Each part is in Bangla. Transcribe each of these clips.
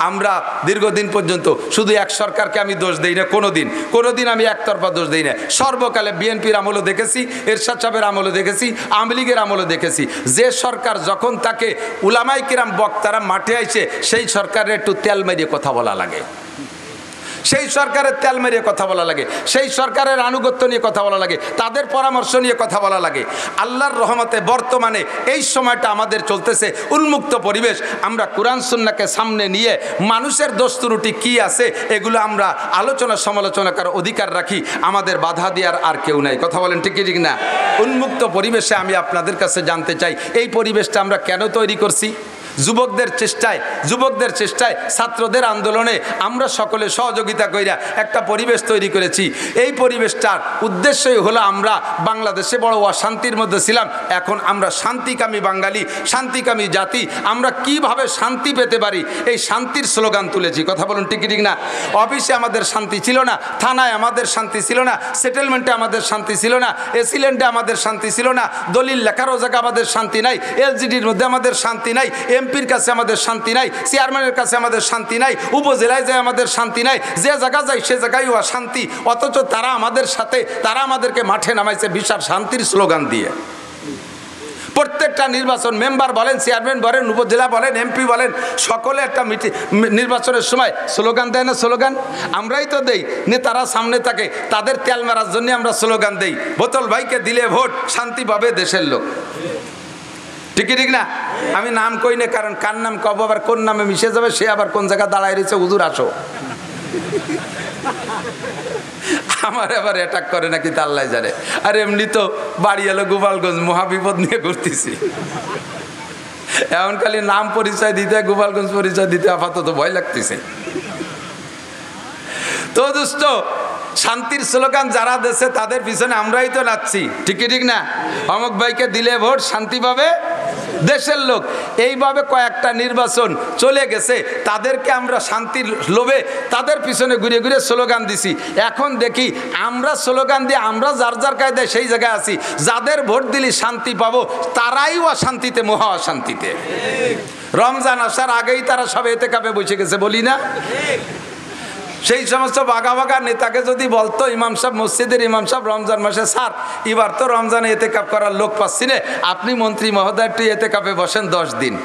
আমরা দীর্ঘদিন পর্যন্ত শুধু এক সরকারকে আমি দোষ দেই না, কোনোদিন আমি একতরফা দোষ দেই না। সর্বকালে বিএনপির আমলও দেখেছি, এরশাদ সাহেবের আমলও দেখেছি, আওয়ামী লীগের আমলও দেখেছি। যে সরকার যখন তাকে উলামায়ে কিরাম বক্তারা মাঠে আইছে, সেই সরকারের একটু তেল মেরিয়ে কথা বলা লাগে, সেই সরকারের তেল মেরিয়ে কথা বলা লাগে, সেই সরকারের আনুগত্য নিয়ে কথা বলা লাগে, তাদের পরামর্শ নিয়ে কথা বলা লাগে। আল্লাহর রহমতে বর্তমানে এই সময়টা আমাদের চলতেছে উন্মুক্ত পরিবেশ। আমরা কোরআন সুন্নাহকে সামনে নিয়ে মানুষের দোষ ত্রুটি কী আছে এগুলো আমরা আলোচনা সমালোচনা করার অধিকার রাখি। আমাদের বাধা দেওয়ার আর কেউ নাই। কথা বলেন ঠিক ঠিক না? উন্মুক্ত পরিবেশে আমি আপনাদের কাছে জানতে চাই, এই পরিবেশটা আমরা কেন তৈরি করছি? যুবকদের চেষ্টায় ছাত্রদের আন্দোলনে আমরা সকলে সহযোগিতা কইরা একটা পরিবেশ তৈরি করেছি। এই পরিবেশটার উদ্দেশ্যই হলো আমরা বাংলাদেশে বড় অশান্তির মধ্যে ছিলাম, এখন আমরা শান্তিকামী বাঙালি, শান্তিকামী জাতি, আমরা কিভাবে শান্তি পেতে পারি এই শান্তির স্লোগান তুলেছি। কথা বলুন ঠিক ঠিক না? অফিসে আমাদের শান্তি ছিল না, থানায় আমাদের শান্তি ছিল না, সেটেলমেন্টে আমাদের শান্তি ছিল না, এসিল্যান্ডে আমাদের শান্তি ছিল না, দলিল লেখারও জায়গা আমাদের শান্তি নাই, এলজিডির মধ্যে আমাদের শান্তি নাই, এমপির কাছে আমাদের শান্তি নাই, চেয়ারম্যানের কাছে আমাদের শান্তি নাই, উপজেলায় যায় আমাদের শান্তি নাই, যে জায়গা যায় সে জায়গায় অশান্তি। অথচ তারা আমাদের সাথে, তারা আমাদেরকে মাঠে নামাইছে বিশাল শান্তির স্লোগান দিয়ে। প্রত্যেকটা নির্বাচন, মেম্বার বলেন, চেয়ারম্যান বলেন, উপজেলা বলেন, এমপি বলেন, সকলে একটা নির্বাচনের সময় স্লোগান দেয় না? স্লোগান আমরাই তো দেই, নেতারা সামনে থাকে, তাদের তেল মারার জন্য আমরা স্লোগান দেই, বোতল ভাইকে দিলে ভোট, শান্তি পাবে দেশের লোক। ঠিক না? আমি নাম কই না, কারণ কার নাম কব আবার কোন নামে মিশে যাবে, সে আবার কোন জায়গায় দাঁড়ায় রয়েছে, হুজুর আসো। আমার আবার অ্যাটাক করে নাকি তা আল্লাহ জানে। আর এমনি তো বাড়ি এলো গোপালগঞ্জ, মহাবিপদ নিয়ে ঘুরতেছি। এমন খালি নাম পরিচয় দিতে, গোপালগঞ্জ পরিচয় দিতে আপাতত ভয় লাগতেছে। তো দোস্ত, শান্তির স্লোগান যারা দেশে তাদের পিছনে আমরাই তো নাচছি। ঠিক না? অমুক ভাইকে দিলে ভোট, শান্তি পাবে দেশের লোক। এইভাবে কয়েকটা নির্বাচন চলে গেছে, তাদেরকে আমরা শান্তির লোভে তাদের পিছনে ঘুরে ঘুরে স্লোগান দিছি। এখন দেখি আমরা স্লোগান দিয়ে আমরা যার যার কায়দায় সেই জায়গায় আছি, যাদের ভোট দিলে শান্তি পাবো তারাই অশান্তিতে, মহা অশান্তিতে। রমজান আসার আগেই তারা সব এতেকাফে বসে গেছে, বলি না? সেই সমস্ত বাঘা বাঘা নেতাকে যদি বলতো ইমাম সাহেব, মসজিদের ইমাম সাহেব, রমজান মাসে স্যার এবার তো রমজানে এতেকাফ করার লোক পাচ্ছি না, আপনি মন্ত্রী মহোদয় একটু এতেকাফে বসেন 10 দিন,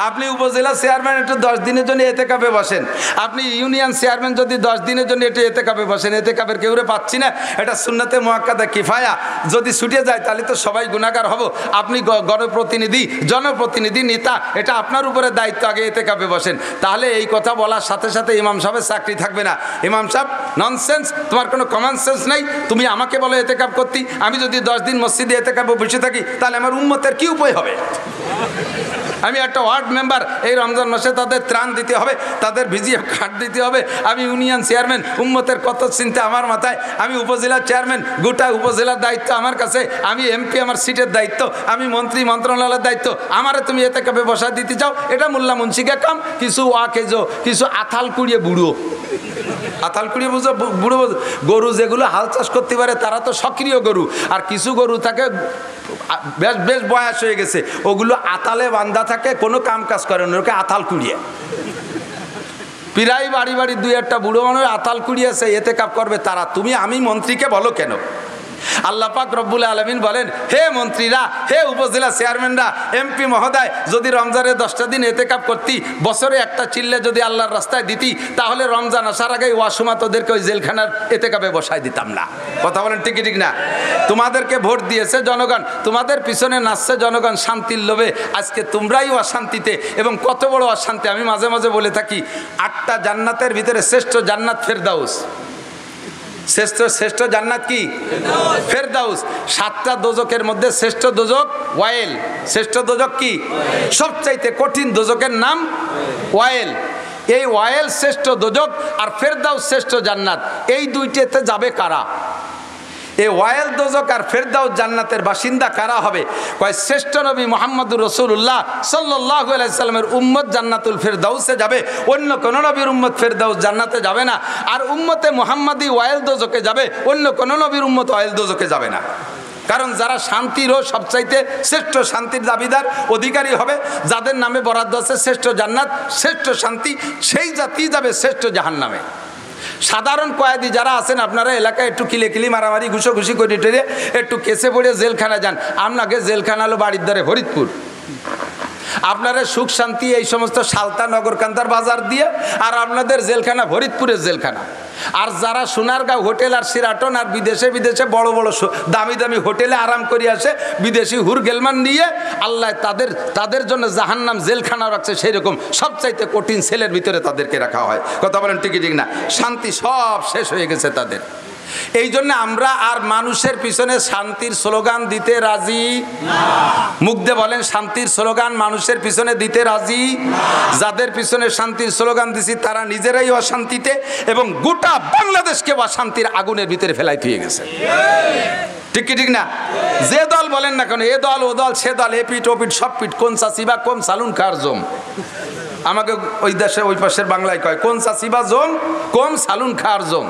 আপনি উপজেলা চেয়ারম্যান একটু 10 দিনের জন্য এতেকাফে বসেন, আপনি ইউনিয়ন চেয়ারম্যান যদি 10 দিনের জন্য একটু এতেকাফে বসেন, এতেকাফের কেউরে পাচ্ছি না, এটা সুন্নাতে মুআক্কাদা কিফায়া, যদি ছুটে যায় তাহলে তো সবাই গুনাহগার হব। আপনি গণপ্রতিনিধি, জনপ্রতিনিধি, নেতা, এটা আপনার উপরে দায়িত্ব, আগে এতেকাফে বসেন। তাহলে এই কথা বলার সাথে সাথে ইমাম সাহেবের চাকরি থাকবে না। ইমাম সাহেব ননসেন্স, তোমার কোনো কমন সেন্স নাই, তুমি আমাকে বলো এতেকাফ করতে, আমি যদি 10 দিন মসজিদে এতেকাফে বসে থাকি তাহলে আমার উম্মতের কি উপায় হবে? আমি একটা ওয়ার্ড মেম্বার, এই রমজান মাসে তাদের ত্রাণ দিতে হবে, তাদের ভিজিএফ কার্ড দিতে হবে, আমি ইউনিয়ন চেয়ারম্যান, উম্মতের কত চিন্তা আমার মাথায়, আমি উপজেলার চেয়ারম্যান, গোটা উপজেলার দায়িত্ব আমার কাছে, আমি এমপি, আমার সিটের দায়িত্ব, আমি মন্ত্রী, মন্ত্রণালয়ের দায়িত্ব, আমারে তুমি এতেকাফে বসা দিতে চাও, এটা মোল্লা মুন্সিকে কাম। কিছু ওয়াকেজো, কিছু আথাল কুড়িয়ে বুড়ো, আথাল কুড়িয়ে বুঝো, বুড়ো গরু যেগুলো হাল চাষ করতে পারে তারা তো সক্রিয় গরু, আর কিছু গরু থাকে বেশ বেশ বয়স হয়ে গেছে, ওগুলো আতালে বান্ধা থাকে, কোনো কাম কাজ করে না, ওকে আতাল কুড়িয়ে। প্রায় বাড়ি বাড়ি 2-1টা বুড়ো মানুষ আতাল কুড়িয়েছে, এতেকাফ করবে তারা, তুমি আমি মন্ত্রীকে বলো কেন? আল্লাহ পাক রব্বুল আলামিন বলেন, হে মন্ত্রীরা, হে উপজেলা চেয়ারম্যানরা, এমপি মহোদয়, যদি রমজানের 10টা দিন এতেকাফ করতি, বছরে একটা চিল্লে যদি আল্লাহর রাস্তায় দিতি, তাহলে রমজান আসার আগে ওয়াসমা তোদেরকে ওই জেলখানার এতেকাফে বসাই দিতাম না। কথা বলেন ঠিক না? তোমাদেরকে ভোট দিয়েছে জনগণ, তোমাদের পিছনে নাচছে জনগণ শান্তির লোভে, আজকে তোমরাই অশান্তিতে। এবং কত বড় অশান্তি, আমি মাঝে মাঝে বলে থাকি, 8টা জান্নাতের ভিতরে শ্রেষ্ঠ জান্নাত ফেরদাউস। শ্রেষ্ঠ জান্নাত কি? ফেরদাউস। 7টা দোজকের মধ্যে শ্রেষ্ঠ দোজক ওয়াইল। শ্রেষ্ঠ দোজক কি? সবচাইতে কঠিন দোজকের নাম ওয়াইল। এই ওয়াইল শ্রেষ্ঠ দোজক আর ফেরদাউস শ্রেষ্ঠ জান্নাত, এই দুইটাতে যাবে কারা? এই ওয়াইল দোজক আর ফেরদাউস জান্নাতের বাসিন্দা কারা হবে? কয় শ্রেষ্ঠ নবী মুহাম্মদুর রাসূলুল্লাহ সাল্লাল্লাহু আলাইহি সাল্লামের উম্মত জান্নাতুল ফেরদাউসে যাবে, অন্য কোন নবীর উম্মত ফেরদাউস জান্নাতে যাবে না। আর উম্মতে মুহাম্মাদি ওয়াইল দোজকে যাবে, অন্য কোন নবীর উম্মত ওয়াইল দোজকে যাবে না। কারণ যারা শান্তিরও সবচাইতে শ্রেষ্ঠ শান্তির দাবিদার অধিকারী হবে, যাদের নামে বরাদ্দ আছে শ্রেষ্ঠ জান্নাত, শ্রেষ্ঠ শান্তি, সেই জাতি যাবে শ্রেষ্ঠ জাহান্নামে। সাধারণ কয়েদি যারা আছেন, আপনারা এলাকায় একটু কিলেকিলি মারামারি ঘুষোঘুষি করে টেরে একটু কেসে পড়ে জেলখানা যান, আপনাকে জেলখানা হলো বাড়ির দ্বারে ফরিদপুর। আপনারা সুখ শান্তি এই সমস্ত সালতা নগরকান্দার বাজার দিয়ে, আর আপনাদের জেলখানা ফরিদপুরের জেলখানা। আর যারা সোনারগাঁও হোটেল আর সিরাটন আর বিদেশে বিদেশে বড় বড় দামি দামি হোটেলে আরাম করে আসে, বিদেশি হুর গেলমান নিয়ে, আল্লাহ তাদের জন্য জাহান্নাম জেলখানা রাখছে, সেই রকম সবচাইতে কঠিন সেলের ভিতরে তাদেরকে রাখা হয়। কথা বলেন ঠিক ঠিক না? শান্তি সব শেষ হয়ে গেছে তাদের। এই জন্য আমরা আর মানুষের পিছনে শান্তির স্লোগান দিতে রাজি না। মুখ দিয়ে বলেন, শান্তির স্লোগান মানুষের পিছনে দিতে রাজি না। যাদের পিছনে শান্তির স্লোগান দিছি তারা নিজেরাই অশান্তিতে এবং গোটা বাংলাদেশকে অশান্তির আগুনের ভিতরে ফেলাই দিয়ে গেছে। ঠিক কি ঠিক না? যে দল বলেন না কেন, এ দল ও দল সে দল, এ পিঠ ও পিঠ সব পিঠ, কোন চাষি বা কোন সালুন খার জম। আমাকে ওই দেশে ওই পাশের বাংলায় কয়, কোন চাষি বা জম, কোন সালুন খার জম।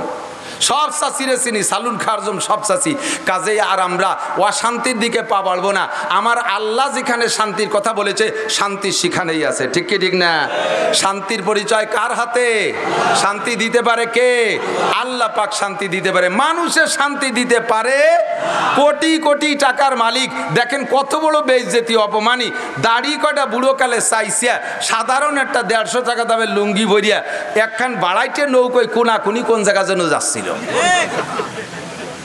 সব চাষিরে চিনি, সালুন খারজম সব চাষি। কাজেই আর আমরা অশান্তির দিকে পা বাড়বো না। আমার আল্লাহ যেখানে শান্তির কথা বলেছে, শান্তি সেখানেই আছে। ঠিক কি ঠিক না? শান্তির পরিচয় কার হাতে? শান্তি দিতে পারে কে? আল্লাহ পাক শান্তি দিতে পারে। মানুষের শান্তি দিতে পারে কোটি কোটি টাকার মালিক। দেখেন কত বড় বেইজ্জতি, অপমানি। দাড়ি কটা বুড়োকালে চাইছিয়া সাধারণ একটা 150 টাকা দামের লুঙ্গি ভরিয়া একখান বাড়াইতে নৌকোয় কোনাকুনি কোন জায়গা যেন যাচ্ছিল।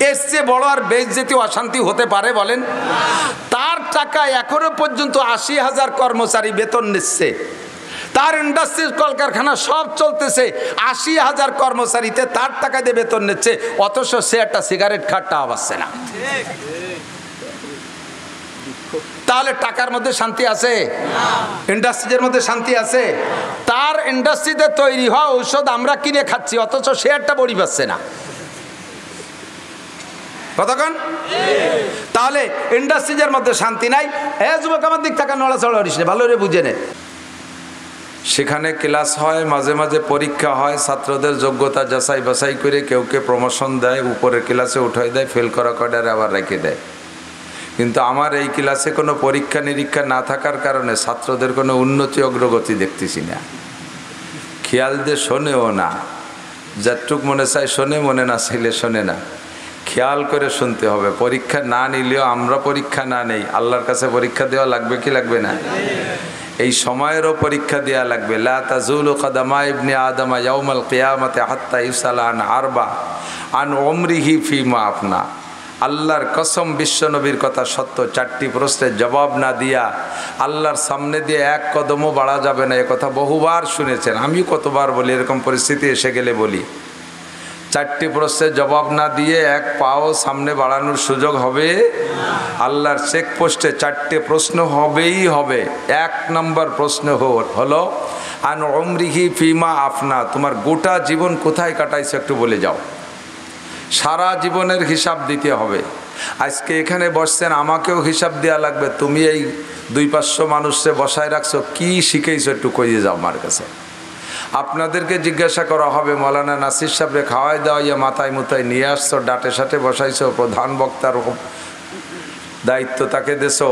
এর চেয়ে বড় আর বেইজ্জতি অশান্তি হতে পারে বলেন? তার টাকা এখনো পর্যন্ত 80,000 কর্মচারী বেতন নিচ্ছে, তার ইন্ডাস্ট্রিজ কলকারখানা সব চলতেছে, 80,000 কর্মচারীতে তার টাকা দিয়ে বেতন নিচ্ছে, অথচ সে একটা সিগারেট খাটটা পাচ্ছে না। তাহলে টাকার মধ্যে শান্তি আছে? ইন্ডাস্ট্রিজের মধ্যে শান্তি আছে? তার ইন্ডাস্ট্রিতে তৈরি হওয়া ঔষধ আমরা কিনে খাচ্ছি, অথচ সে একটা বড়ি পাচ্ছে না। কতক্ষণ? তাহলে ইন্ডাস্ট্রিজের মধ্যে শান্তি নাই। যুবক আমার দিক টাকা নড়াচড়া করিস না, ভালো রে বুঝে নে। সেখানে ক্লাস হয়, মাঝে মাঝে পরীক্ষা হয়, ছাত্রদের যোগ্যতা যাচাই বাছাই করে কেউকে প্রমোশন দেয়, উপরের ক্লাসে উঠাই দেয়, ফেল করা কয়টারে আবার রেখে দেয়। কিন্তু আমার এই ক্লাসে কোনো পরীক্ষা নিরীক্ষা না থাকার কারণে ছাত্রদের কোনো উন্নতি অগ্রগতি দেখতেছি না। খেয়াল দিয়ে শোনেও না, যতটুক মনে চায় শোনে, মনে না চাইলে শোনে না। খেয়াল করে শুনতে হবে। পরীক্ষা না নিলেও আমরা পরীক্ষা না নেই, আল্লাহর কাছে পরীক্ষা দেওয়া লাগবে কি লাগবে না? এই সময়েরও পরীক্ষা দেওয়া লাগবে। লা তাজুলু কদামা ইবনে আদম ইয়াউমাল কিয়ামাতি হাত্তা ইউসালা আন আরবা আন উমরিহি ফিমা আফনা। আল্লাহর কসম, বিশ্বনবীর কথা সত্য। 4টি প্রশ্নের জবাব না দিয়া আল্লাহর সামনে দিয়ে এক কদমও বাড়া যাবে না। এ কথা বহুবার শুনেছেন, আমি কতবার বলি, এরকম পরিস্থিতি এসে গেলে বলি। 4টি প্রশ্নের জবাব না দিয়ে এক পাও সামনে বাড়ানোর সুযোগ হবে? আল্লাহর চেকপোস্টে 4টে প্রশ্ন হবেই হবে। 1 নম্বর প্রশ্ন হলো আন উমরিহি ফিমা আফনা, তোমার গোটা জীবন কোথায় কাটাইছো একটু বলে যাও। সারা জীবনের হিসাব দিতে হবে। আজকে এখানে বসছেন, আমাকেও হিসাব দেওয়া লাগবে। তুমি এই 200-500 মানুষকে বসায় রাখছো, কি শিখেছো একটু কইয়ে যাও আমার কাছে। আপনাদেরকে জিজ্ঞাসা করা হবে, মৌলানা নাসির সাহেবরে খাওয়াই দাওয়াইয়া মাথায় মুথায় নিয়ে আসছো, ডাটে সাটে বসাইছো, প্রধান বক্তার দায়িত্ব তাকে দেছো,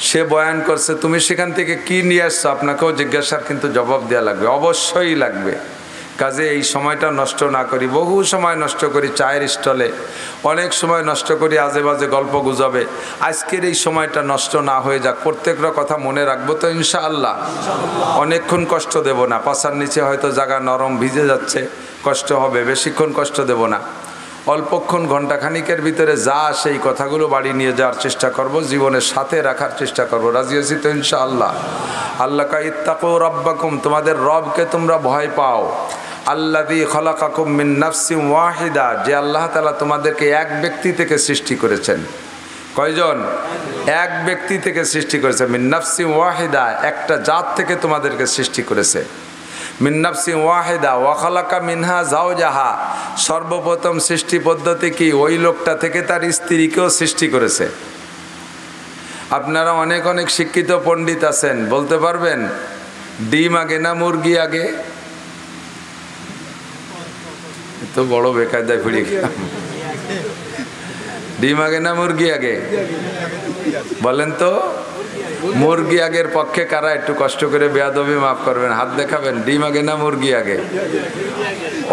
সে বয়ান করছে, তুমি সেখান থেকে কি নিয়ে আসছো, আপনাকেও জিজ্ঞাসার কিন্তু জবাব দেওয়া লাগবে, অবশ্যই লাগবে। কাজে এই সময়টা নষ্ট না করি। বহু সময় নষ্ট করি চায়ের স্টলে, অনেক সময় নষ্ট করি আজে বাজে গল্প গুজবে। আজকের এই সময়টা নষ্ট না হয়ে যাক, প্রত্যেকটা কথা মনে রাখবো তো ইনশাআল্লাহ। অনেকক্ষণ কষ্ট দেব না, পাশার নিচে হয়তো জায়গা নরম ভিজে যাচ্ছে, কষ্ট হবে, বেশিক্ষণ কষ্ট দেব না। অল্পক্ষণ ঘণ্টাখানিকের ভিতরে যা সেই কথাগুলো বাড়ি নিয়ে যাওয়ার চেষ্টা করব, জীবনের সাথে রাখার চেষ্টা করব। রাজি আছি তো ইনশাআল্লাহ? আল্লাহ কা ইত্তাকু রাব্বাকুম, তোমাদের রবকে তোমরা ভয় পাও। আল্লাযী খলাকাকুম মিন নাফসিন ওয়াহিদা, যে আল্লাহ তাআলা তোমাদেরকে এক ব্যক্তি থেকে সৃষ্টি করেছেন। কয়জন? এক ব্যক্তি থেকে সৃষ্টি করেছে। মিন নাফসিন ওয়াহিদা, একটা জাত থেকে তোমাদেরকে সৃষ্টি করেছে। মিন নাফসিন ওয়াহিদা ওয়া খালাকা মিনহা যাওজাহা, সর্বপ্রথম সৃষ্টি পদ্ধতি কি? ওই লোকটা থেকে তার স্ত্রীকেও সৃষ্টি করেছে। আপনারা অনেক অনেক শিক্ষিত পণ্ডিত আছেন, বলতে পারবেন ডিম আগে না মুরগি আগে? তো বড় বেকায়দায় ফিরে গেলাম। ডিম আগে না মুরগি আগে বলেন তো? মুরগি আগের পক্ষে কারা? একটু কষ্ট করে বেয়াদবি মাফ করবেন, হাত দেখাবেন। ডিম আগে না মুরগি আগে?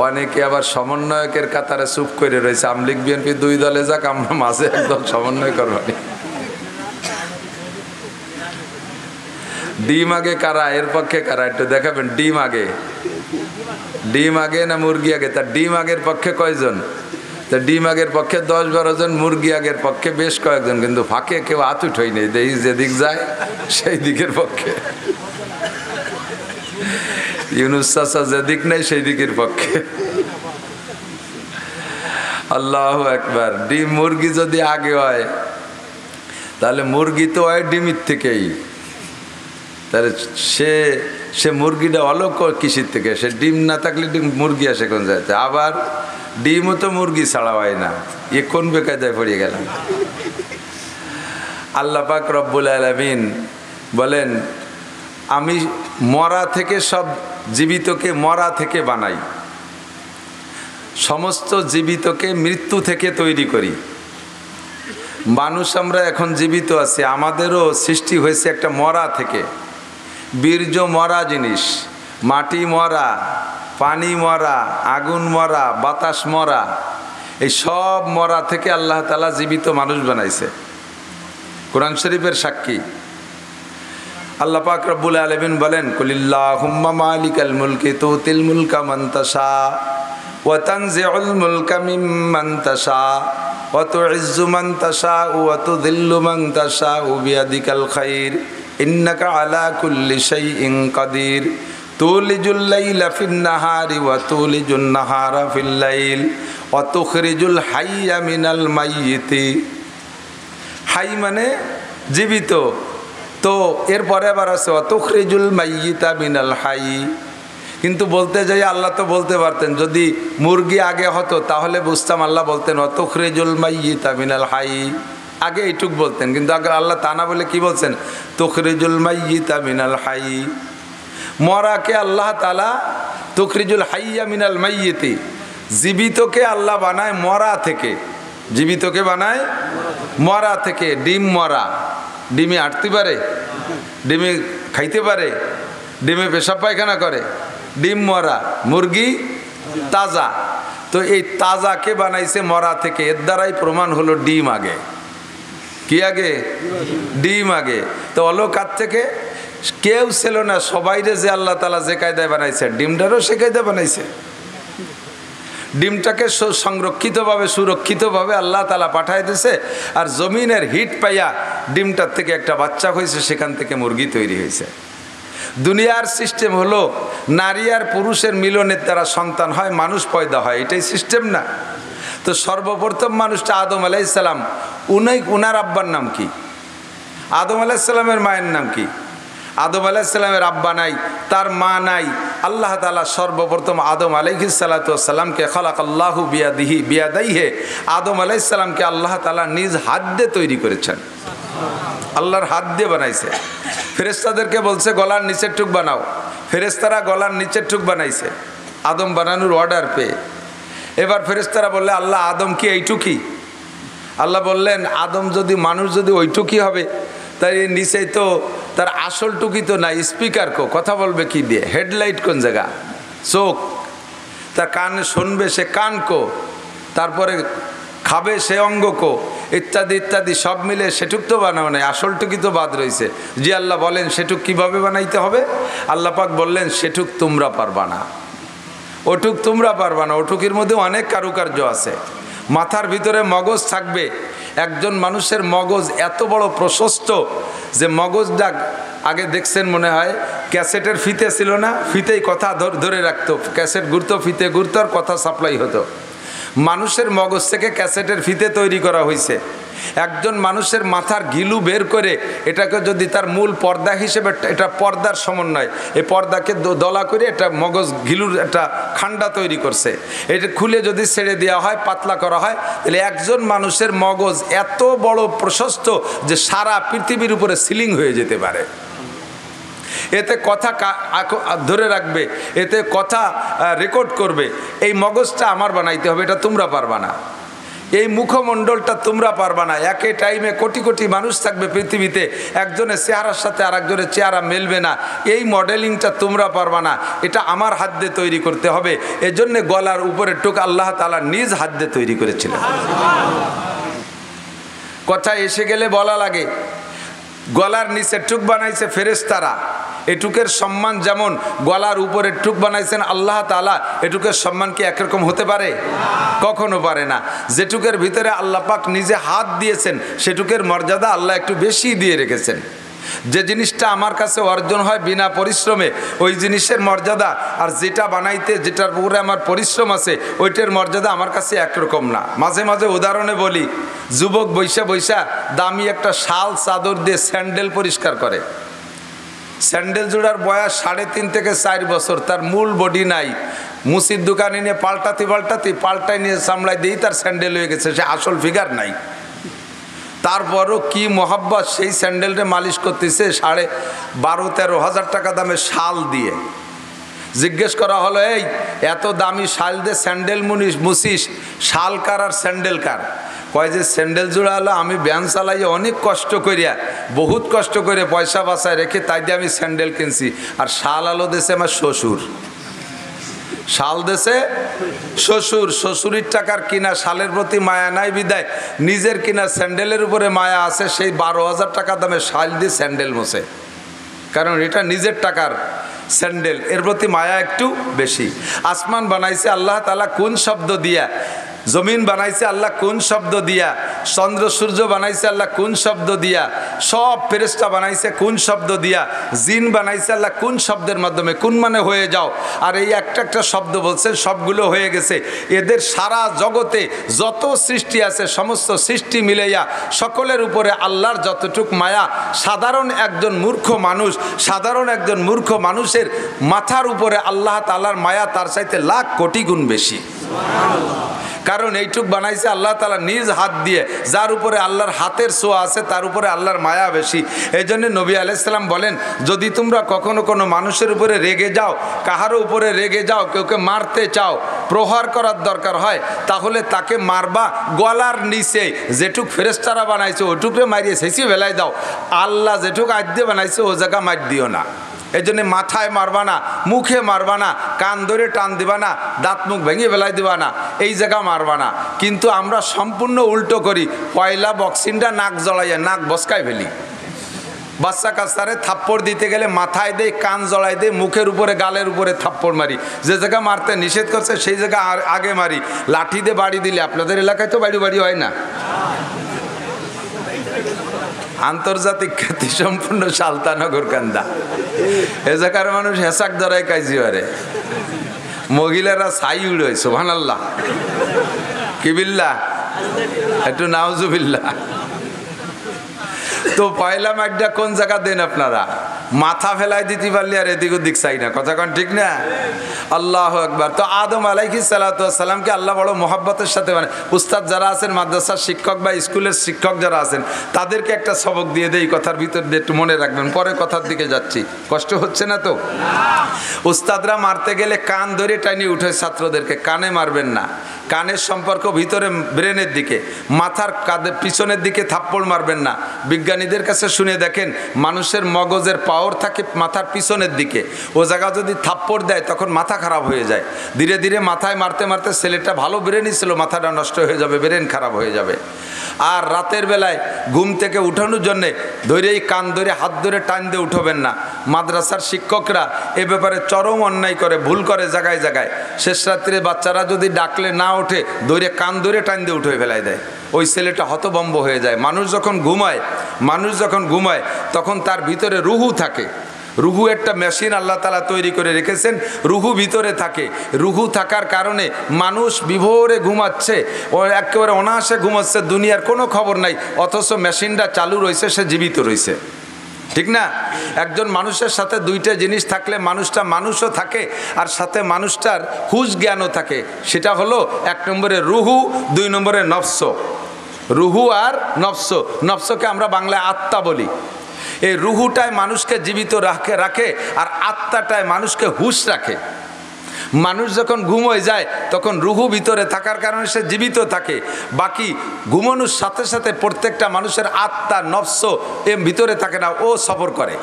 অনেকে আবার সমন্বয়কের কাতারে চুপ করে রয়েছে। আওয়ামী লীগ বিএনপি দুই দলে যাক, আমরা মাঝে একদল সমন্বয় করবানি। ডিম আগে কারা? এর পক্ষে কারা? একটু দেখাবেন। ডিম আগে, ডিম আগে না মুরগি আগে? তার ডিম আগের পক্ষে কয়জন? তা ডিম আগের পক্ষে 10-12 জন, মুরগি আগের পক্ষে বেশ কয়েকজন, কিন্তু ফাঁকে কেউ হাত উঠোই নেই। দেখি যেদিক যায় সেই দিকের পক্ষে। ইউনুস চাচা যেদিক নেই সেই দিকের পক্ষে। আল্লাহু আকবার। ডিম মুরগি যদি আগে হয় তাহলে মুরগি তো হয় ডিমের থেকেই, তাহলে সে মুরগিটা হলো কিসির থেকে? সে ডিম না থাকলে ডিম মুরগি আসে কোন যাইতে? আবার ডিমও তো মুরগি ছাড়া হয় না। এ কোন বেকায়দায় পড়ে গেলাম? আল্লাহ পাক রব্বুল আলামিন বলেন, আমি মরা থেকে সব জীবিতকে মরা থেকে বানাই, সমস্ত জীবিতকে মৃত্যু থেকে তৈরি করি। মানুষ আমরা এখন জীবিত আছি, আমাদেরও সৃষ্টি হয়েছে একটা মরা থেকে। বীর্য মরা জিনিস, মাটি মরা, পানি মরা, আগুন মরা, বাতাস মরা, এই সব মরা থেকে আল্লাহ তাআলা জীবিত মানুষ বানাইছে। কোরআন শরীফের সাক্ষী। আল্লাহ পাক রব্বুল আলামিন বলেন, কুলিল্লাহুম্মা মালিকাল মুলকি তুতিল মুলকা মান তাশা ওয়া তানজিউল মুলকা মিম্মান তাশা ওয়া তুইজ্জু মান তাশা ওয়া তুযিল্লু মান তাশা বিয়াদিকাল খায়র ইন্নাকা আলা কুল্লি শাইইন কাদির তুলিজুল লাইলা ফিন নাহারি ওয়া তুলিজুন নাহারা ফিল লাইল ওয়া তুখরিজুল হাইয়া মিনাল মাইয়িতি। হাই মানে জীবিত, তো এরপরে আবার আছে ওয়া তুখরিজুল মাইয়িতা মিনাল হাই। কিন্তু বলতে যাই আল্লাহ তো বলতে পারতেন, যদি মুরগি আগে হতো তাহলে বুঝতাম আল্লাহ বলতেন ওয়া তুখরিজুল মাইয়িতা মিনাল হাই, আগে এইটুক বলতেন। কিন্তু আগে আল্লাহ তা না বলে কি বলছেন? তুখরিজুল মাইয়িতা মিনাল হাই। মরাকে আল্লাহ তাআলা তুখরিজুল হাইয়া মিনাল মাইয়িতি, জীবিতকে আল্লাহ বানায় মরা থেকে। জীবিতকে বানায় মরা থেকে। ডিম মরা, ডিমে হাঁটতে পারে, ডিমে খাইতে পারে, ডিমে পেশাব পায়খানা করে, ডিম মরা। মুরগি তাজা, তো এই তাজাকে বানাইছে মরা থেকে। এর দ্বারাই প্রমাণ হলো ডিম আগে। কি আগে? ডিম আগে। তো অলো কার থেকে? কেউ ছিল না, সবাইরে যে আল্লাহ তাআলা যে কায়দায় বানাইছে, ডিমটারও সে কায়দায় বানাইছে। ডিমটাকে সংরক্ষিতভাবে সুরক্ষিতভাবে আল্লাহ তাআলা পাঠাই দিয়েছে, আর জমিনের হিট পাইয়া ডিমটার থেকে একটা বাচ্চা হয়েছে, সেখান থেকে মুরগি তৈরি হয়েছে। দুনিয়ার সিস্টেম হলো নারী আর পুরুষের মিলনের দ্বারা সন্তান হয়, মানুষ পয়দা হয়, এটাই সিস্টেম না? তো সর্বপ্রথম মানুষটা আদম আলাইহিস সালাম, উনার আব্বার নাম কি? আদম আলাইহিস সালামের মায়ের নাম কি? আদম আলাইহিস সালামের আব্বা নাই, তার মা নাই। আল্লাহ তাআলা সর্বপ্রথম আদম আলাইহিস সালাতু ওয়াস সালামকে খালাকাল্লাহু বিয়াদাইহি, আদম আলাইহিস সালামকে আল্লাহ তাআলা নিজ হাত দিয়ে তৈরি করেছেন। আল্লাহর হাত দিয়ে বানাইছে। ফেরেশতাদেরকে বলছে গলার নিচের টুক বানাও, ফেরেশতারা গলার নিচের টুক বানাইছে আদম বানানোর অর্ডার পেয়ে। এবার ফেরেশতারা বললে আল্লাহ আদম কি এইটুকি? আল্লাহ বললেন আদম যদি মানুষ যদি ওইটুকি হবে, তাই নিচেই তো তার আসল টুকি তো নাই। স্পিকার কো কথা বলবে কি দিয়ে? হেডলাইট কোন জায়গা? চোখ। তার কানে শুনবে সে কান কো, তারপরে খাবে সে অঙ্গ কো, ইত্যাদি ইত্যাদি সব মিলে সেটুক তো বানানো নাই, আসল টুকি তো বাদ রয়েছে। জি আল্লাহ বলেন সেটুক কিভাবে বানাইতে হবে? আল্লাহ পাক বললেন সেটুক তোমরা পারবা না, ওটুক তোমরা পারবা না। ওটুকির মধ্যে অনেক কারুকার্য আছে। মাথার ভিতরে মগজ থাকবে। একজন মানুষের মগজ এত বড় প্রশস্ত যে মগজটা আগে দেখছেন মনে হয় ক্যাসেটের ফিতে ছিল না, ফিতেই কথা ধরে রাখতো, ক্যাসেট ঘুরতো, ফিতে ঘুরতো আর কথা সাপ্লাই হতো। মানুষের মগজ থেকে ক্যাসেটের ফিতে তৈরি করা হয়েছে। একজন মানুষের মাথার ঘিলু বের করে এটাকে যদি তার মূল পর্দা হিসেবে, এটা পর্দার সমন্বয়, এই পর্দাকে দলা করে এটা মগজ ঘিলুর একটা খান্ডা তৈরি করছে। এটা খুলে যদি ছেড়ে দেওয়া হয়, পাতলা করা হয়, তাহলে একজন মানুষের মগজ এত বড় প্রশস্ত যে সারা পৃথিবীর উপরে সিলিং হয়ে যেতে পারে। এতে কথা ধরে রাখবে, এতে কথা রেকর্ড করবে। এই মগজটা আমার বানাইতে হবে, এটা তোমরা পারবা না। এই মুখমণ্ডলটা তোমরা পারবা না। একই টাইমে কোটি কোটি মানুষ থাকবে পৃথিবীতে, একজনের চেহারার সাথে আর একজনের চেহারা মেলবে না, এই মডেলিংটা তোমরা পারবা না। এটা আমার হাত দিয়ে তৈরি করতে হবে। এজন্য গলার উপরের টুক আল্লাহ তাআলা নিজ হাত দিয়ে তৈরি করেছিলেন। কথা এসে গেলে বলা লাগে, গলার নিচে টুক বানাইছে ফেরেশতারা, এটুকের সম্মান যেমন গলার উপরে টুক বানাইছেন আল্লাহ তাআলা, এটুকের সম্মান কি একরকম হতে পারে? কখনো পারে না। যেটুকের ভিতরে আল্লাহ পাক নিজে হাত দিয়েছেন সেটুকের মর্যাদা আল্লাহ একটু বেশি দিয়ে রেখেছেন। যে জিনিসটা আমার কাছে অর্জন হয় বিনা পরিশ্রমে, ওই জিনিসের মর্যাদা আর যেটা বানাইতে যেটার উপরে আমার পরিশ্রম আছে ওইটার মর্যাদা আমার কাছে একরকম না। মাঝে মাঝে উদাহরণে বলি, যুবক বৈশা বৈশা দামি একটা শাল চাদর দিয়ে স্যান্ডেল পরিষ্কার করে। স্যান্ডেল জোড়ার বয়স 3.5 থেকে 4 বছর, তার মূল বডি নাই। মুসির দোকানে নিয়ে পাল্টাই নিয়ে সামলাই দিয়েই তার স্যান্ডেল হয়ে গেছে, সে আসল ফিগার নাই। তারপরও কি মোহাব্বত, সেই স্যান্ডেলটা মালিশ করতেছে 12-13 হাজার টাকা দামে শাল দিয়ে। জিজ্ঞেস করা হলো, এই এত দামি শাল দিয়ে স্যান্ডেল মুছিস, শাল কার আর স্যান্ডেল কার? কয় যে স্যান্ডেল জোড়া হলো আমি ব্যান চালাইয়ে অনেক কষ্ট করিয়া, বহুত কষ্ট করে পয়সা বাঁচায় রেখে তাই দিয়ে আমি স্যান্ডেল কিনছি, আর শাল আলো দেশে আমার শ্বশুর। শাল দেশে শ্বশুর, শ্বশুরের টাকার কিনা শালের প্রতি মায়া নাই বিদায় নিজের কিনা স্যান্ডেলের উপরে মায়া আছে। সেই 12,000 টাকা দামে শাল দিয়ে স্যান্ডেল মোছে, কারণ এটা নিজের টাকার স্যান্ডেল, এর প্রতি মায়া একটু বেশি। আসমান বানাইছে আল্লাহ তাআলা কোন শব্দ দিয়া, জমিন বানাইছে আল্লাহ কোন শব্দ দিয়া, চন্দ্র সূর্য বানাইছে আল্লাহ কোন শব্দ দিয়া, সব ফেরেশতা বানাইছে কোন শব্দ দিয়া, জিন বানাইছে আল্লাহ কোন শব্দের মাধ্যমে, কোন মানে হয়ে যাও। আর এই একটা একটা শব্দ বলছে, সবগুলো হয়ে গেছে। এদের সারা জগতে যত সৃষ্টি আছে সমস্ত সৃষ্টি মিলাইয়া সকলের উপরে আল্লাহর যতটুক মায়া, সাধারণ একজন মূর্খ মানুষের মাথার উপরে আল্লাহ তাআলার মায়া তার চাইতে লাখ কোটি গুণ বেশি। কারণ এইটুক বানাইছে আল্লাহ তাআলা নিজ হাত দিয়ে, যার উপরে আল্লাহর হাতের ছোঁয়া আছে তার উপরে আল্লাহর মায়া বেশি। এই জন্য নবী আলাইহিস সালাম বলেন, যদি তোমরা কখনো কোনো মানুষের উপরে রেগে যাও, কাহারও উপরে রেগে যাও, কেউকে মারতে চাও, প্রহার করার দরকার হয়, তাহলে তাকে মারবা গলার নিচে যেটুক ফেরেশতারা বানাইছে ওটুকরে মারিয়ে শেষে ফেলাই দাও। আল্লাহ যেটুক আদ্যে বানাইছে ও জায়গা মার দিও না। এই জন্যে মাথায় মারবা না, মুখে মারবা না, কান ধরে টান দিবা না, দাঁত মুখ ভেঙে ফেলাই দিবা না, এই জায়গা মারবা না। কিন্তু আমরা সম্পূর্ণ উল্টো করি, পয়লা বক্সিংটা নাক জড়াইয়া নাক বসকায় ফেলি। বাচ্চা কাচ্চারে থাপ্পড় দিতে গেলে মাথায় দেয়, কান জড়াই দেয়, মুখের উপরে গালের উপরে থাপ্পড় মারি। যে জায়গা মারতে নিষেধ করছে সেই জায়গা আগে মারি। লাঠি দিয়ে বাড়ি দিলে, আপনাদের এলাকায় তো বাড়ি বাড়ি হয় না, আন্তর্জাতিক খ্যাতি সম্পূর্ণ সালতানগর কান্দা, এ জায়গার মানুষ হেসাক ধরায় কাজি হারে, মহিলারা ছাই উড়ে, সুবহানাল্লাহ, কি বিল্লাহ, একটু নাউজুবিল্লাহ। তো পয়লা মাইডটা কোন জায়গা দেন আপনারা? মাথা ফেলাই দিতে পারলে আর এদিক ওদিক চাই না, কথা কোন ঠিক না? আল্লাহু আকবার। তো আদম আলাইহিস সালাতু ওয়াস সালামকে আল্লাহ বড় মোহাব্বতের সাথে, মানে উস্তাদ যারা আছেন, মাদ্রাসার শিক্ষক বা স্কুলের শিক্ষক যারা আছেন, তাদেরকে একটা সবক দিয়ে দেই, কথার ভিতর দিয়ে একটু মনে রাখবেন, পরে কথার দিকে যাচ্ছি, কষ্ট হচ্ছে না তো? উস্তাদরা মারতে গেলে কান ধরে টানিয়ে উঠে ছাত্রদেরকে, কানে মারবেন না, কানের সম্পর্ক ভিতরে ব্রেনের দিকে, মাথার কাঁধের পিছনের দিকে থাপ্পড় মারবেন না। বিজ্ঞানীদের কাছে শুনে দেখেন, মানুষের মগজের পাওয়ার থাকে মাথার পিছনের দিকে, ও জায়গা যদি থাপ্পড় দেয় তখন মাথা খারাপ হয়ে যায়। ধীরে ধীরে মাথায় মারতে মারতে ছেলেটা ভালো ব্রেনই ছিল, মাথাটা নষ্ট হয়ে যাবে, ব্রেন খারাপ হয়ে যাবে। আর রাতের বেলায় ঘুম থেকে উঠানোর জন্যে ধরেই কান ধরে হাত ধরে টান দিয়ে উঠবেন না। মাদ্রাসার শিক্ষকরা এ ব্যাপারে চরম অন্যায় করে, ভুল করে জায়গায় জায়গায়। শেষ রাত্রে বাচ্চারা যদি ডাকলে না ওঠে, ধরে কান ধরে টান দিয়ে উঠে ফেলাই দেয়, ওই ছেলেটা হতভম্ব হয়ে যায়। মানুষ যখন ঘুমায় তখন তার ভিতরে রুহু থাকে। রুহু একটা মেশিন আল্লাহ তাআলা তৈরি করে রেখেছেন, রুহু ভিতরে থাকে। রুহু থাকার কারণে মানুষ বিভোরে ঘুমাচ্ছে, ও একেবারে অনায়াসে ঘুমাচ্ছে, দুনিয়ার কোনো খবর নাই, অথচ মেশিনটা চালু রয়েছে, সে জীবিত রয়েছে, ঠিক না? একজন মানুষের সাথে দুইটা জিনিস থাকলে মানুষটা মানুষও থাকে, আর সাথে মানুষটার হুঁশ জ্ঞানও থাকে। সেটা হলো 1 নম্বরে রুহু, 2 নম্বরে নফস। রুহু আর নফস, নফসকে আমরা বাংলায় আত্মা বলি। এই রুহুটায় মানুষকে জীবিত রাখে, আর আত্মাটায় মানুষকে হুঁশ রাখে। মানুষ যখন ঘুম হয়ে যায় তখন রুহু ভিতরে থাকার কারণে সে জীবিত থাকে। বাকি ঘুমানোর সাথে সাথে প্রত্যেকটা মানুষের আত্মা নফস ভিতরে থাকে না, ও সফর করে।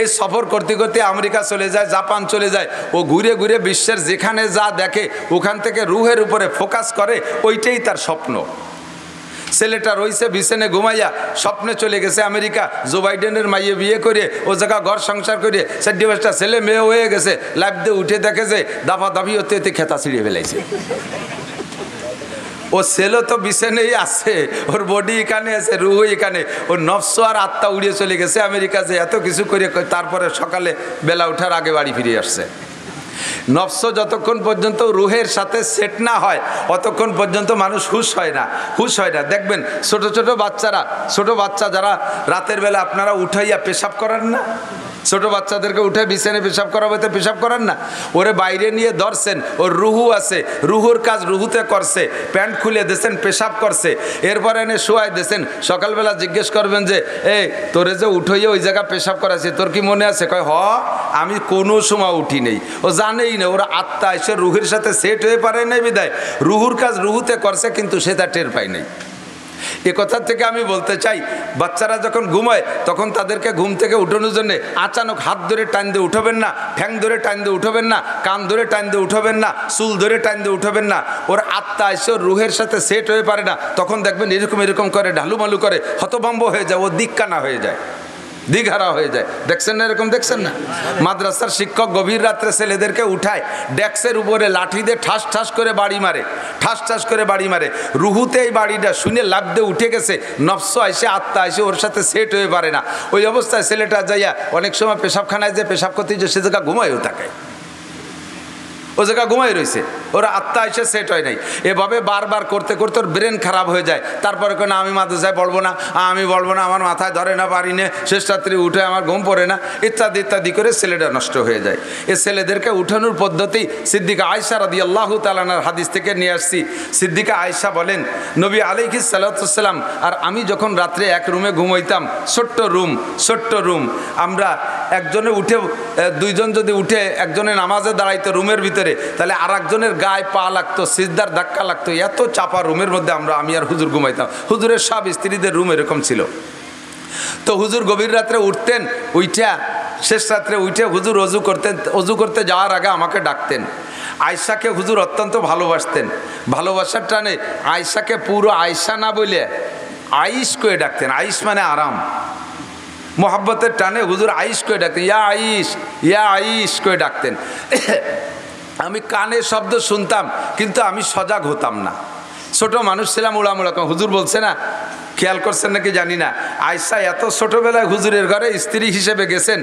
এই সফর করতে করতে আমেরিকা চলে যায়, জাপান চলে যায়, ও ঘুরে ঘুরে বিশ্বের যেখানে যা দেখে ওখান থেকে রুহের উপরে ফোকাস করে, ওইটাই তার স্বপ্ন। ছেলেটা রয়েছে বিছানে ঘুমাইয়া, স্বপ্নে চলে গেছে আমেরিকা, জো বাইডেনের মাইয়ে বিয়ে করে ও জায়গা ঘর সংসার করে 4-5টা ছেলে মেয়ে হয়ে গেছে। লাইফ দিয়ে উঠে দেখে যে দাফা দাফি হতে হতে খেতা ছিঁড়ে ফেলাইছে। ও ছেলে তো বিছানেই আছে, ওর বডি এখানে আছে, রুহ এখানে, ওর নফস আর আত্মা উড়িয়ে চলে গেছে আমেরিকা, যে এত কিছু করে তারপরে সকালে বেলা ওঠার আগে বাড়ি ফিরে আসছে। নফস যতক্ষণ পর্যন্ত রুহের সাথে সেট না হয় অতক্ষণ পর্যন্ত মানুষ হুশ হয় না। দেখবেন ছোট ছোট বাচ্চারা, ছোট বাচ্চা যারা রাতের বেলা আপনারা উঠাইয়া পেশাব করান না, ছোট বাচ্চাদেরকে উঠে বিছানে পেশাব করাবেতে পেশাব করান না, ওরে বাইরে নিয়ে ধরছেন, ওর রুহু আছে, রুহুর কাজ রুহুতে করছে, প্যান্ট খুলে দিয়েছেন, পেশাব করছে, এরপরে এনে শোয়াই দিয়েছেন। সকালবেলা জিজ্ঞেস করবেন যে এই তোরে যে উঠাইয়া ওই জায়গা পেশাব করাছে তোর কি মনে আছে? কয় আমি কোনো সময় উঠি নেই। ও জানেই না, ওরা আত্মা এসে রুহের সাথে সেট হয়ে পারে নাই বিদায় রুহুর কাজ রুহুতে করছে, কিন্তু সে তা টের পায় নাই। এ কথা থেকে আমি বলতে চাই, বাচ্চারা যখন ঘুমায় তখন তাদেরকে ঘুম থেকে উঠানোর জন্য আচানক হাত ধরে টান দিয়ে উঠবেন না, ঠ্যাং ধরে টান দিয়ে উঠবেন না, কান ধরে টান দিয়ে উঠবেন না, চুল ধরে টান দিয়ে উঠবেন না। ওর আত্মা এসে ওর রুহের সাথে সেট হয়ে পারে না, তখন দেখবেন এরকম করে ঢালুমালু করে হতভম্ব হয়ে যায়, ও দিককানা হয়ে যায়, দিঘারা হয়ে যায়। দেখছেন না এরকম? দেখছেন না? মাদ্রাসার শিক্ষক গভীর রাত্রে ছেলেদেরকে উঠায়, ডেস্কের উপরে লাঠি দিয়ে ঠাস ঠাস করে বাড়ি মারে, ঠাস ঠাস করে বাড়ি মারে। রুহুতে এই বাড়িটা শুনে লাভ দিয়ে উঠে গেছে, নফস আইসে আত্মা আইসে ওর সাথে সেট হয়ে পারে না। ওই অবস্থায় ছেলেটা যাইয়া অনেক সময় পেশাবখানায় যে পেশাব করতে যে সে জায়গা ঘুমায়ও থাকে, ও জায়গা ঘুমাই রয়েছে, ওরা আত্মা এসে সেট হয় নাই। এভাবে বারবার করতে করতে ওর ব্রেন খারাপ হয়ে যায়। তারপরে কেন আমি মাদ্রাসায় পড়বো না, আমি বলবো না, আমার মাথায় ধরে না, পারি না, শেষ রাত্রি উঠে আমার ঘুম পড়ে না, ইত্যাদি ইত্যাদি করে ছেলেটা নষ্ট হয়ে যায়। এ ছেলেদেরকে উঠানোর পদ্ধতি সিদ্দিকা আয়েশা রাদিয়াল্লাহু তাআলার হাদিস থেকে নিয়ে আসছি। সিদ্দিকা আয়েশা বলেন, নবী আলাইহিস সালাতু ওয়াসসালাম আর আমি যখন রাত্রে এক রুমে ঘুমাইতাম, ছোট্ট রুম, আমরা একজনে উঠে, দুইজন যদি উঠে একজনে নামাজে দাঁড়াইতো রুমের ভিতরে, তাহলে আর একজনের গায়ে পা লাগতো, সিজদার ধাক্কা লাগতো, এত চাপা রুমের মধ্যে আমি আর হুজুর ঘুমাইতাম। হুজুরের সব স্ত্রীদের রুম এরকম ছিল। তো হুজুর গভীর রাত্রে উঠতেন, উঠা শেষ রাত্রে উঠে হুজুর অজু করতে যাওয়ার আগে আমাকে ডাকতেন। আয়েশাকে হুজুর অত্যন্ত ভালোবাসতেন, ভালোবাসার টানে আয়েশাকে পুরো আয়েশা না বলে আইস করে ডাকতেন। আইস মানে আরাম, মোহাব্বতের টানে হুজুর আইস করে ডাকতেন, ইয়া আইস করে ডাকতেন। আমি কানে শব্দ শুনতাম কিন্তু আমি সজাগ হতাম না, ছোট মানুষ ছিলাম, উড়ামুড়া। হুজুর বলছে না, খেয়াল করছেন নাকি জানি না, আয়েশা এত ছোটবেলায় হুজুরের ঘরে স্ত্রী হিসেবে গেছেন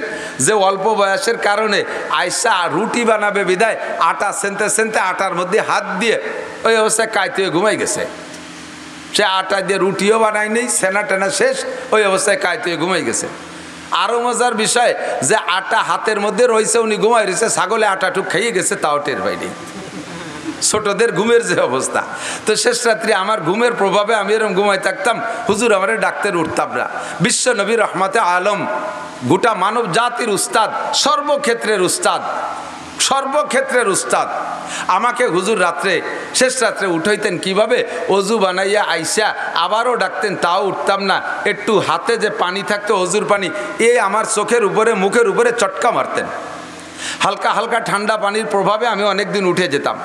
যে অল্প বয়সের কারণে আয়েশা রুটি বানাবে বিদায় আটা সেনতে আটার মধ্যে হাত দিয়ে ওই অবস্থায় কাইতে ঘুমাই গেছে। সে আটা দিয়ে রুটিও বানায় নেই, সেনা টেনা শেষ, ওই অবস্থায় কাইতে ঘুমাই গেছে। আরও মজার বিষয় যে আটা হাতের মধ্যে রয়েছে, উনি ঘুমাই রয়েছে, ছাগলে আটাটুক খেয়ে গেছে, তাও টের পাইনি। ছোটদের ঘুমের যে অবস্থা। তো শেষ রাত্রি আমার ঘুমের প্রভাবে আমি এরকম ঘুমাই থাকতাম, হুজুর আমার ডাকতেন, উঠতাম না। বিশ্ব নবী রহমতে আলম, গোটা মানব জাতির উস্তাদ, সর্বক্ষেত্রের উস্তাদ, আমাকে হুজুর রাত্রে শেষ রাত্রে উঠাইতেন কিভাবে? অজু বানাইয়া আইসা আবারও ডাকতেন, তাও উঠতাম না। একটু হাতে যে পানি থাকতো অজুর পানি, আমার চোখের উপরে মুখের উপরে চটকা মারতেন। হালকা হালকা ঠান্ডা পানির প্রভাবে আমি অনেক দিন উঠে যেতাম।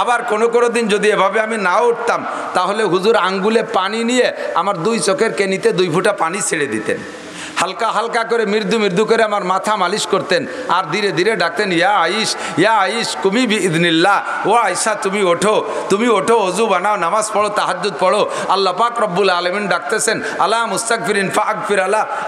আবার কোনো দিন যদি এভাবে আমি না উঠতাম তাহলে হুজুর আঙ্গুলে পানি নিয়ে আমার দুই চোখের কেনিতে 2 ফোঁটা পানি ছেড়ে দিতেন। হালকা হালকা করে মৃদু করে আমার মাথা মালিশ করতেন, আর ধীরে ধীরে ডাকতেন, ইয়া আইস কুমি বিইذনিল্লাহ, ও আয়েশা তুমি ওঠো, অজু বানাও, নামাজ পড়ো, তাহাজ্জুদ পড়ো। আল্লাহ পাক রব্বুল আলামিন ডাকতেছেন, আলা মুস্তাগফিরিন ফাগফির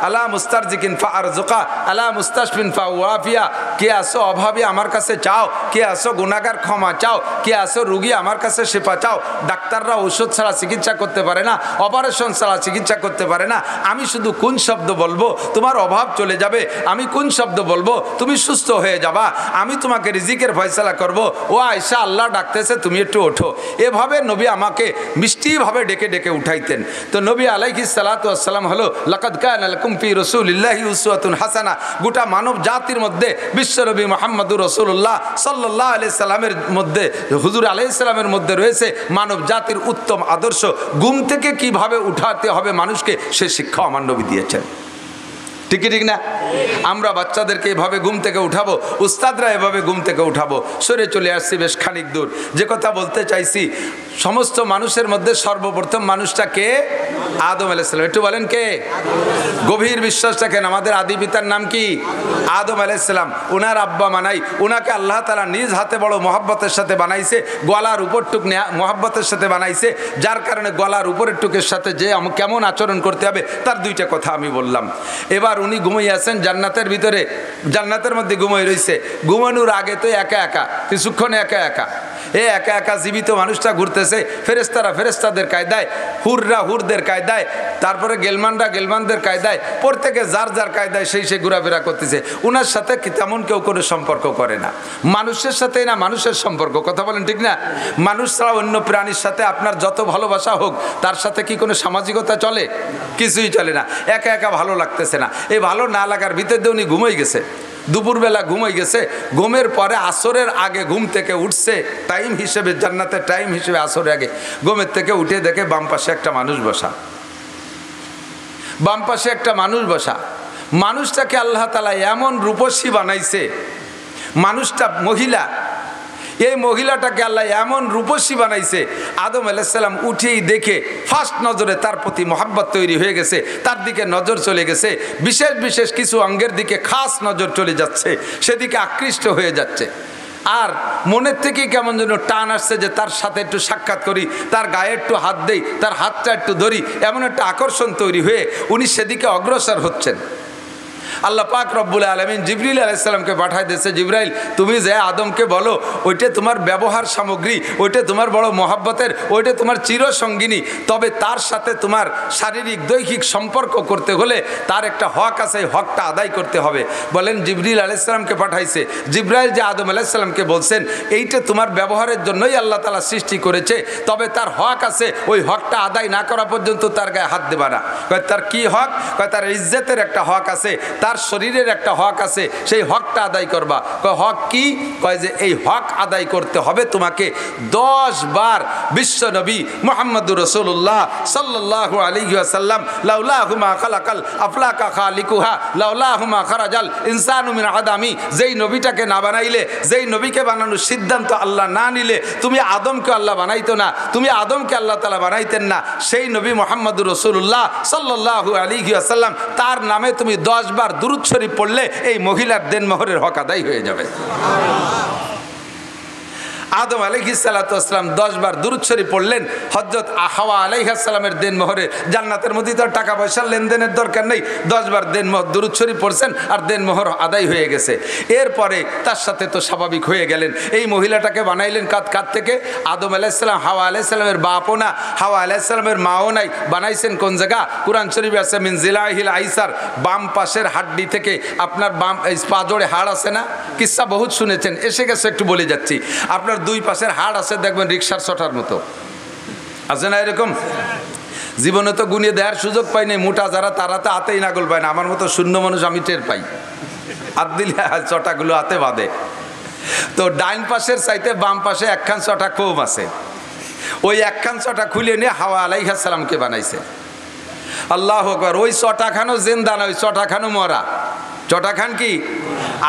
আলা মুস্তারজিকিন ফারজুকা, আলা মুস্তাশফিন ফাওয়াফিয়া। কে আসো অভাবী আমার কাছে চাও, কে আসো গুনাহগার ক্ষমা চাও, কে আসো রুগী আমার কাছে শিফা চাও। ডাক্তাররা ঔষধ ছাড়া চিকিৎসা করতে পারে না, অপারেশন ছাড়া চিকিৎসা করতে পারে না। আমি শুধু কোন শব্দ বলবো বলবো তোমার অভাব চলে যাবে, আমি কোন শব্দ বলবো তুমি সুস্থ হয়ে যাবা, আমি তোমাকে রিজিকের ফয়সালা করব, ও আয়েশা আল্লাহ ডাকতেছে তুমি একটু ওঠো। এভাবে নবী আমাকে মিষ্টিভাবে ডেকে ডেকে উঠাইতেন। তো নবী আলাইহিস সালাতু ওয়াস সালাম হলো লাকাদ কানা লাকুম ফি রাসূলিল্লাহি উসওয়াতুন হাসানা, গোটা মানব জাতির মধ্যে বিশ্বনবী মুহাম্মদুর রাসূলুল্লাহ সাল্লাল্লাহু আলাইহি সাল্লামের মধ্যে, হুজুর আলাইহিস সালামের মধ্যে রয়েছে মানব জাতির উত্তম আদর্শ। ঘুম থেকে কিভাবে উঠাতে হবে মানুষকে সে শিক্ষা আমার নবী দিয়েছেন। ঠিক ঠিক না? আমরা বাচ্চাদেরকে এভাবে ঘুম থেকে উঠাবো, উস্তাদরা এভাবে ঘুম থেকে উঠাবো। সরে চলে আসছি বেশ খানিক দূর। যে কথা বলতে চাইছি, সমস্ত মানুষের মধ্যে সর্বপ্রথম মানুষটা কে? আদম আলাইহিস সালাম। একটু বলেন কে? গভীর বিশ্বাস রাখেন আমাদের আদি পিতার নাম কি? আদম আলাইহিস সালাম। ওনার আব্বা মানাই, ওনাকে আল্লাহ তাআলা নিজ হাতে বড় মহব্বতের সাথে বানাইছে, গলার উপরটুক মহব্বতের সাথে বানাইছে, যার কারণে গলার উপরের টুকের সাথে যে কেমন আচরণ করতে হবে তার দুইটা কথা আমি বললাম। এবার উনি ঘুমিয়ে আছেন জান্নাতের ভিতরে, জান্নাতের মধ্যে ঘুমিয়ে রয়েছে। ঘুমানোর আগে তো একা একা, কিছুক্ষণ একা একা, একা একা জীবিত মানুষটা ঘুরতেছে। ফেরেস্তারা ফেরেস্তাদের কায়দায়, হুররা হুরদের কায়দায়, তারপরে গেলমানরা গেলমানদের কায়দায়, প্রত্যেকে যার যার কায়দায় সেই সে ঘোরাফেরা করতেছে। ওনার সাথে তেমন কেউ কোনো সম্পর্ক করে না। মানুষের সাথে না মানুষের সম্পর্ক, কথা বলেন ঠিক না? মানুষ ছাড়া অন্য প্রাণীর সাথে আপনার যত ভালোবাসা হোক, তার সাথে কি কোনো সামাজিকতা চলে? কিছুই চলে না। একা একা ভালো লাগতেছে না। এই ভালো না লাগার ভিতর দিয়ে উনি ঘুমাই গেছে। দুপুরবেলা ঘুমাই গেছে। ঘুমের পরে আসরের আগে ঘুম থেকে উঠছে, টাইম হিসেবে, জান্নাতের টাইম হিসেবে আসরের আগে ঘুমের থেকে উঠে দেখে বাম পাশে একটা মানুষ বসা, বাম পাশে একটা মানুষ বসা। মানুষটাকে আল্লাহ তাআলা এমন রূপসী বানাইছে, মানুষটা মহিলা, এই মহিলাটাকে আল্লাহ এমন রূপসী বানাইছে, আদম আলাইহিস সালাম উঠেই দেখে ফার্স্ট নজরে তার প্রতি মহব্বত তৈরি হয়ে গেছে, তার দিকে নজর চলে গেছে। বিশেষ বিশেষ কিছু অঙ্গের দিকে খাস নজর চলে যাচ্ছে, সেদিকে আকৃষ্ট হয়ে যাচ্ছে। আর মনের থেকে কেমন যেন টান আসছে যে তার সাথে একটু সাক্ষাৎ করি, তার গায়ে একটু হাত দেই, তার হাতটা একটু ধরি, এমন একটা আকর্ষণ তৈরি হয়ে উনি সেদিকে অগ্রসর হচ্ছেন। আল্লাহ পাক রব্বুল আলামিন জিবরিল আলাইহিস সালামকে পাঠায় দিয়েছে, জিবরাইল তুমি যে আদমকে বলো ওইটা তোমার ব্যবহার সামগ্রী, ওইটা তোমার বড় মহব্বতের, ওইটা তোমার চিরসঙ্গিনী, তবে তার সাথে তোমার শারীরিক দৈহিক সম্পর্ক করতে হলে তার একটা হক আছে, এই হকটা আদায় করতে হবে। বলেন জিবরিল আলাইহিস সালামকে পাঠাইছে, জিবরাইল যে আদম আলাইহিস সালামকে বলছেন এইটা তোমার ব্যবহারের জন্যই আল্লাহ তাআলা সৃষ্টি করেছে, তবে তার হক আছে, ওই হকটা আদায় না করা পর্যন্ত তার গায়ে হাত দেবা না। কয় তার কি হক? কয় তার ইজ্জতের একটা হক আছে, তার শরীরের একটা হক আছে, সেই হকটা আদায় করবা। কয় হক কি? কয় যে এই হক আদায় করতে হবে তোমাকে 10 বার বিশ্ব নবী মুহাম্মদুর রাসূলুল্লাহ সাল্লাল্লাহু আলাইহি ওয়াসাল্লাম লাউলাহুমা খালাকাল আফলাকা খালিকুহা লাউলাহুমা খারাজাল ইনসানু মিন আদামি, যেই নবীটাকে না বানাইলে, যেই নবীকে বানানোর সিদ্ধান্ত আল্লাহ না নিলে তুমি আদমকে আল্লাহ বানাইতো না, তুমি আদমকে আল্লাহ তাআলা বানাইতেন না। সেই নবী মুহাম্মদুর রাসূলুল্লাহ সাল্লাল্লাহু আলাইহি ওয়াসাল্লাম তার নামে তুমি 10 বার দুরূদ শরীফ পড়লে এই মহিলার দেনমোহরের হক আদায় হয়ে যাবে। আদম আলাইহিস সালাতু ওয়াস সালাম 10 বার দুরূদ শরীফ পড়লেন, হযরত হাওয়া আলাইহিস সালামের দেনমোহরে, জান্নাতের মধ্যে তো টাকা পয়সার লেনদেনের দরকার নেই, 10 বার দেনমোহর দুরূদ শরীফ পড়ছেন আর দেনমোহর আদায় হয়ে গেছে। এরপরে তার সাথে তো স্বাভাবিক হয়ে গেলেন। এই মহিলাটাকে বানাইলেন কাত থেকে? আদম আলাইহিস সালাম হাওয়া আলাইহিস সালামের বাপও না, হাওয়া আলাইহিস সালামের মাও নাই, বানাইছেন কোন জায়গা? কুরআন শরীফে আছে মিন জিলাহিল আইসার, বাম পাশের হাড্ডি থেকে। আপনার বাম পাজোড়ে হাড় আছে না? কিসসা বহুত শুনেছেন, এসে গেছে একটু বলে যাচ্ছি। আপনার দুই পাশের হাড় আছে, দেখবেন রিকশার ছটার মতো আছে না? এরকম জীবনে তো গুনিয়ে দেওয়ার সুযোগ পাইনি। মোটা যারা তারা তো হাতেই নাগল পায় না, আমার মতো শূন্য মানুষ আমি টের পাই, হাত দিলে চটাগুলো হাতে বাঁধে। তো ডাইন পাশের চাইতে বাম পাশে একখান চটা কম আছে, ওই একখান চটা খুলে নিয়ে হাওয়া আলাইহিস সালামকে বানাইছে। আল্লাহু আকবার। ওই চটাখানো জিন্দা না, ওই চটাখানো মরা। চটাখান কি?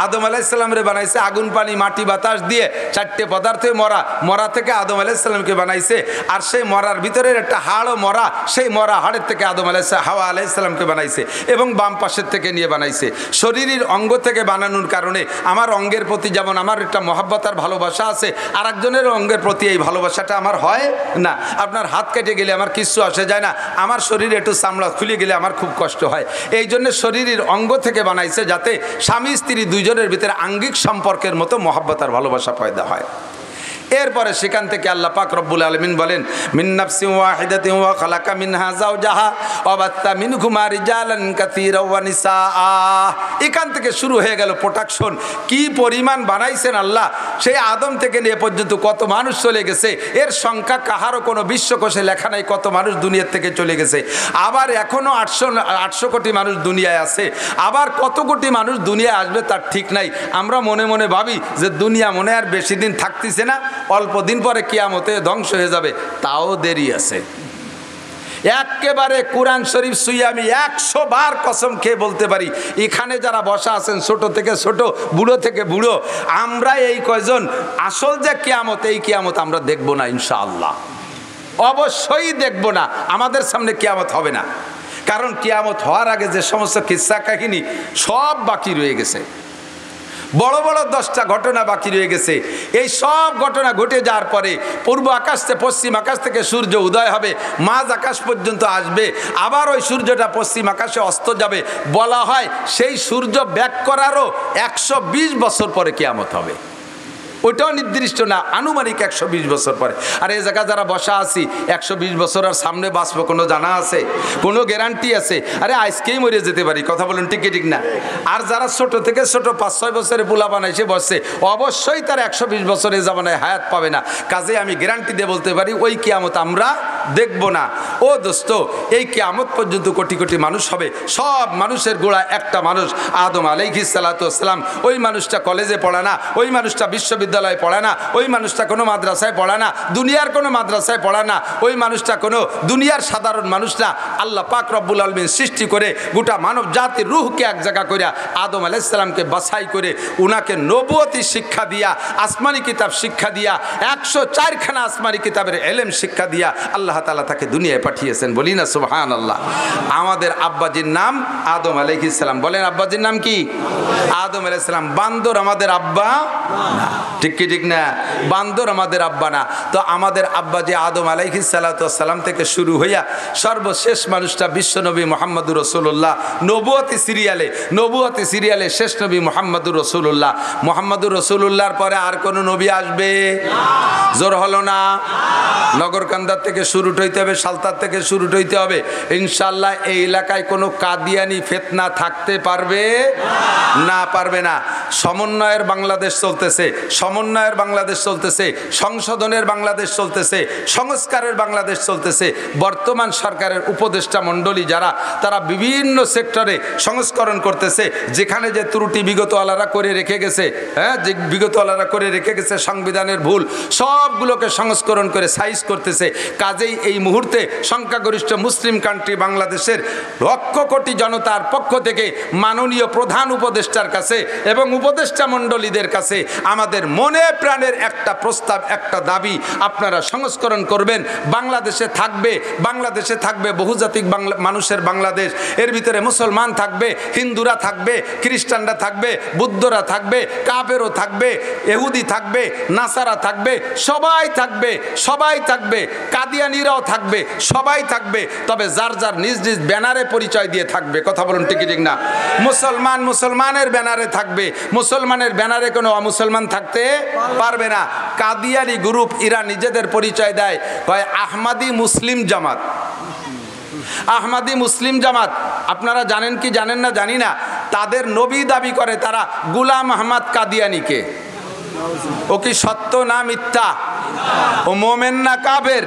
আদম আলাইহিস সালামরে বানাইছে আগুন পানি মাটি বাতাস দিয়ে, 4টে পদার্থে মরা, মরা থেকে আদম আলাইহিস সালামকে বানাইছে। আর সেই মরার ভিতরের একটা হাড়ও মরা, সেই মরা হাড়ের থেকে আদম আলাইহিস হাওয়া আলাইহিস সালামকে বানাইছে এবং বাম পাশের থেকে নিয়ে বানাইছে। শরীরের অঙ্গ থেকে বানানোর কারণে আমার অঙ্গের প্রতি যেমন আমার একটা মহব্বত আর ভালোবাসা আছে, আর একজনের অঙ্গের প্রতি এই ভালোবাসাটা আমার হয় না। আপনার হাত কেটে গেলে আমার কিচ্ছু আসে যায় না, আমার শরীরে একটু চামড়া খুলে গেলে আমার খুব কষ্ট হয়। এই জন্য শরীরের অঙ্গ থেকে বানাইছে যাতে স্বামী স্ত্রী দুইজনের ভিতরে আঙ্গিক সম্পর্কের মতো মহব্বত আর ভালোবাসা পয়দা হয়। এরপরে সেখান থেকে আল্লাহ পাক রব্বুল আলামিন বলেন মিন নাফসিন ওয়াহিদাতিন ওয়া খালাকা মিনহা যাওজাহা ওয়া বাত্তা মিনহুমা রিজালান কাসীরা ওয়া নিসাআ। এখান থেকে শুরু হয়ে গেল প্রোডাকশন। কি পরিমাণ বানাইছেন আল্লাহ! সেই আদম থেকে নিয়ে পর্যন্ত কত মানুষ চলে গেছে, এর সংখ্যা কাহারও কোনো বিশ্বকোষে লেখা নাই কত মানুষ দুনিয়ার থেকে চলে গেছে। আবার এখনো 800 কোটি মানুষ দুনিয়ায় আছে, আবার কত কোটি মানুষ দুনিয়ায় আসবে তার ঠিক নাই। আমরা মনে মনে ভাবি যে দুনিয়া মনে আর বেশি দিন থাকতেছে না, অল্প দিন পরে কিয়ামতে ধ্বংস হয়ে যাবে, তাও দেরি আছে। একেবারে কোরআন শরীফ ছুঁয়ে আমি 100 বার কসম খেয়ে বলতে পারি, এখানে যারা বসা আছেন ছোট থেকে ছোট, বুড়ো থেকে বুড়ো, আমরা এই কয়জন আসল যে কিয়ামত, এই কিয়ামত আমরা দেখব না ইনশাআল্লাহ, অবশ্যই দেখব না। আমাদের সামনে কিয়ামত হবে না, কারণ কিয়ামত হওয়ার আগে যে সমস্ত কিস্সা কাহিনী সব বাকি রয়ে গেছে। বড় বড় 10টা ঘটনা বাকি রয়ে গেছে। এই সব ঘটনা ঘটে যাওয়ার পরে পূর্ব আকাশ থেকে পশ্চিম আকাশ থেকে সূর্য উদয় হবে, মাঝ আকাশ পর্যন্ত আসবে, আবার ওই সূর্যটা পশ্চিম আকাশে অস্ত যাবে। বলা হয় সেই সূর্য ব্যাক করারও 120 বছর পরে কিয়ামত হবে। ওইটাও নির্দিষ্ট না, আনুমানিক 120 বছর পরে। আর এই জায়গা যারা বসা আছি 120 বছর আর সামনে বাঁচবো কোনো জানা আছে? কোনো গ্যারান্টি আছে? আরে আজকেই মরে যেতে পারি, কথা বলুন ঠিক ঠিক না? আর যারা ছোট থেকে ছোট 5-6 বছরে পোলা বানাইছে বসছে, অবশ্যই তার 120 বছরের জামানায় হায়াত পাবে না। কাজে আমি গ্যারান্টি দিয়ে বলতে পারি ওই কিয়ামত আমরা দেখব না। ও দোস্ত, এই কিয়ামত পর্যন্ত কোটি কোটি মানুষ হবে, সব মানুষের গোড়া একটা মানুষ আদম আলাইহিস সালাতু ওয়াস সালাম। ওই মানুষটা কলেজে পড়ে না, ওই মানুষটা বিশ্ববিদ্যালয়ে পড়ে না, ওই মানুষটা কোনো মাদ্রাসায় পড়ে না, দুনিয়ার কোনো মাদ্রাসায় পড়ে না, ওই মানুষটা কোনো দুনিয়ার সাধারণ মানুষ না। আল্লাহ পাক রব্বুল আলামিন সৃষ্টি করে গোটা মানব জাতির রূহকে এক জায়গা করে আদম আলাইহিস সালামকে বাছাই করে উনাকে নবুয়তি শিক্ষা দিয়া, আসমানি কিতাব শিক্ষা দিয়া, 104 খানা আসমানি কিতাবের ইলম শিক্ষা দিয়া আল্লাহ তাআলা তাকে দুনিয়ায় পাঠিয়েছেন। বলি না সুবহানাল্লাহ। আমাদের আব্বাজির নাম আদম আলাইহিস সালাম। বলেন আব্বাজির নাম কি? আদম আলাইহিস সালাম। বান্দর আমাদের আব্বা না, ঠিক কি ঠিক না? বান্দর আমাদের আব্বা না। তো আমাদের আব্বা যে আদম আলাইহিস সালাতু ওয়াস সালাম থেকে শুরু হইয়া সর্বশেষ মানুষটা বিশ্বনবী মুহাম্মদুর রাসূলুল্লাহ, নবুয়তি সিরিয়ালে শেষ নবী মুহাম্মদুর রাসূলুল্লাহ। মুহাম্মদুর রাসূলুল্লাহর পরে আর কোন নবী আসবে? জোর হলো না? নগরকান্দার থেকে শুরু হইতে হবে, সালতার থেকে শুরু হইতে হবে। ইনশাআল্লাহ এই এলাকায় কোনো কাদিয়ানি ফিতনা থাকতে পারবে না, পারবে না। সমন্বয়ের বাংলাদেশ চলতেছে, সমন্বয়ের বাংলাদেশ চলতেছে, সংশোধনের বাংলাদেশ চলতেছে, সংস্কারের বাংলাদেশ চলতেছে। বর্তমান সরকারের উপদেষ্টা মণ্ডলী যারা, তারা বিভিন্ন সেক্টরে সংস্করণ করতেছে। যেখানে যে ত্রুটি বিগত আলারা করে রেখে গেছে, হ্যাঁ, যে বিগত আলারা করে রেখে গেছে সংবিধানের ভুল, সবগুলোকে সংস্করণ করে সাইজ করতেছে। কাজেই এই মুহূর্তে সংখ্যাগরিষ্ঠ মুসলিম কান্ট্রি বাংলাদেশের লক্ষ কোটি জনতার পক্ষ থেকে মাননীয় প্রধান উপদেষ্টার কাছে এবং উপদেষ্টা মণ্ডলীদের কাছে আমাদের মনে প্রাণের একটা প্রস্তাব, একটা দাবি, আপনারা সংস্করণ করবেন। বাংলাদেশে থাকবে বহুজাতিক মানুষের বাংলাদেশ। এর ভিতরে মুসলমান থাকবে, হিন্দুরা থাকবে, খ্রিস্টানরা থাকবে, বুদ্ধরা থাকবে, কাফেরও থাকবে, ইহুদি থাকবে, নাসারা থাকবে, সবাই থাকবে, সবাই থাকবে, কাদিয়ানিরাও থাকবে, সবাই থাকবে। তবে যার যার নিজ নিজ ব্যানারে পরিচয় দিয়ে থাকবে। কথা বলুন ঠিক ঠিক না? মুসলমান মুসলমানের ব্যানারে থাকবে, মুসলমানের ব্যানারে কোনো অমুসলমান থাকতে পারবে না। কাদিয়ানি গ্রুপ এরা নিজেদের পরিচয় দেয় হয় আহমাদি মুসলিম জামাত। আহমাদি মুসলিম জামাত আপনারা জানেন কি জানেন না জানি না, তাদের নবী দাবি করে তারা গুলাম আহমদ কাদিয়ানিকে। ও কি সত্য না মিথ্যা? ও মোমেন না কাফের?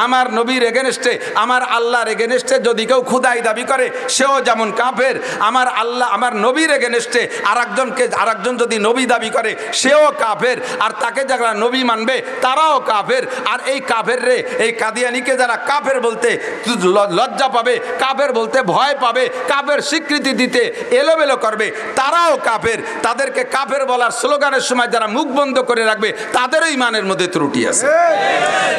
আমার নবীর এগেনস্টে, আমার আল্লাহর এগেনস্টে যদি কেউ খুদাই দাবি করে সেও যেমন কাফের। আমার আল্লাহ, আমার নবীর এগেনস্টে আরেকজন যদি নবী দাবি করে সেও কাফের। আর তাকে যারা নবী মানবে তারাও কাফের। আর এই কাফের রে, এই কাদিয়ানিকে যারা কাফের বলতে লজ্জা পাবে, কাফের বলতে ভয় পাবে, কাফের স্বীকৃতি দিতে এলোমেলো করবে, তারাও কাফের। তাদেরকে কাফের বলার স্লোগানের সময় যারা মুখ বন্ধ করে রাখবে তাদেরও ইমানের মধ্যে ত্রুটি আছে।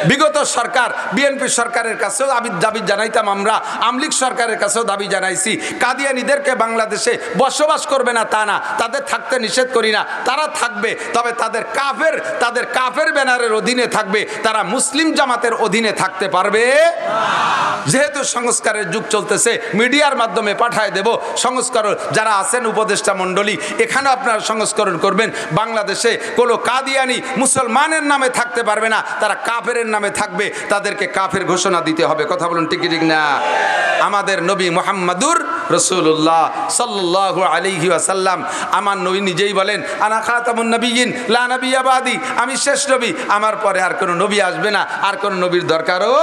বিগত সরকার, বিএনপি সরকারের কাছেও দাবি জানাইতাম আমরা, আমলিগ সরকারের কাছেও দাবি জানাইছি, কাদিয়ানিদেরকে বাংলাদেশে বসবাস করবে না তা না, তাদের থাকতে নিষেধ করি না, তারা থাকবে, তবে তাদের কাফের ব্যানারের অধীনে থাকবে, তারা মুসলিম জামাতের অধীনে থাকতে পারবে। যেহেতু সংস্কারের যুগ চলতেছে, মিডিয়ার মাধ্যমে পাঠায় দেব সংস্করণ। যারা আছেন উপদেষ্টা মণ্ডলী, এখানে আপনারা সংস্করণ করবেন। বাংলাদেশে কোনো কাদিয়ানি মুসলমানের নামে থাকতে থাকতে পারবে না, তারা কাফেরের নামে থাকবে, তাদেরকে কাফের ঘোষণা দিতে হবে। কথা বলুন ঠিক ঠিক না? আমাদের নবী মুহাম্মাদুর রাসূলুল্লাহ সাল্লাল্লাহু আলাইহি ওয়াসাল্লাম, আমার নবী নিজেই বলেন, আনা খাতামুন নবিয়্যিন লা নাবিয়্যা বাদি, আমি শেষ নবী, আমার পরে আর কোনো নবী আসবে না, আর কোনো নবীর দরকারও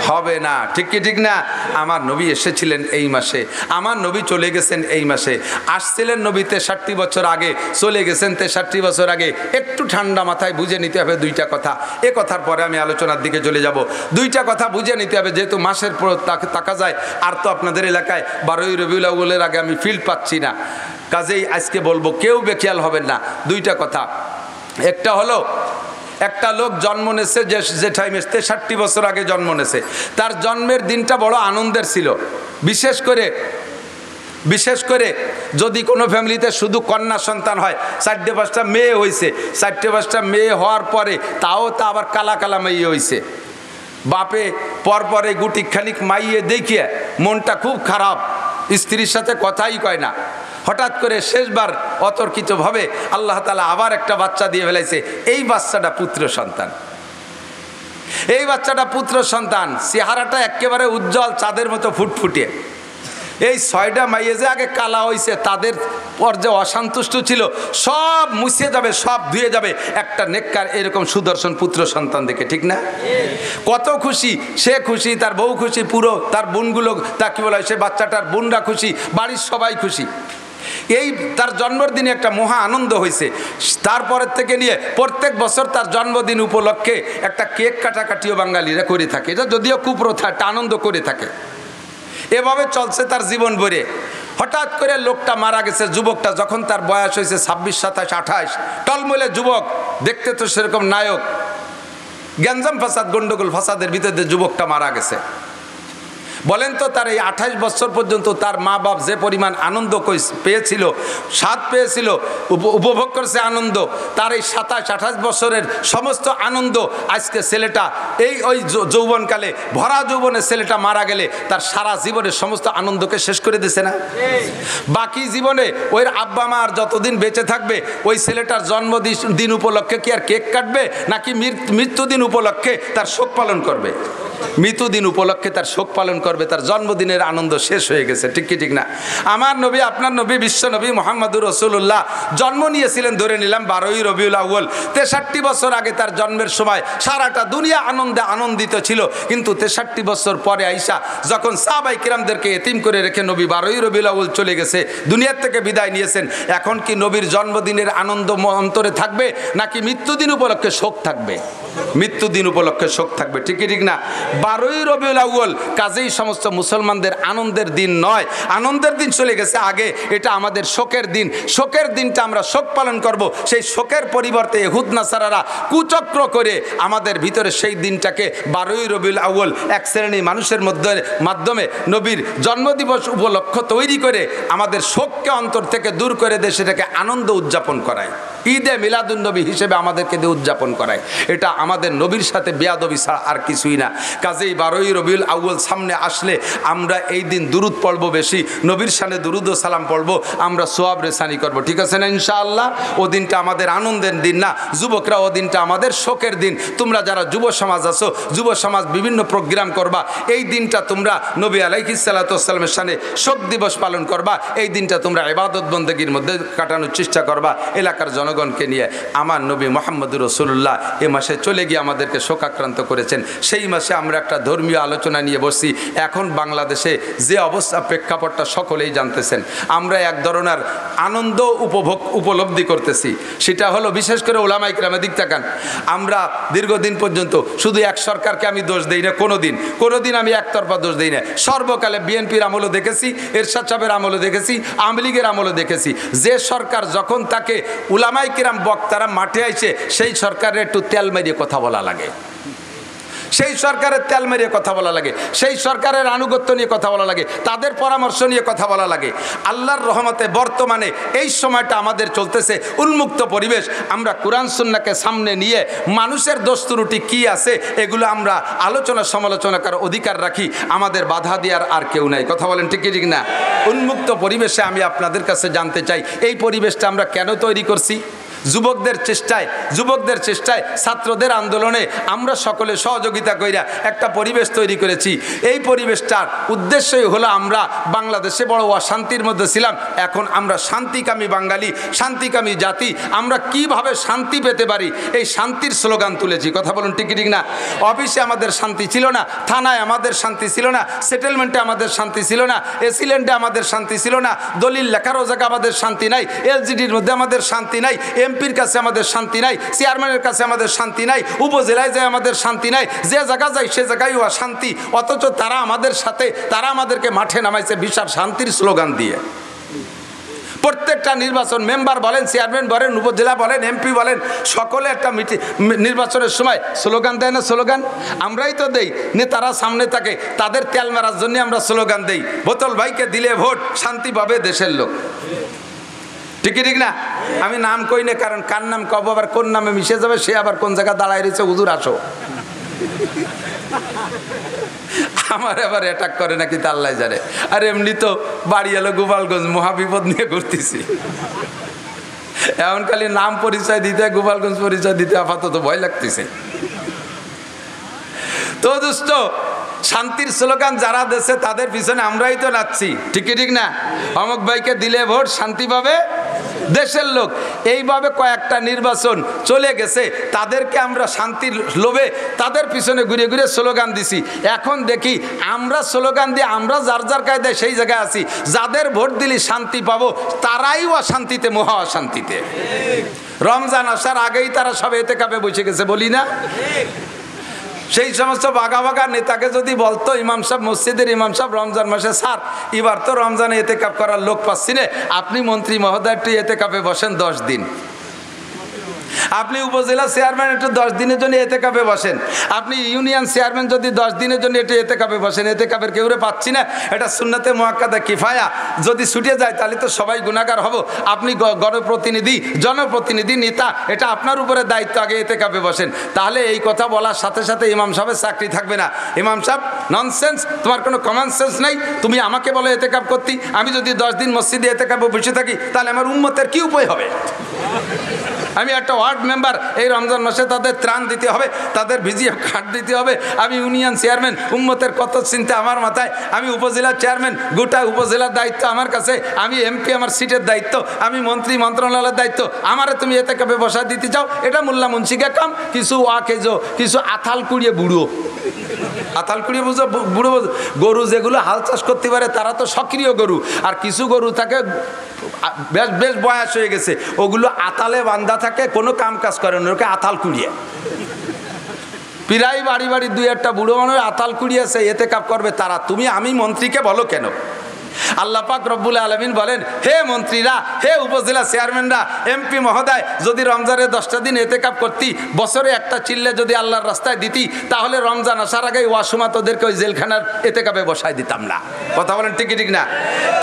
হবে না। ঠিক কি ঠিক না? আমার নবী এসেছিলেন এই মাসে, আমার নবী চলে গেছেন এই মাসে। আসছিলেন নবী 63 বছর আগে, চলে গেছেন 63 বছর আগে। একটু ঠান্ডা মাথায় বুঝে নিতে হবে দুইটা কথা। এ কথার পরে আমি আলোচনার দিকে চলে যাব। দুইটা কথা বুঝে নিতে হবে, যেহেতু মাসের পর তাকা যায়। আর তো আপনাদের এলাকায় 12ই রবিউল আউয়ালের আগে আমি ফিল্ড পাচ্ছি না, কাজেই আজকে বলবো, কেউ বেখেয়াল হবেন না। দুইটা কথা। একটা হলো, একটা লোক জন্ম নেছে যে টাইমে 63 বছর আগে জন্ম নেছে, তার জন্মের দিনটা বড় আনন্দের ছিল। বিশেষ করে যদি কোনো ফ্যামিলিতে শুধু কন্যা সন্তান হয়, 4-5টা মেয়ে হয়েছে, 4-5টা মেয়ে হওয়ার পরে তাও তা আবার কালা কালা মেয়ে হয়েছে, বাপে পরপরে গুটি খানিক মাইয়ে দেখিয়ে মনটা খুব খারাপ, স্ত্রীর সাথে কথাই কয় না। হঠাৎ করে শেষবার অতর্কিতভাবে আল্লাহ তাআলা আবার একটা বাচ্চা দিয়ে ফেলাইছে। এই বাচ্চাটা পুত্র সন্তান, এই বাচ্চাটা পুত্র সন্তান, চেহারাটা একেবারে উজ্জ্বল, চাঁদের মতো ফুটফুটে। এই 6টা মাইয়ে যে আগে কালা হয়েছে, তাদের পর যে অসন্তুষ্ট ছিল সব মুছে যাবে, সব ধুয়ে যাবে একটা নেককার এরকম সুদর্শন পুত্র সন্তান দেখে। ঠিক না? কত খুশি সে, খুশি তার বউ, খুশি পুরো তার বোনগুলো, তা কি বলা হয়, সে বাচ্চাটার বোনরা খুশি, বাড়ির সবাই খুশি। এই তার জন্মদিনে একটা মহা আনন্দ হয়েছে। তারপরের থেকে নিয়ে প্রত্যেক বছর তার জন্মদিন উপলক্ষে একটা কেক কাটাকাটিও বাঙালিরা করে থাকে। এটা যদিও কুপ্রথা, একটা আনন্দ করে থাকে। এভাবে চলছে তার জীবন ভরে। হঠাৎ করে লোকটা মারা গেছে, যুবকটা, যখন তার বয়স হয়েছে 26, 27, 28, টলমলে যুবক, দেখতে তো সেরকম নায়ক। গ্যাঞ্জাম ফাসাদ, গন্ডগোল ফাসাদের ভিতরে যুবকটা মারা গেছে। বলেন তো, তার এই 28 বছর পর্যন্ত তার মা বাপ যে পরিমাণ আনন্দ পেয়েছিল, স্বাদ পেয়েছিল, উপভোগ করছে আনন্দ, তার এই 27-28 বছরের সমস্ত আনন্দ আজকে ছেলেটা ওই যৌবনকালে, ভরা যৌবনে ছেলেটা মারা গেলে তার সারা জীবনের সমস্ত আনন্দকে শেষ করে দিছে না? বাকি জীবনে ওই আব্বা মা আর যতদিন বেঁচে থাকবে, ওই ছেলেটার জন্মদিন উপলক্ষে কি আর কেক কাটবে, নাকি মৃত্যুদিন উপলক্ষে তার শোক পালন করবে? মৃত্যুদিন উপলক্ষে তার শোক পালন করবে, তার জন্মদিনের আনন্দ শেষ হয়ে গেছে। ঠিক কি ঠিক না? আমার নবী, আপনার নবী, বিশ্ব নবী মুহাম্মদুর রাসূলুল্লাহ জন্ম নিয়েছিলেন ধরে নিলাম 12ই রবিউল আউয়াল। 63 বছর আগে তার জন্মের সময় সারাটা দুনিয়া আনন্দে আনন্দিত ছিল। কিন্তু 63 বছর পরে আইসা যখন সাহাবায়ে কিরামদেরকে এতিম করে রেখে নবী 12ই রবিউল আউয়াল চলে গেছে, দুনিয়ার থেকে বিদায় নিয়েছেন, এখন কি নবীর জন্মদিনের আনন্দ অন্তরে থাকবে, নাকি মৃত্যুদিন উপলক্ষে শোক থাকবে? মৃত্যুদিন উপলক্ষে শোক থাকবে। ঠিক ঠিক না? 12ই রবিউল আউয়াল কাজেই সমস্ত মুসলমানদের আনন্দের দিন নয়, আনন্দের দিন চলে গেছে আগে, এটা আমাদের শোকের দিন। শোকের দিনটা আমরা শোক পালন করব। সেই শোকের পরিবর্তে ইহুদ নাসারারা কুচক্র করে আমাদের ভিতরে সেই দিনটাকে 12ই রবিউল আউয়াল এক শ্রেণী মানুষের মাধ্যমে নবীর জন্মদিবস উপলক্ষ তৈরি করে আমাদের শোককে অন্তর থেকে দূর করে দিয়ে সেটাকে আনন্দ উদযাপন করায়, ঈদে মিলাদুন নবী হিসেবে আমাদেরকে দিয়ে উদযাপন করায়। এটা আমাদের নবীর সাথে বেয়াদবি ছাড়া আর কিছুই না। কাজেই 12ই রবিউল আউয়াল সামনে আসলে আমরা এই দিন দুরুদ পড়বো, বেশি নবীর সামনে দুরুদ ও সালাম পড়বো, আমরা সোয়াব রেসানি করবো। ঠিক আছে না? ইনশাআল্লাহ ও দিনটা আমাদের আনন্দের দিন না, যুবকরা, ও দিনটা আমাদের শোকের দিন। তোমরা যারা যুব সমাজ আছো, যুব সমাজ বিভিন্ন প্রোগ্রাম করবা, এই দিনটা তোমরা নবী আলাইহিস সালাতু ওয়াস সালামের সামনে শোক দিবস পালন করবা। এই দিনটা তোমরা ইবাদত বন্দেগীর মধ্যে কাটানোর চেষ্টা করবা এলাকার জনগণকে নিয়ে। আমার নবী মুহাম্মদুর রাসূলুল্লাহ এ মাসে চলে গিয়ে আমাদেরকে শোকাক্রান্ত করেছেন। সেই মাসে আমরা একটা ধর্মীয় আলোচনা নিয়ে বসছি। এখন বাংলাদেশে যে অবস্থা, প্রেক্ষাপটটা সকলেই জানতেছেন। আমরা এক ধরনের আনন্দ উপলব্ধি করতেছি, সেটা হলো বিশেষ করে ওলামায়ে কিরামের দিক তাকান। আমরা দীর্ঘদিন পর্যন্ত শুধু এক সরকারকে আমি দোষ দেই না, কোনোদিন আমি একতরফা দোষ দেই না। সর্বকালে বিএনপির আমলও দেখেছি, এরশাদ সাহেবের আমলও দেখেছি, আওয়ামী লীগের আমলও দেখেছি। যে সরকার যখন তাকে উলামায়ে কিরাম বক্তারা মাঠে আইছে, সেই সরকারের একটু তেল মেরিয়ে কথা বলা লাগে, সেই সরকারের তেল মেরিয়ে কথা বলা লাগে, সেই সরকারের আনুগত্য নিয়ে কথা বলা লাগে, তাদের পরামর্শ নিয়ে কথা বলা লাগে। আল্লাহর রহমতে বর্তমানে এই সময়টা আমাদের চলতেছে উন্মুক্ত পরিবেশ। আমরা কোরআন সুন্নাহকে সামনে নিয়ে মানুষের দোষ ত্রুটি কী আছে এগুলো আমরা আলোচনা সমালোচনা করার অধিকার রাখি, আমাদের বাধা দেওয়ার আর কেউ নাই। কথা বলেন ঠিক ঠিক না? উন্মুক্ত পরিবেশে আমি আপনাদের কাছে জানতে চাই, এই পরিবেশটা আমরা কেন তৈরি করছি? যুবকদের চেষ্টায় ছাত্রদের আন্দোলনে আমরা সকলে সহযোগিতা কইরা একটা পরিবেশ তৈরি করেছি। এই পরিবেশটার উদ্দেশ্যই হলো আমরা বাংলাদেশে বড় অশান্তির মধ্যে ছিলাম, এখন আমরা শান্তিকামী বাঙালি, শান্তিকামী জাতি, আমরা কিভাবে শান্তি পেতে পারি এই শান্তির স্লোগান তুলেছি। কথা বলুন ঠিক ঠিক না? অফিসে আমাদের শান্তি ছিল না, থানায় আমাদের শান্তি ছিল না, সেটেলমেন্টে আমাদের শান্তি ছিল না, এসিল্যান্ডে আমাদের শান্তি ছিল না, দলিল লেখারও জায়গা আমাদের শান্তি নাই, এলজিডির মধ্যে আমাদের শান্তি নাই, এমপির কাছে আমাদের শান্তি নাই, চেয়ারম্যানের কাছে আমাদের শান্তি নাই, উপজেলায় যায় আমাদের শান্তি নাই, যে জায়গা যায় সে জায়গায় অশান্তি। অথচ তারা আমাদের সাথে, তারা আমাদেরকে মাঠে নামাইছে বিশাল শান্তির স্লোগান দিয়ে। প্রত্যেকটা নির্বাচন, মেম্বার বলেন, চেয়ারম্যান বলেন, উপজেলা বলেন, এমপি বলেন, সকলে একটা নির্বাচনের সময় স্লোগান দেয় না? স্লোগান আমরাই তো দেই, নেতারা সামনে থাকে, তাদের তেল মারার জন্য আমরা স্লোগান দেই, বোতল ভাইকে দিলে ভোট, শান্তি পাবে দেশের লোক। ঠিক না? আমি নাম কই না, কারণ কার নাম কব আবার কোন নামে মিশে যাবে, সে আবার কোন জায়গায় দাঁড়ায় রয়েছে, হুজুর আসো। আমার এবার অ্যাটাক করে নাকি তা আল্লাহ জানে। আর এমনি তো বাড়ি এলো গোপালগঞ্জ, মহাবিপদ নিয়ে ঘুরতেছি। এমন খালি নাম পরিচয় দিতে, গোপালগঞ্জ পরিচয় দিতে আপাতত ভয় লাগতেছে। তো দোস্ত, শান্তির স্লোগান যারা দেশে তাদের পিছনে আমরাই তো নাচছি। ঠিক না? অমুক ভাইকে দিলে ভোট, শান্তি পাবে দেশের লোক। এইভাবে কয়েকটা নির্বাচন চলে গেছে, তাদেরকে আমরা শান্তির লোভে তাদের পিছনে ঘুরে ঘুরে স্লোগান দিছি। এখন দেখি আমরা স্লোগান দিয়ে আমরা যার যার কায়দায় সেই জায়গায় আছি, যাদের ভোট দিলে শান্তি পাবো তারাই অশান্তিতে, মহা অশান্তিতে। রমজান আসার আগেই তারা সব এতেকাফে বসে গেছে, বলি না? সেই সমস্ত বাঘা বাঘা নেতাকে যদি বলতো ইমাম সাহেব, মসজিদের ইমাম সাহেব, রমজান মাসে স্যার এবার তো রমজানে এতেকাফ করার লোক পাচ্ছি না, আপনি মন্ত্রী মহোদয় একটু এতেকাফে বসেন 10 দিন, আপনি উপজেলা চেয়ারম্যান একটু 10 দিনের জন্য এতেকাফে বসেন, আপনি ইউনিয়ন চেয়ারম্যান যদি 10 দিনের জন্য একটু এতেকাফে বসেন, এতেকাফের কেউরে পাচ্ছি না, এটা সুন্নাতে মুআক্কাদা কিফায়া, যদি ছুটে যায় তাহলে তো সবাই গুনাহগার হব। আপনি গণপ্রতিনিধি, জনপ্রতিনিধি, নেতা, এটা আপনার উপরে দায়িত্ব, আগে এতেকাফে বসেন। তাহলে এই কথা বলার সাথে সাথে ইমাম সাহেবের চাকরি থাকবে না। ইমাম সাহেব ননসেন্স, তোমার কোনো কমন সেন্স নাই, তুমি আমাকে বলো এতেকাফ করতে, আমি যদি 10 দিন মসজিদে এতেকাফে বসে থাকি তাহলে আমার উম্মতের কি উপায় হবে? আমি একটা ওয়ার্ড মেম্বার, এই রমজান মাসে তাদের ত্রাণ দিতে হবে, তাদের ভিজিএফ কার্ড দিতে হবে, আমি ইউনিয়ন চেয়ারম্যান, উম্মতের কত চিন্তা আমার মাথায়, আমি উপজেলার চেয়ারম্যান, গোটা উপজেলার দায়িত্ব আমার কাছে, আমি এমপি, আমার সিটের দায়িত্ব, আমি মন্ত্রী, মন্ত্রণালয়ের দায়িত্ব, আমারে তুমি এতেকাফে বসা দিতে চাও? এটা মোল্লা মুন্সিকে কাম, কিছু ওয়াকেজো, কিছু আথাল কুড়িয়ে বুড়ো, আথাল কুড়িয়ে বুঝো, বুড়ো গরু যেগুলো হাল চাষ করতে পারে তারা তো সক্রিয় গরু, আর কিছু গরু থাকে বেশ বেশ বয়স হয়ে গেছে, ওগুলো আতালে বান্ধা থাকে, কোনো কাম কাজ করে না, ওকে আতাল কুড়িয়ে। প্রায় বাড়ি বাড়ি 2-1টা বুড়ো মানুষ আতাল কুড়িয়েছে, এতেকাফ করবে তারা, তুমি আমি মন্ত্রীকে বলো কেন? আল্লাহ পাক রব্বুল আলামিন বলেন, হে মন্ত্রীরা, হে উপজেলা চেয়ারম্যানরা, এমপি মহোদয়, যদি রমজানে 10টা দিন এতেকাফ করতি, বছরে একটা চিল্লে যদি আল্লাহর রাস্তায় দিতি, তাহলে রমজান আসার আগেই ওয়াসমা তোদেরকে ওই জেলখানার এতেকাফে বসাই দিতাম না। কথা বলেন ঠিক না?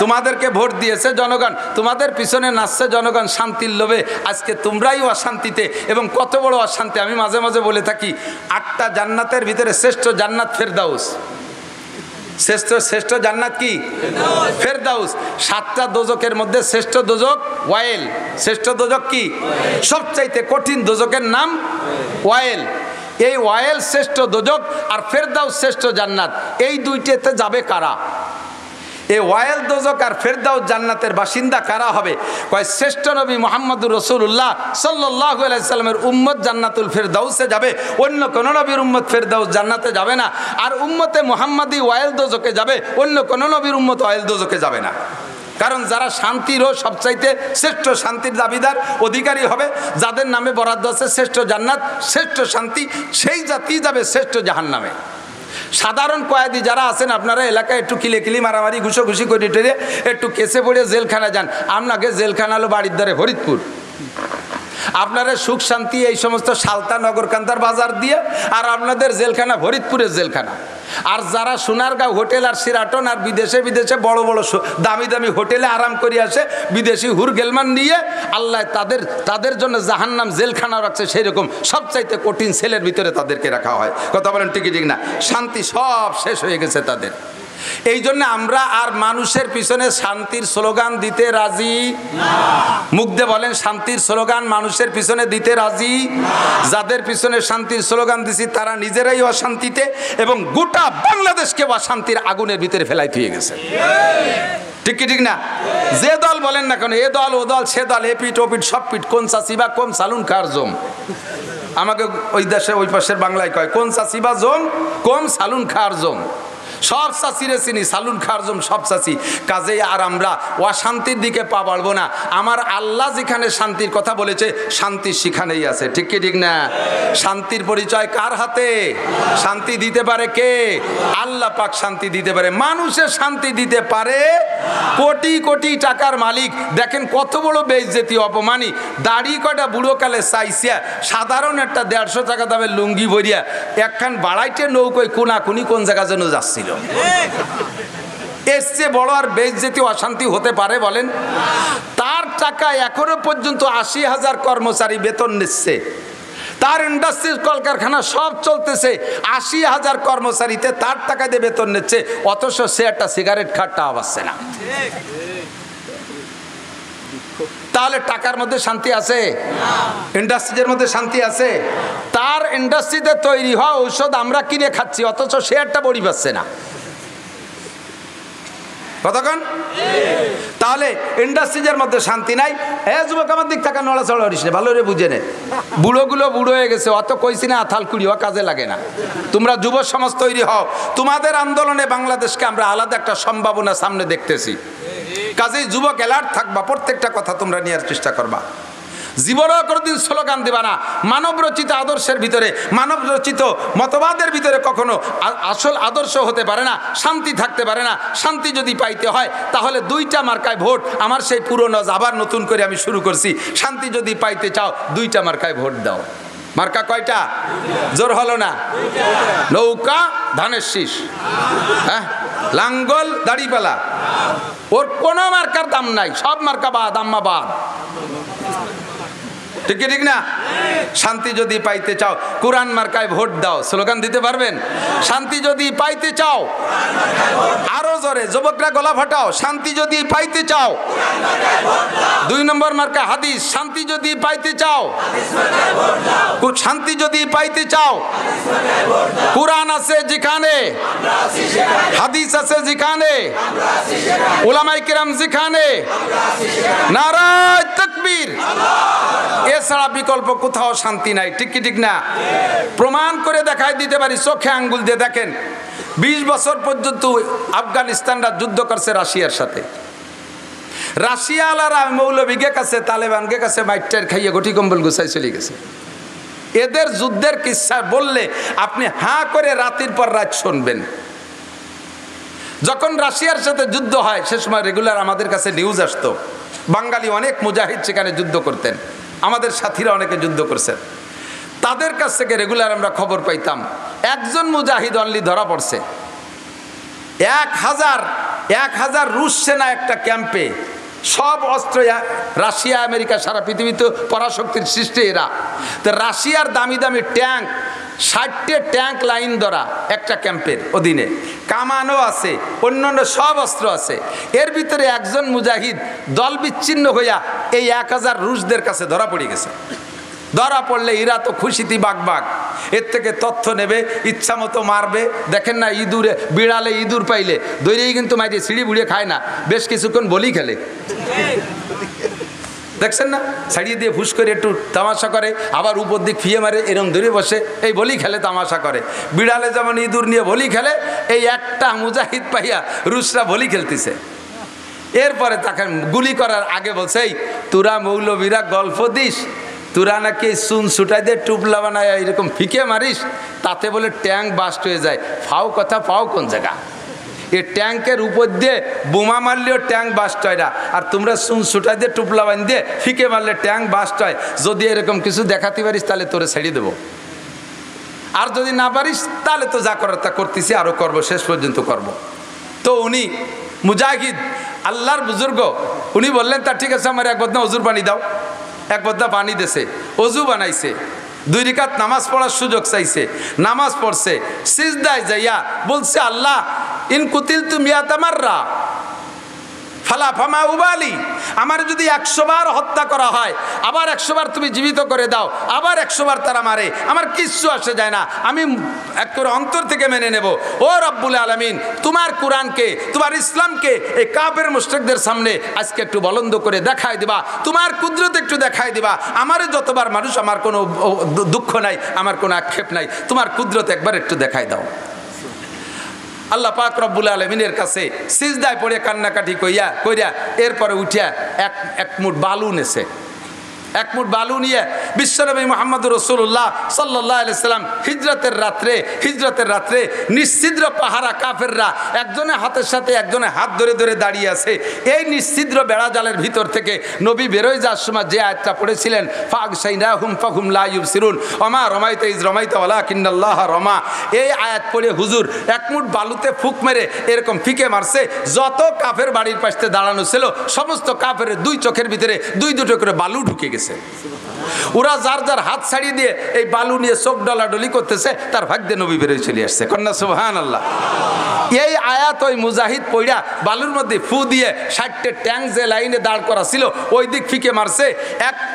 তোমাদেরকে ভোট দিয়েছে জনগণ, তোমাদের পিছনে নাচছে জনগণ শান্তির লোভে, আজকে তোমরাই অশান্তিতে। এবং কত বড় অশান্তি, আমি মাঝে মাঝে বলে থাকি, 8টা জান্নাতের ভিতরে শ্রেষ্ঠ জান্নাত ফেরদাউস। শ্রেষ্ঠ জান্নাত কি? ফেরদাউস। 7টা দোজকের মধ্যে শ্রেষ্ঠ দোজক ওয়াইল। শ্রেষ্ঠ দোজক কি? সবচাইতে কঠিন দোজকের নাম ওয়াইল। এই ওয়াইল শ্রেষ্ঠ দোজক আর ফেরদাউস শ্রেষ্ঠ জান্নাত, এই দুইটাতে যাবে কারা? এই ওয়াইল দোজক আর ফেরদাউস জান্নাতের বাসিন্দা কারা হবে? কয় শ্রেষ্ঠ নবী মুহাম্মদুর রাসূলুল্লাহ সাল্লাল্লাহু আলাইহি সাল্লামের উম্মত জান্নাতুল ফেরদাউসে যাবে, অন্য কোন নবীর উম্মত ফেরদাউস জান্নাতে যাবে না। আর উম্মতে মুহাম্মাদি ওয়াইল দোজকে যাবে, অন্য কোন নবীর উম্মত ওয়াইল দোজকে যাবে না। কারণ যারা শান্তিরও সবচাইতে শ্রেষ্ঠ শান্তির দাবিদার অধিকারী হবে, যাদের নামে বরাদ্দ আছে শ্রেষ্ঠ জান্নাত, শ্রেষ্ঠ শান্তি, সেই জাতি যাবে শ্রেষ্ঠ জাহান্নামে। সাধারণ কয়েদি যারা আছেন আপনারা এলাকায় একটু কিলি মারামারি ঘুষোঘুষি করে টেরে একটু কেসে পড়ে জেলখানা যান, আপনাকে জেলখানা হলো বাড়ির দ্বারে ফরিদপুর, আপনারা সুখ শান্তি এই সমস্ত সালতা নগরকান্দার বাজার দিয়ে, আর আপনাদের জেলখানা ফরিদপুরের জেলখানা। আর যারা সোনারগাঁও হোটেল আর সিরাটন আর বিদেশে বড় বড় দামি দামি হোটেলে আরাম করে আসে, বিদেশি হুর গেলমান নিয়ে, আল্লাহ তাদের জন্য জাহান্নাম জেলখানা রাখছে, সেই রকম সবচাইতে কঠিন সেলের ভিতরে তাদেরকে রাখা হয়। কথা বলেন ঠিক না? শান্তি সব শেষ হয়ে গেছে তাদের। এই জন্য আমরা আর মানুষের পিছনে শান্তির স্লোগান দিতে রাজি না। মুখ দিয়ে বলেন শান্তির স্লোগান মানুষের পিছনে দিতে রাজি না। যাদের পিছনে শান্তির স্লোগান দিছি তারা নিজেরাই অশান্তিতে এবং গোটা বাংলাদেশকে অশান্তির আগুনের ভিতরে ফেলাই দিয়ে গেছে। ঠিক কি ঠিক না? যে দল বলেন না কেন, এ দল ও দল সে দল, এ পিঠ ও পিঠ সব পিঠ, কোন চাষিবা কোন সালুন খার জম। আমাকে ওই দেশে ওই পাশের বাংলায় কয় কোন চাষিবা জম কোন সালুন খার জম। সব চাষিরে চিনি, সালুন খারজম সব চাষি। কাজেই আর আমরা অশান্তির দিকে পা বাড়বো না। আমার আল্লাহ যেখানে শান্তির কথা বলেছে শান্তি সেখানেই আছে। ঠিক কি ঠিক না? শান্তির পরিচয় কার হাতে? শান্তি দিতে পারে কে? আল্লাহ পাক শান্তি দিতে পারে। মানুষের শান্তি দিতে পারে কোটি কোটি টাকার মালিক। দেখেন কত বড় বেইজ্জতি অপমানি। দাড়ি কটা বুড়ো কালে চাইছিয়া সাধারণ একটা 150 টাকা দামের লুঙ্গি ভরিয়া একখান বাড়াইতে নৌকোয় কোনাকুনি কোন জায়গা যেন যাচ্ছিল। এর চেয়ে বড় আর বেইজ্জতি অশান্তি হতে পারে বলেন? তার টাকা এখনো পর্যন্ত 80,000 কর্মচারী বেতন নিচ্ছে, তার ইন্ডাস্ট্রি কলকারখানা সব চলতেছে, 80,000 কর্মচারীতে তার টাকা দিয়ে বেতন নিচ্ছে, অথচ সে একটা সিগারেট খাটটা পাচ্ছে না। তাহলে টাকার মধ্যে শান্তি আছে? ইন্ডাস্ট্রিজের মধ্যে শান্তি আছে? তার ইন্ডাস্ট্রিতে তৈরি হওয়া ঔষধ আমরা কিনে খাচ্ছি, অথচ সে একটা বড়ি পাচ্ছে না। কতক্ষণ? তাহলে ইন্ডাস্ট্রিজের মধ্যে শান্তি নাই। যুবক আমার দিক থাকা নড়াচড়া করিস না, ভালো রে বুঝে নে। বুড়োগুলো বুড়ো হয়ে গেছে, অত কইছি না আথাল কুড়িও কাজে লাগে না। তোমরা যুব সমাজ তৈরি হও, তোমাদের আন্দোলনে বাংলাদেশকে আমরা আলাদা একটা সম্ভাবনা সামনে দেখতেছি। কাজেই যুবক অ্যালার্ট থাকবা, প্রত্যেকটা কথা তোমরা নেওয়ার চেষ্টা করবা। জীবনেও কোনোদিন স্লোগান দেবা না। মানব রচিত আদর্শের ভিতরে, মানব রচিত মতবাদের ভিতরে কখনো আসল আদর্শ হতে পারে না, শান্তি থাকতে পারে না। শান্তি যদি পাইতে হয় তাহলে 2টা মার্কায় ভোট। আমার সেই পুরনো আবার নতুন করে আমি শুরু করছি, শান্তি যদি পাইতে চাও 2টা মার্কায় ভোট দাও। মার্কা কয়টা? জোর হলো না? নৌকা ধানের শীষ, হ্যাঁ, লাঙ্গল দাড়িপালা, ওর কোনো মার্কার দাম নাই, সব মার্কা বাদ, আম্মা বাদ। ঠিক ঠিক না? শান্তি যদি পাইতে চাও কোরআন মার্কায় ভোট দাও। স্লোগান দিতে পারবেন? শান্তি যদি পাইতে চাও, আরো জোরে যুবকরা গলা ফাটাও, শান্তি যদি পাইতে চাও 2 নম্বর মার্কা হাদিস। শান্তি যদি পাইতে চাও, শান্তি যদি পাইতে চাও, কোরআন আছে যেখানে, হাদিস আছে যেখানে, উলামায়ে কেরাম যেখানে, নারায়ে তাকবীর, এছাড়া বিকল্প কোথাও শান্তি নাই। ঠিক কি ঠিক না? প্রমাণ করে দেখাই দিতে পারি, চোখে আঙ্গুল দিয়ে দেখেন। 20 বছর পর্যন্ত আফগানিস্তানরা যুদ্ধ করছে রাশিয়ার সাথে। রাশিয়ালারা মৌলবীকে কাছে, তালেবানকে কাছে মাইটার খাইয়ে গটি কম্বল গুছাই চলে গেছে। এদের যুদ্ধের কিস্সা বললে আপনি হাঁ করে রাতের পর রাত শুনবেন। যখন রাশিয়ার সাথে যুদ্ধ হয় সে সময় রেগুলার আমাদের কাছে নিউজ আসতো, বাঙালি অনেক মুজাহিদ সেখানে যুদ্ধ করতেন, আমাদের সাথীরা অনেকে যুদ্ধ করছেন, তাদের কাছ থেকে রেগুলার আমরা খবর পাইতাম একজন মুজাহিদ অনলি ধরা পড়ছে। 1000 রুশ সেনা একটা ক্যাম্পে, সব অস্ত্র রাশিয়া আমেরিকা সারা পৃথিবীতে পরাশক্তির সৃষ্টি এরা। তো রাশিয়ার দামি দামি ট্যাঙ্ক, 60টে ট্যাঙ্ক লাইন ধরা একটা ক্যাম্পের অধীনে, কামানও আছে, অন্যান্য সব অস্ত্র আছে। এর ভিতরে একজন মুজাহিদ দল বিচ্ছিন্ন হইয়া এই 1000 রুশদের কাছে ধরা পড়ে গেছে। ধরা পড়লে এরা তো খুশিতে বাগবাগ, এর থেকে তথ্য নেবে, ইচ্ছা মতো মারবে। দেখেন না, ইঁদুরে বিড়ালে ইঁদুর পাইলে দৈরেই কিন্তু মাইরে সিঁড়ি বুড়িয়ে খায় না, বেশ কিছুক্ষণ বলি খেলে। দেখছেন না, ছাড়িয়ে দিয়ে ফুস করে একটু তামাশা করে, আবার উপর দিক ফিয়ে মারে, এরম ধরে বসে এই বলি খেলে, তামাশা করে। বিড়ালে যেমন ইঁদুর নিয়ে বলি খেলে, এই একটা মুজাহিদ পাইয়া রুশরা বলি খেলতেছে। এরপরে তাকে গুলি করার আগে বলছে, এই তোরা মৌলবীরা গল্প দিস, তোরা নাকি চুন ছুটাই দিয়ে টুপলা বানায় এরকম ফিকে মারিস, তাতে বলে ট্যাঙ্ক বাস্ট হয়ে যায়। ফাও কথা, পাও কোন জায়গা? এই ট্যাঙ্কের উপর দিয়ে বোমা মারলেও ট্যাঙ্ক বাস্ট হয় না, আর তোমরা চুন ছুটাই দিয়ে টুপলা বান দিয়ে ফিকে মারলে ট্যাঙ্ক বাস্ট হয়। যদি এরকম কিছু দেখাতে পারিস তাহলে তোরে ছেড়ে দেবো, আর যদি না পারিস তাহলে তো যা করার তা করতেছি, আরও করবো, শেষ পর্যন্ত করব। তো উনি মুজাহিদ আল্লাহর বুজুর্গ, উনি বললেন তা ঠিক আছে, আমার এক বদনা অজুর পানি দাও। এক বদনা পানি দেছে, অজু বানাইছে, 2 রাকাত নামাজ পড়ার সুযোগ চাইছে, নামাজ পড়ছে, সিজদায় যাইয়া বলছে আল্লাহ ইন কুতিলতু মিয়াতা মাররা ফালা ফামা উবালি, আমার যদি 100 বার হত্যা করা হয়, আবার 100 বার তুমি জীবিত করে দাও, আবার 100 বার তারা মারে, আমার কিচ্ছু আসে যায় না, আমি একেবারে অন্তর থেকে মেনে নেব। ও রব্বুল আলামিন, তোমার কোরআনকে, তোমার ইসলামকে এই কাফের মুশরিকদের সামনে আজকে একটু বলন্দ করে দেখায় দিবা, তোমার কুদরত একটু দেখায় দিবা। আমার যতবার মানুষ, আমার কোনো দুঃখ নাই, আমার কোনো আক্ষেপ নাই, তোমার কুদরত একবার একটু দেখায় দাও। আল্লাহ পাক রব্বুল আলামিনের কাছে সিজদায় পড়ে কান্নাকাটি কইরা এরপরে উঠিয়া এক মুঠ বালু নেছে, এক মুঠ বালু নিয়ে বিশ্বনবী মুহাম্মদুর রাসূলুল্লাহ সাল্লাল্লাহু আলাইহি সাল্লাম হিজরতের রাত্রে নিশ্ছিদ্র পাহারা কাফেররা একজনের হাতের সাথে একজনের হাত ধরে ধরে দাঁড়িয়ে আছে। এই নিশ্ছিদ্র বেড়াজালের ভিতর থেকে নবী বেরোয় যাওয়ার সময় যে আয়াতটা পড়েছিলেন ফাগশাইনাহুম ফাহুম লা ইউবসিরুন ওমা রমাইতা ইজ রমাইতা ওয়ালাকিন্নাল্লাহ রমা, এই আয়াত পড়ে হুজুর এক মুঠ বালুতে ফুক মেরে এরকম ফিকে মারছে, যত কাফের বাড়ির পাশে দাঁড়ানো ছিল সমস্ত কাফের 2 চোখের ভিতরে 2 করে বালু ঢুকে গেছে। ওরা যার যার হাত ছাড়িয়ে দিয়ে এই বালু নিয়ে চোখ ডলাডলি করতেছে, তার ভাগ্যে নবী বেরোয় চলে আসছে। কন্যা সুবহানাল্লাহ। এই আয়াত ওই মুজাহিদ পইড়া বালুর মধ্যে ফু দিয়ে 60টা ট্যাঙ্ক যে লাইনে দাঁড় করা ছিল ওই দিক ফিকে মারছে,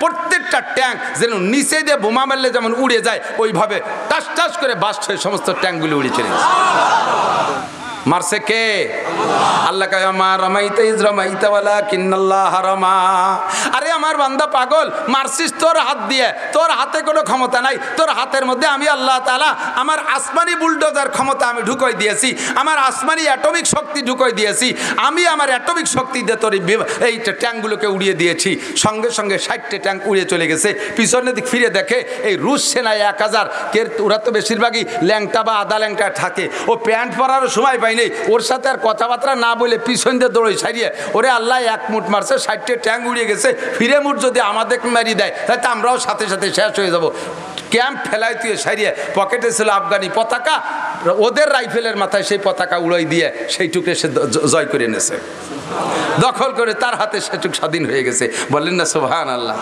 প্রত্যেকটা ট্যাঙ্ক যেন নিচে দিয়ে বোমা মারলে যেমন উড়ে যায় ওইভাবে টাস টাস করে বাস্ট হয়ে সমস্ত ট্যাঙ্কগুলো উড়ে চলে গেছে। মারছে কে? আল্লাহ কয় মা রমাইতা ইজ রমাইতা ওয়ালাকিন্নাল্লাহ রমা। আরে আমার বান্দা পাগল, মারছিস তোর হাত দিয়ে, তোর হাতে কোনো ক্ষমতা নাই, তোর হাতের মধ্যে আমি আল্লাহ তাআলা আমার আসমানি বুলডোজার ক্ষমতা আমি ঢুকাই দিয়েছি, আমার আসমানি অ্যাটমিক শক্তি ঢুকাই দিয়েছি, আমি আমার অ্যাটমিক শক্তি দিয়ে তোর এই ট্যাঙ্কগুলোকে উড়িয়ে দিয়েছি। সঙ্গে সঙ্গে 60টা ট্যাঙ্ক উড়ে চলে গেছে। পিছনের দিক ফিরে দেখে এই রুশ সেনায় 1000, ওরা তো বেশিরভাগই ল্যাংটা বা আদা ল্যাংটা থাকে, ও প্যান্ট পরারও সময় পাই নেই, ওর সাথে আর কথাবার্তা না বলে পিছন দিয়ে দৌড়ে সারিয়ে ওরে আল্লাহ এক মুঠ মারছে, 60টা ট্যাঙ্ক উড়িয়ে গেছে, ফিরে মুঠ যদি আমাদের মারি দেয় তাহলে আমরাও সাথে সাথে শেষ হয়ে যাব। ক্যাম্প ফেলাই তুই সারিয়ে পকেটে ছিল আফগানি পতাকা, ওদের রাইফেলের মাথায় সেই পতাকা উড়াই দিয়ে সেইটুকে সে জয় করে এনেছে, দখল করে তার হাতে সেটুক স্বাধীন হয়ে গেছে। বললেন না সুবহানাল্লাহ।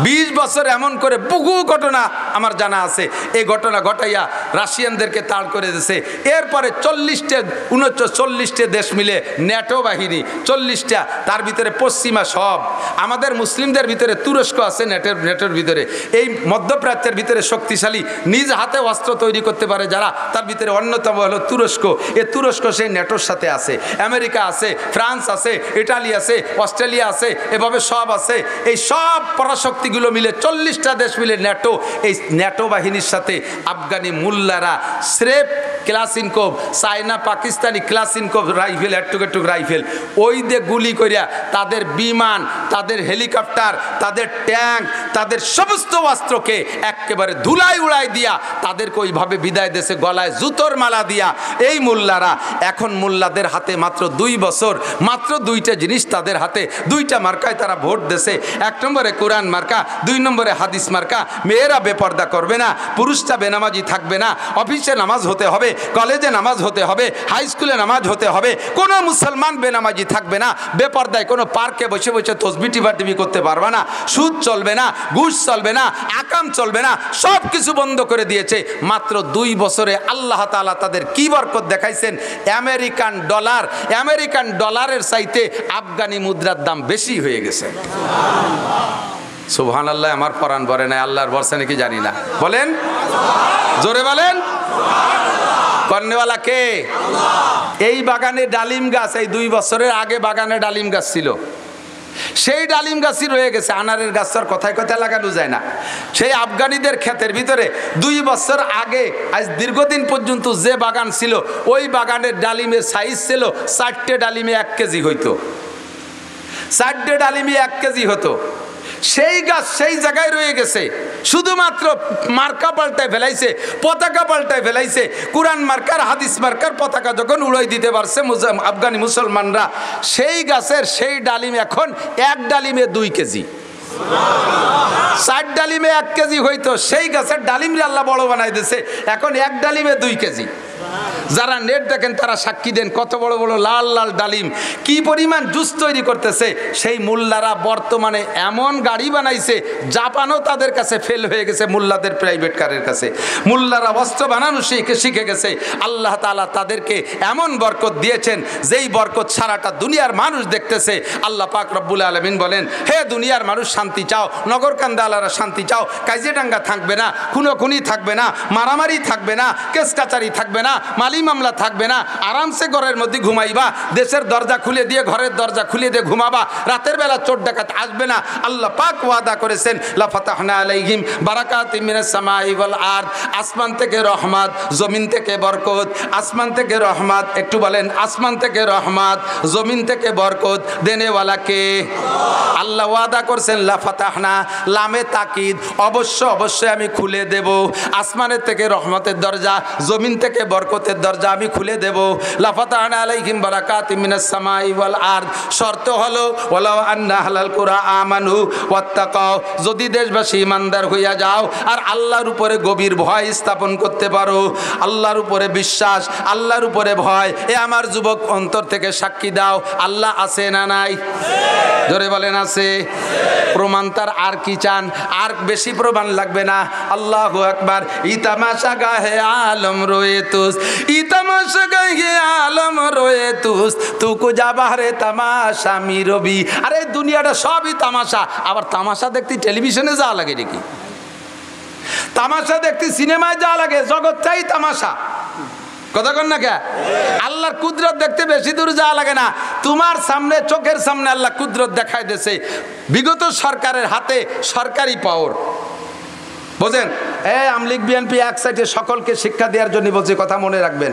20 বছর এমন করে বহু ঘটনা আমার জানা আছে। এই ঘটনা ঘটাইয়া রাশিয়ানদেরকে তাড় করে দিয়েছে। এরপরে 40টা দেশ মিলে ন্যাটো বাহিনী, 40টা, তার ভিতরে পশ্চিমা সব, আমাদের মুসলিমদের ভিতরে তুরস্ক আছে নেটোর ভিতরে, এই মধ্যপ্রাচ্যের ভিতরে শক্তিশালী নিজ হাতে অস্ত্র তৈরি করতে পারে যারা, তার ভিতরে অন্যতম হলো তুরস্ক। এই তুরস্ক সেই নেটোর সাথে আছে, আমেরিকা আছে, ফ্রান্স আছে, ইটালি আছে, অস্ট্রেলিয়া আছে, এভাবে সব আছে। এই সব পরাশক্তিগুলো মিলে 40টা দেশ মিলে ন্যাটো, এই ন্যাটো বাহিনীর সাথে আফগানি মুল্লারা স্রেফ ক্লাসিনকোভ, চায়না পাকিস্তানি ক্লাসিনকোভ রাইফেল, একটুক রাইফেল, ওই দিয়ে গুলি করিয়া তাদের বিমান, তাদের হেলিকপ্টার, তাদের ট্যাঙ্ক, তাদের সমস্ত অস্ত্রকে একেবারে ধুলাই উড়াই দিয়া তাদেরকে ওইভাবে বিদায় দেশে গলায় জুতোর মালা দিয়া এই মুল্লারা এখন মুল্লাদের হাতে মাত্র 2 বছর, মাত্র 2টা জিনিস তাদের হাতে, 2টা মার্কায় তারা ভোট দেশে। 1 নম্বরে কোরআন মার্কা, 2 নম্বরে হাদিস মার্কা। মেয়েরা বেপর্দা করবে না, পুরুষটা বেনামাজি থাকবে না, অফিসে নামাজ হতে হবে, কলেজে নামাজ হতে হবে, হাই স্কুলে নামাজ হতে হবে, কোনো মুসলমান বেনামাজি থাকবে না, বেপর্দায় কোনো পার্কে বসে বসে তসবি টিপি করতে পারবে না, সুদ চলবে না, ঘুষ চলবে না, আকাম চলবে না, সব কিছু বন্ধ করে দিয়েছে। মাত্র 2 বছরে আল্লাহ তাআলা তাদের কি বরকত দেখাইছেন। আমেরিকান ডলারের চাইতে আফগানি মুদ্রার দাম বেশি হয়ে গেছে। সুবহানাল্লাহ। আমার পরাণ ভরে নাই, আল্লাহর ভরসা নাকি জানি না, বলেন জোরে বলেন। কর্নেওয়ালা কে? এই বাগানে ডালিম গাছ, এই 2 বছরের আগে বাগানে ডালিম গাছ ছিল, সেই ডালিম গাছই রয়ে গেছে। আনারের গাছটার কথায় কথায় লাগানো যায় না। সেই আফগানিদের ক্ষেতের ভিতরে 2 বছর আগে আজ দীর্ঘদিন পর্যন্ত যে বাগান ছিল, ওই বাগানের ডালিমের সাইজ ছিল 4টে ডালিমে 1 কেজি হইতো, 4টে ডালিমে 1 কেজি হতো। সেই গাছ সেই জায়গায় রয়ে গেছে, শুধুমাত্র মার্কা পাল্টায় ফেলাইছে, পতাকা পাল্টায় ফেলাইছে। কোরআন মার্কার, হাদিস মার্কার পতাকা যখন উড়াই দিতে পারছে আফগানি মুসলমানরা, সেই গাছের সেই ডালিম এখন 1 ডালিমে 2 কেজি। 4 ডালিমে 1 কেজি হইতো, সেই গাছের ডালিম আল্লাহ বড় বানাই দিয়েছে, এখন 1 ডালিমে 2 কেজি। যারা নেট দেখেন তারা সাক্ষী দেন, কত বড় বড় লাল লাল ডালিম, কি পরিমাণ জুস তৈরি করতেছে। সেই মোল্লারা বর্তমানে এমন গাড়ি বানাইছে, জাপানও তাদের কাছে ফেল হয়ে গেছে মোল্লাদের প্রাইভেট কারের কাছে। মোল্লারা অস্ত্র বানানো শিখে গেছে। আল্লাহ তাআলা তাদেরকে এমন বরকত দিয়েছেন, যেই বরকত সারাটা দুনিয়ার মানুষ দেখতেছে। আল্লাহ পাক রব্বুল আলামিন বলেন, হে দুনিয়ার মানুষ শান্তি চাও, নগরকান্দালারা শান্তি চাও, কাজিয়াডাঙ্গা থাকবে না, খুনোখুনি থাকবে না, মারামারি থাকবে না, কেস কাচারি থাকবে না, মালি মামলা থাকবে না, আরামসে ঘরের মধ্যে ঘুমাইবা, দেশের দরজা খুলে দিয়ে ঘরের দরজা খুলে দিয়ে ঘুমাবা, রাতের বেলা চোর ডাকাত আসবে না। আল্লাহ পাক ওয়াদা করেছেন, লা ফাতাহনা আলাইহিম বারাকাতিম মিনাস সামাই ওয়াল আরদ, আসমান থেকে রহমত, জমিন থেকে বরকত। আসমান থেকে রহমত, একটু বলেন আসমান থেকে রহমত, জমিন থেকে বরকত দেনেওয়ালাকে আল্লাহ ওয়াদা করছেন। লা ফাতাহনা, লামে তাকিদ, অবশ্যই আমি খুলে দেব। আসমানের থেকে রহমতের দরজা, জমিন থেকে বরকতের দরজা আমি খুলে দেব। লা ফাতাহনা আলাইহিম বারাকাতিম মিনাস সামাই ওয়াল আরদ। শর্ত হলো ওয়ালাউ আন্না আহলাল কুরআ আমানু ওয়াত্তাকাও, যদি দেশবাসী ইমানদার হইয়া যাও আর আল্লাহর উপরে গভীর ভয় স্থাপন করতে পারো, আল্লাহর উপরে বিশ্বাস, আল্লাহর উপরে ভয়। এ আমার যুবক অন্তর থেকে সাক্ষী দাও, আল্লাহ আছে না নাই? জোরে বলেন আছে। প্রমাণ তার আর কি চান? আর বেশি প্রমাণ লাগবে না। আল্লাহু আকবার। ইতামাশা গাহে আলম রোয়ে তুস, ইতামাশা গাহে আলম রোয়ে তুস, তুকু যাবারে তামাশা মিরবি। আরে দুনিয়াটা সবই তামাশা। আবার তামাশা দেখতে টেলিভিশনে যাওয়া লাগে নাকি? তামাশা দেখতে সিনেমায় যাওয়া লাগে? জগৎটাই তামাশা। কথা কন না কে? আল্লাহর কুদরত দেখতে বেশি দূর যাওয়া লাগে না, তোমার সামনে, চোখের সামনে আল্লাহ কুদরত দেখায় দিয়েছে। বিগত সরকারের হাতে সরকারি পাওয়ার, বোঝেন? আমলিগ বিএনপি এক সাইডে সকলকে শিক্ষা দেওয়ার জন্য বলছে, কথা মনে রাখবেন।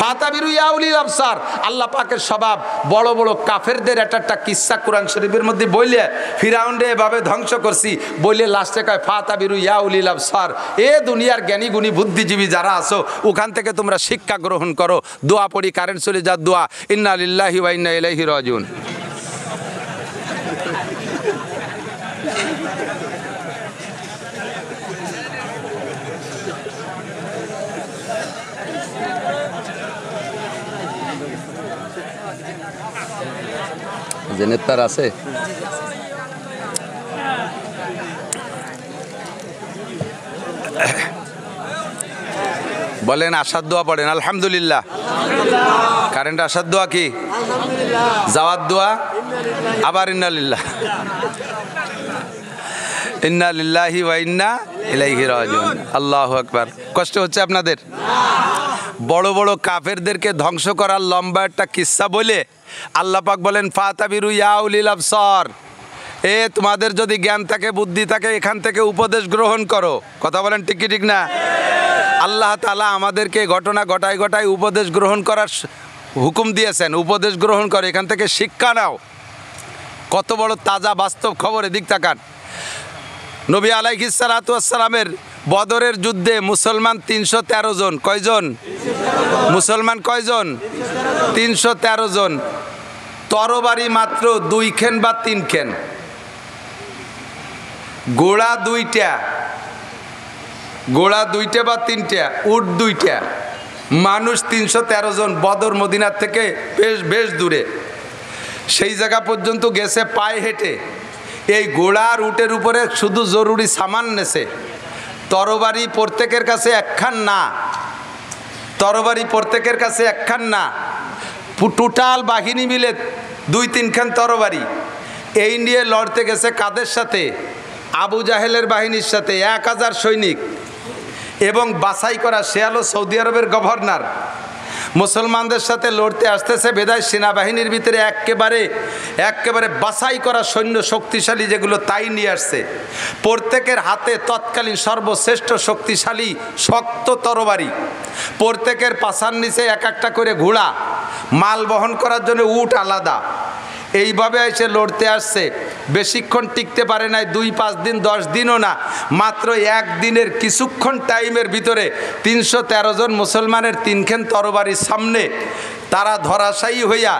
ফাতাবিরু ইয়া উলিল আবসার, আল্লাহ পাকের স্বভাব। বড় বড় কাফেরদের একটা কিসসা কোরআন শরীফের মধ্যে বইলে, ফিরাউনরে এভাবে ধ্বংস করছি বইলে লাস্টে কয় ফাতাবিরু ইয়া উলিল আবসার, এ দুনিয়ার জ্ঞানী গুণী বুদ্ধিজীবী যারা আছো, ওখান থেকে তোমরা শিক্ষা গ্রহণ করো। দোয়া পড়ি, কারেন্ট চলে যা দোয়া, ইন্না লিল্লাহি ওয়া ইন্না ইলাইহি রাজিউন। জেনেতার আছে? বলেন আসার দোয়া পড়েন। আলহামদুলিল্লাহ। কারেন্ট আসার দোয়া কি? যাওয়ার দোয়া, আবার ইন্না লিল্লাহ, ইন্না লিল্লাহি ওয়া ইন্না ইলাইহি রাজিউন। আল্লাহু আকবার। কষ্ট হচ্ছে আপনাদের? বড় বড় কাফেরদেরকে ধ্বংস করার লম্বা একটা কিস্সা বলে আল্লাহ পাক বলেন ফাতাবিরু ইয়া উলিল আবসার, এ তোমাদের যদি জ্ঞান থাকে, বুদ্ধি থাকে, এখান থেকে উপদেশ গ্রহণ করো। কথা বলেন ঠিক কি ঠিক না? আল্লাহ তাআলা আমাদেরকে ঘটনা ঘটায় উপদেশ গ্রহণ করার হুকুম দিয়েছেন। উপদেশ গ্রহণ করে, এখান থেকে শিক্ষা নাও। কত বড় তাজা বাস্তব খবর, এদিক তাকান। নবী আলাইহিস সালাতু ওয়াস সালামের বদরের যুদ্ধে মুসলমান 313 জন। কয়জন মুসলমান? কয়জন? 313 জন। তরবারি মাত্র 2 খেন বা 3 খেন, ঘোড়া 2টা, ঘোড়া 2টা বা 3টা, উট 2টা, মানুষ 313 জন। বদর মদিনার থেকে বেশ দূরে, সেই জায়গা পর্যন্ত গেছে পায়ে হেঁটে। এই ঘোড়া আর উটের উপরে শুধু জরুরি সামান নেছে। তরবারি প্রত্যেকের কাছে একখান না, তরবারি প্রত্যেকের কাছে একখান না, টোটাল বাহিনী মিলে 2-3 খান তরবারি। এই নিয়ে লড়তে গেছে কাদের সাথে? আবু জাহেলের বাহিনীর সাথে। 1000 সৈনিক এবং বাছাই করা, সে হলো সৌদি আরবের গভর্নর। মুসলমানদের সাথে লড়তে আসতেছে, বেদায় সেনাবাহিনীর ভিতরে একেবারে বাছাই করা সৈন্য শক্তিশালী যেগুলো, তাই নিয়ে আসছে। প্রত্যেকের হাতে তৎকালীন সর্বশ্রেষ্ঠ শক্তিশালী শক্ত তরবারি, প্রত্যেকের পাছার নিচে একটা করে ঘোড়া, মাল বহন করার জন্য উট আলাদা। এইভাবে এসে লড়তে আসছে। বেশিক্ষণ টিকতে পারে নাই, 2-5 দিন, 10 দিনও না, মাত্র 1 দিনের কিছুক্ষণ টাইমের ভিতরে 313 জন মুসলমানের 3 খেন তরবারির সামনে তারা ধরাশায়ী হইয়া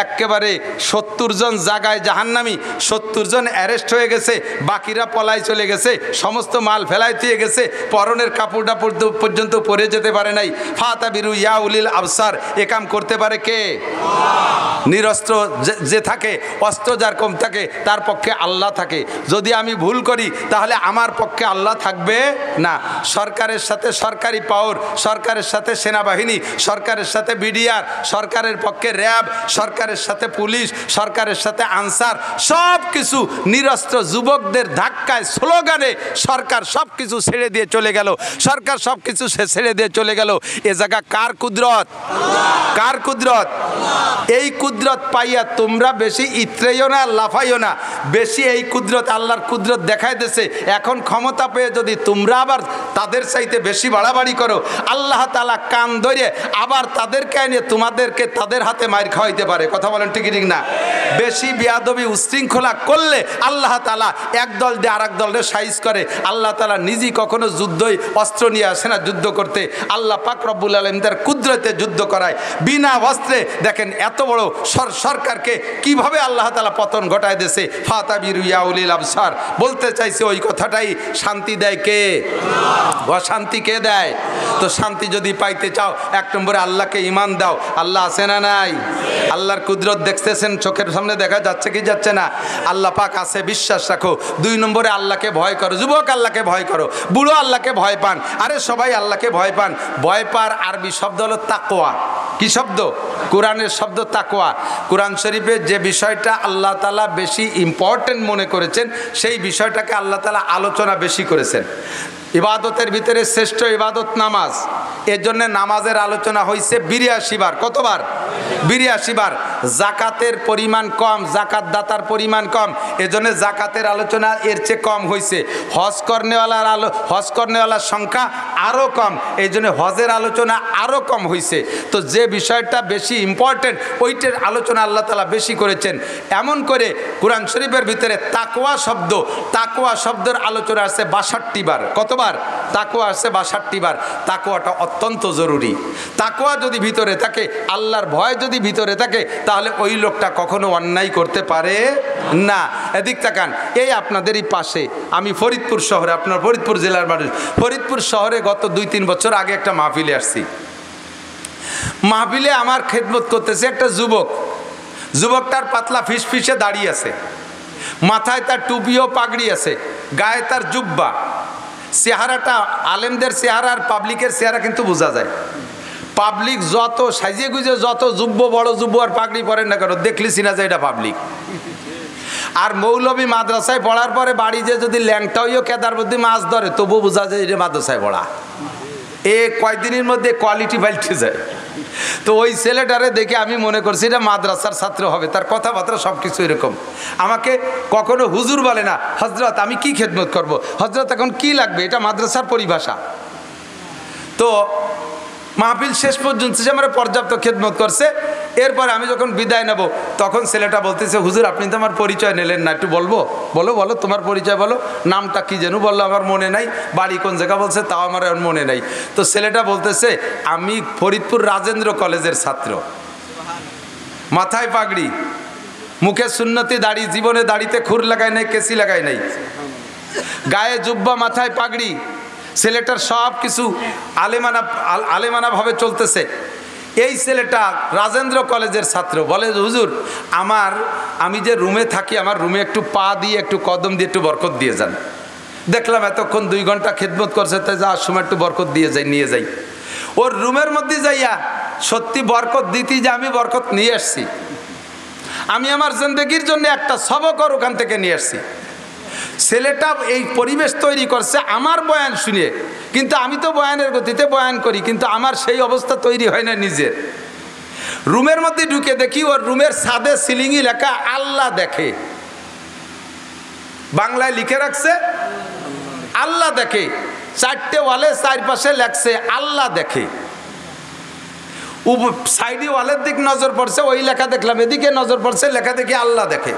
একেবারে 70 জন জায়গায় জাহান্নামী, 70 জন অ্যারেস্ট হয়ে গেছে, বাকিরা পলায় চলে গেছে, সমস্ত মাল ফেলায় দিয়ে গেছে, পরনের কাপড়টা পর্যন্ত পরে যেতে পারে নাই। ফাতাবিরু ইয়া উলিল আবসার, এ কাম করতে পারে কে? নিরস্ত্র যে থাকে, অস্ত্র যার কম থাকে তার পক্ষে আল্লাহ থাকে। যদি আমি ভুল করি তাহলে আমার পক্ষে আল্লাহ থাকবে না। সরকারের সাথে সরকারি পাওয়ার, সরকারের সাথে সেনাবাহিনী, সরকারের সাথে বিডিআর, সরকারের পক্ষে র্যাব, সরকারের সাথে পুলিশ, সরকারের সাথে আনসার, সব কিছু নিরস্ত্র যুবকদের ধাক্কায় স্লোগানে সরকার সব কিছু ছেড়ে দিয়ে চলে গেল। সরকার সব কিছু ছেড়ে দিয়ে চলে গেল। এ জায়গা কার কুদরত? কার কুদরত? এই কুদরত পাইয়া তোমরা বেশি ইত্রেইও না, লাফাইও না। বেশি এই কুদরত, আল্লাহর কুদরত দেখাই দিয়েছে। এখন ক্ষমতা পেয়ে যদি তোমরা আবার তাদের চাইতে বেশি বাড়াবাড়ি করো, আল্লাহ তাআলা কান ধরে আবার তাদেরকে এনে তোমাদেরকে তাদের হাতে মার খাওয়াইতে পারে। কথা বলেন ঠিক ঠিক না? বেশি বেয়াদবি উশৃঙ্খলা করলে আল্লাহ তাআলা এক দল দিয়ে আর এক দলের সাইজ করে। আল্লাহ তাআলা নিজেই কখনো যুদ্ধই অস্ত্র নিয়ে আসে না যুদ্ধ করতে। আল্লাহ পাক রব্বুল আলামিন তার কুদরতে যুদ্ধ করায় বিনা অস্ত্রে। দেখেন এত বড় সরকারকে কিভাবে আল্লাহ তাআলা পতন ঘটায় দিয়েছে। ফাতাবিরু ইয়া উলিল আবসার, বলতে চাইছে ওই কথাটাই। শান্তি দেয় কে? অশান্তি কে দেয়? তো শান্তি যদি পাইতে চাও, এক নম্বরে আল্লাহকে ঈমান দাও। আল্লাহ আছে না নাই? আল্লাহর কুদরত দেখতেছেন, চোখের সামনে দেখা যাচ্ছে কি যাচ্ছে না? আল্লাহ পাক আছে, বিশ্বাস রাখো। 2 নম্বরে আল্লাহকে ভয় করো। যুবক আল্লাহকে ভয় করো, বুড়ো আল্লাহকে ভয় পান। আরে সবাই আল্লাহকে ভয় পান। ভয় পার আরবি শব্দ হলো তাকওয়া। কি শব্দ? কোরআনের শব্দ তাকওয়া। কোরআন শরীফে যে বিষয়টা আল্লাহ তাআলা বেশি ইম্পর্টেন্ট মনে করেছেন, সেই বিষয়টাকে আল্লাহ তাআলা আলোচনা বেশি করেছেন। ইবাদতের ভিতরে শ্রেষ্ঠ ইবাদত নামাজ। এর জন্য নামাজের আলোচনা হয়েছে 82 বার। কতবার? 82 বার। জাকাতের পরিমাণ কম, জাকাত দাতার পরিমাণ কম, এজন্য জাকাতের আলোচনা এর চেয়ে কম হয়েছে। হজ কর্নেওয়ালার সংখ্যা আরও কম, এই জন্য হজের আলোচনা আরও কম হয়েছে। তো যে বিষয়টা বেশি ইম্পর্টেন্ট ওইটার আলোচনা আল্লাহ তাআলা বেশি করেছেন। এমন করে কোরআন শরীফের ভিতরে তাকওয়া শব্দের আলোচনা আছে 62 বার। কতবার? তাকওয়া আছে 62 বার। তাকওয়াটা অত্যন্ত জরুরি। তাকওয়া যদি ভিতরে থাকে, আল্লাহর ভয় যদি ভিতরে থাকে, তাহলে ওই লোকটা কখনো অন্যায় করতে পারে না। এদিক তাকান, এই আপনাদেরই পাশে, আমি ফরিদপুর শহরে, আপনার ফরিদপুর জেলার মানুষ। ফরিদপুর শহরে গত 2-3 বছর আগে একটা মাহফিলে আসছি। মাহফিলে আমার খেদমত করতেছে একটা যুবকটার পাতলা ফিসফিসে দাড়ি আছে, মাথায় তার টুপি ও পাগড়ি আছে, গায়ে তার জুব্বা। চেহারাটা আলেমদের চেহারা আর পাবলিকের চেহারা কিন্তু বোঝা যায়। পাবলিক যত সাজিয়ে গুজে, যত যুব্ব, বড় যুব্ব আর পাগড়ি পরেন না কেন, দেখলে চিনা যায় এটা পাবলিক। আর মৌলবী মাদ্রাসায় পড়ার পরে বাড়ি যে যদি ল্যাংটা হইও কেদার মধ্যে মাছ ধরে, তবু বোঝা যায় এটা মাদ্রাসায় পড়া। এ কয়েকদিনের মধ্যে কোয়ালিটি পাল্টে যায়। তো ওই ছেলেটারে দেখে আমি মনে করছি এটা মাদ্রাসার ছাত্র হবে, তার কথাবার্তা সব কিছু এরকম। আমাকে কখনো হুজুর বলে না, হজরত আমি কি খেদমত করব, হজরত এখন কি লাগবে, এটা মাদ্রাসার পরিভাষা। তো মাহফিল শেষ পর্যন্ত সে আমার পর্যাপ্ত খেদমত করছে। এরপরে আমি যখন বিদায় নেব, তখন ছেলেটা বলতেছে, হুজুর আপনি তো আমার পরিচয় নিলেন না, একটু বলবো? বলো তোমার পরিচয় বলো, নামটা কি যেন বললো, আমার মনে নাই, বাড়ি কোন জায়গা বলছে তাও আমার এখন মনে নাই। তো ছেলেটা বলতেছে, আমি ফরিদপুর রাজেন্দ্র কলেজের ছাত্র, মাথায় পাগড়ি, মুখে সুন্নতি দাড়ি, জীবনে দাড়িতে খুর লাগাই নাই, কেসি লাগাই নাই, গায়ে জুব্বা, মাথায় পাগড়ি। ছেলেটার সব কিছু আলেমানা ভাবে চলতেছে। এই ছেলেটা রাজেন্দ্র কলেজের ছাত্র। বলে, হুজুর আমি যে রুমে থাকি, আমার রুমে একটু পা দিয়ে, একটু কদম দিয়ে একটু বরকত দিয়ে যান। দেখলাম এতক্ষণ 2 ঘন্টা খেদমত করছে, তাই যাওয়ার সময় একটু বরকত নিয়ে যাই। ওর রুমের মধ্যে যাইয়া সত্যি বরকত দিতে, যে আমি বরকত নিয়ে আসছি, আমি আমার জিন্দেগির জন্য একটা সবক ওখান থেকে নিয়ে আসছি। ছেলেটা এই পরিবেশ তৈরি করছে আমার বয়ান শুনে, কিন্তু আমি তো বয়ানের গতিতে বয়ান করি, কিন্তু আমার সেই অবস্থা তৈরি হয় না নিজের। রুমের মধ্যে ঢুকে দেখি ওর রুমের ছাদে সিলিংয়ে লেখা আল্লাহ দেখে, বাংলায় লিখে রাখছে আল্লাহ দেখে। 4টে ওয়ালে 4 পাশে লেখছে আল্লাহ দেখে। সাইডে ওয়ালের দিক নজর পড়ছে, ওই লেখা দেখলাম, এদিকে নজর পড়ছে, লেখা দেখি আল্লাহ দেখে।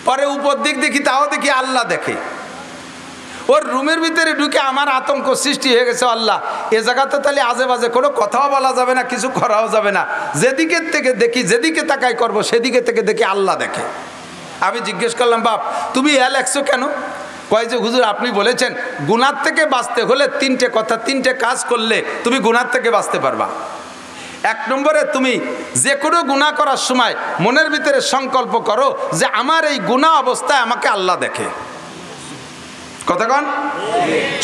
পরে উপর দিক দেখি, তাও দেখি আল্লাহ দেখে। ওর রুমের ভিতরে ঢুকে আমার আতঙ্ক সৃষ্টি হয়ে গেছে। আল্লাহ, এ জায়গাতে তাহলে আজে বাজে কোনো কথাও বলা যাবে না, কিছু করাও যাবে না। যেদিকে থেকে দেখি, যেদিকে তাকাই করব, সেদিকে থেকে দেখি আল্লাহ দেখে। আমি জিজ্ঞেস করলাম, বাপ তুমি লেখছো কেন? কয় যে হুজুর আপনি বলেছেন গুনার থেকে বাঁচতে হলে 3টে কথা, 3টে কাজ করলে তুমি গুনার থেকে বাঁচতে পারবা। 1 নম্বরে তুমি যে কোনো গুনাহ করার সময় মনের ভিতরে সংকল্প করো যে আমার এই গুনাহ অবস্থায় আমাকে আল্লাহ দেখে। কথা কন?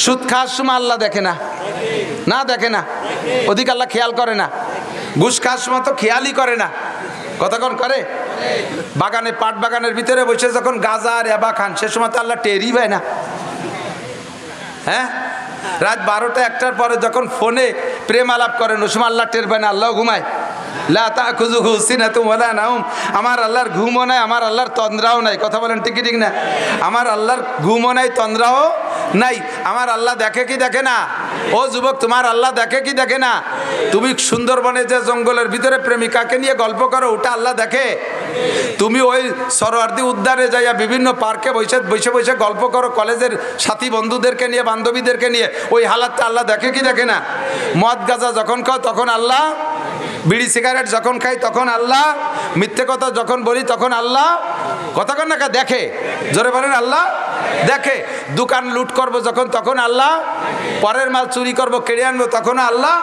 সুদ খাওয়ার সময় আল্লাহ দেখে না? না দেখে না? ওদিকে আল্লাহ খেয়াল করে না? ঘুষ খাওয়ার সময় তো খেয়ালই করে না। কথা কন করে? বাগানে, পাট বাগানের ভিতরে বসে যখন গাঁজা আর এবা খান, সে সময় তো আল্লাহ টেরই পায় না। হ্যাঁ, রাত 12টা 1টার পরে যখন ফোনে প্রেম আলাপ করেন, ওই সময় আল্লাহ টের পায় না? আল্লাহ ঘুমায়? লা তাখুযুহু সিনাতুন ওয়ালা নাওম। আমার আল্লাহর ঘুমও নাই, আমার আল্লাহর তন্দ্রাও নাই। কথা বলেন ঠিক ঠিক না? আমার আল্লাহর ঘুমও নাই, তন্দ্রাও নাই। আমার আল্লাহ দেখে কি দেখে না? ও যুবক, তোমার আল্লাহ দেখে কি দেখে না? তুমি সুন্দরবনে যে জঙ্গলের ভিতরে প্রেমিকাকে নিয়ে গল্প করো, ওটা আল্লাহ দেখে? তুমি ওই সরোয়ার্দী উদ্যানে যাইয়া বিভিন্ন পার্কে বসে বসে বসে গল্প করো কলেজের সাথী বন্ধুদেরকে নিয়ে, বান্ধবীদেরকে নিয়ে, ওই হালাতটা আল্লাহ দেখে কি দেখে না? মদ গাঁজা যখন খাও তখন আল্লাহ, বিড়ি সিগারেট যখন খাই তখন আল্লাহ, মিথ্যে কথা যখন বলি তখন আল্লাহ। কথা কন না? দেখে? জোরে বলেন আল্লাহ দেখে। দোকান লুট করব যখন তখন আল্লাহ, পরের মাল চুরি করব, কেড়ে আনবো তখন আল্লাহ।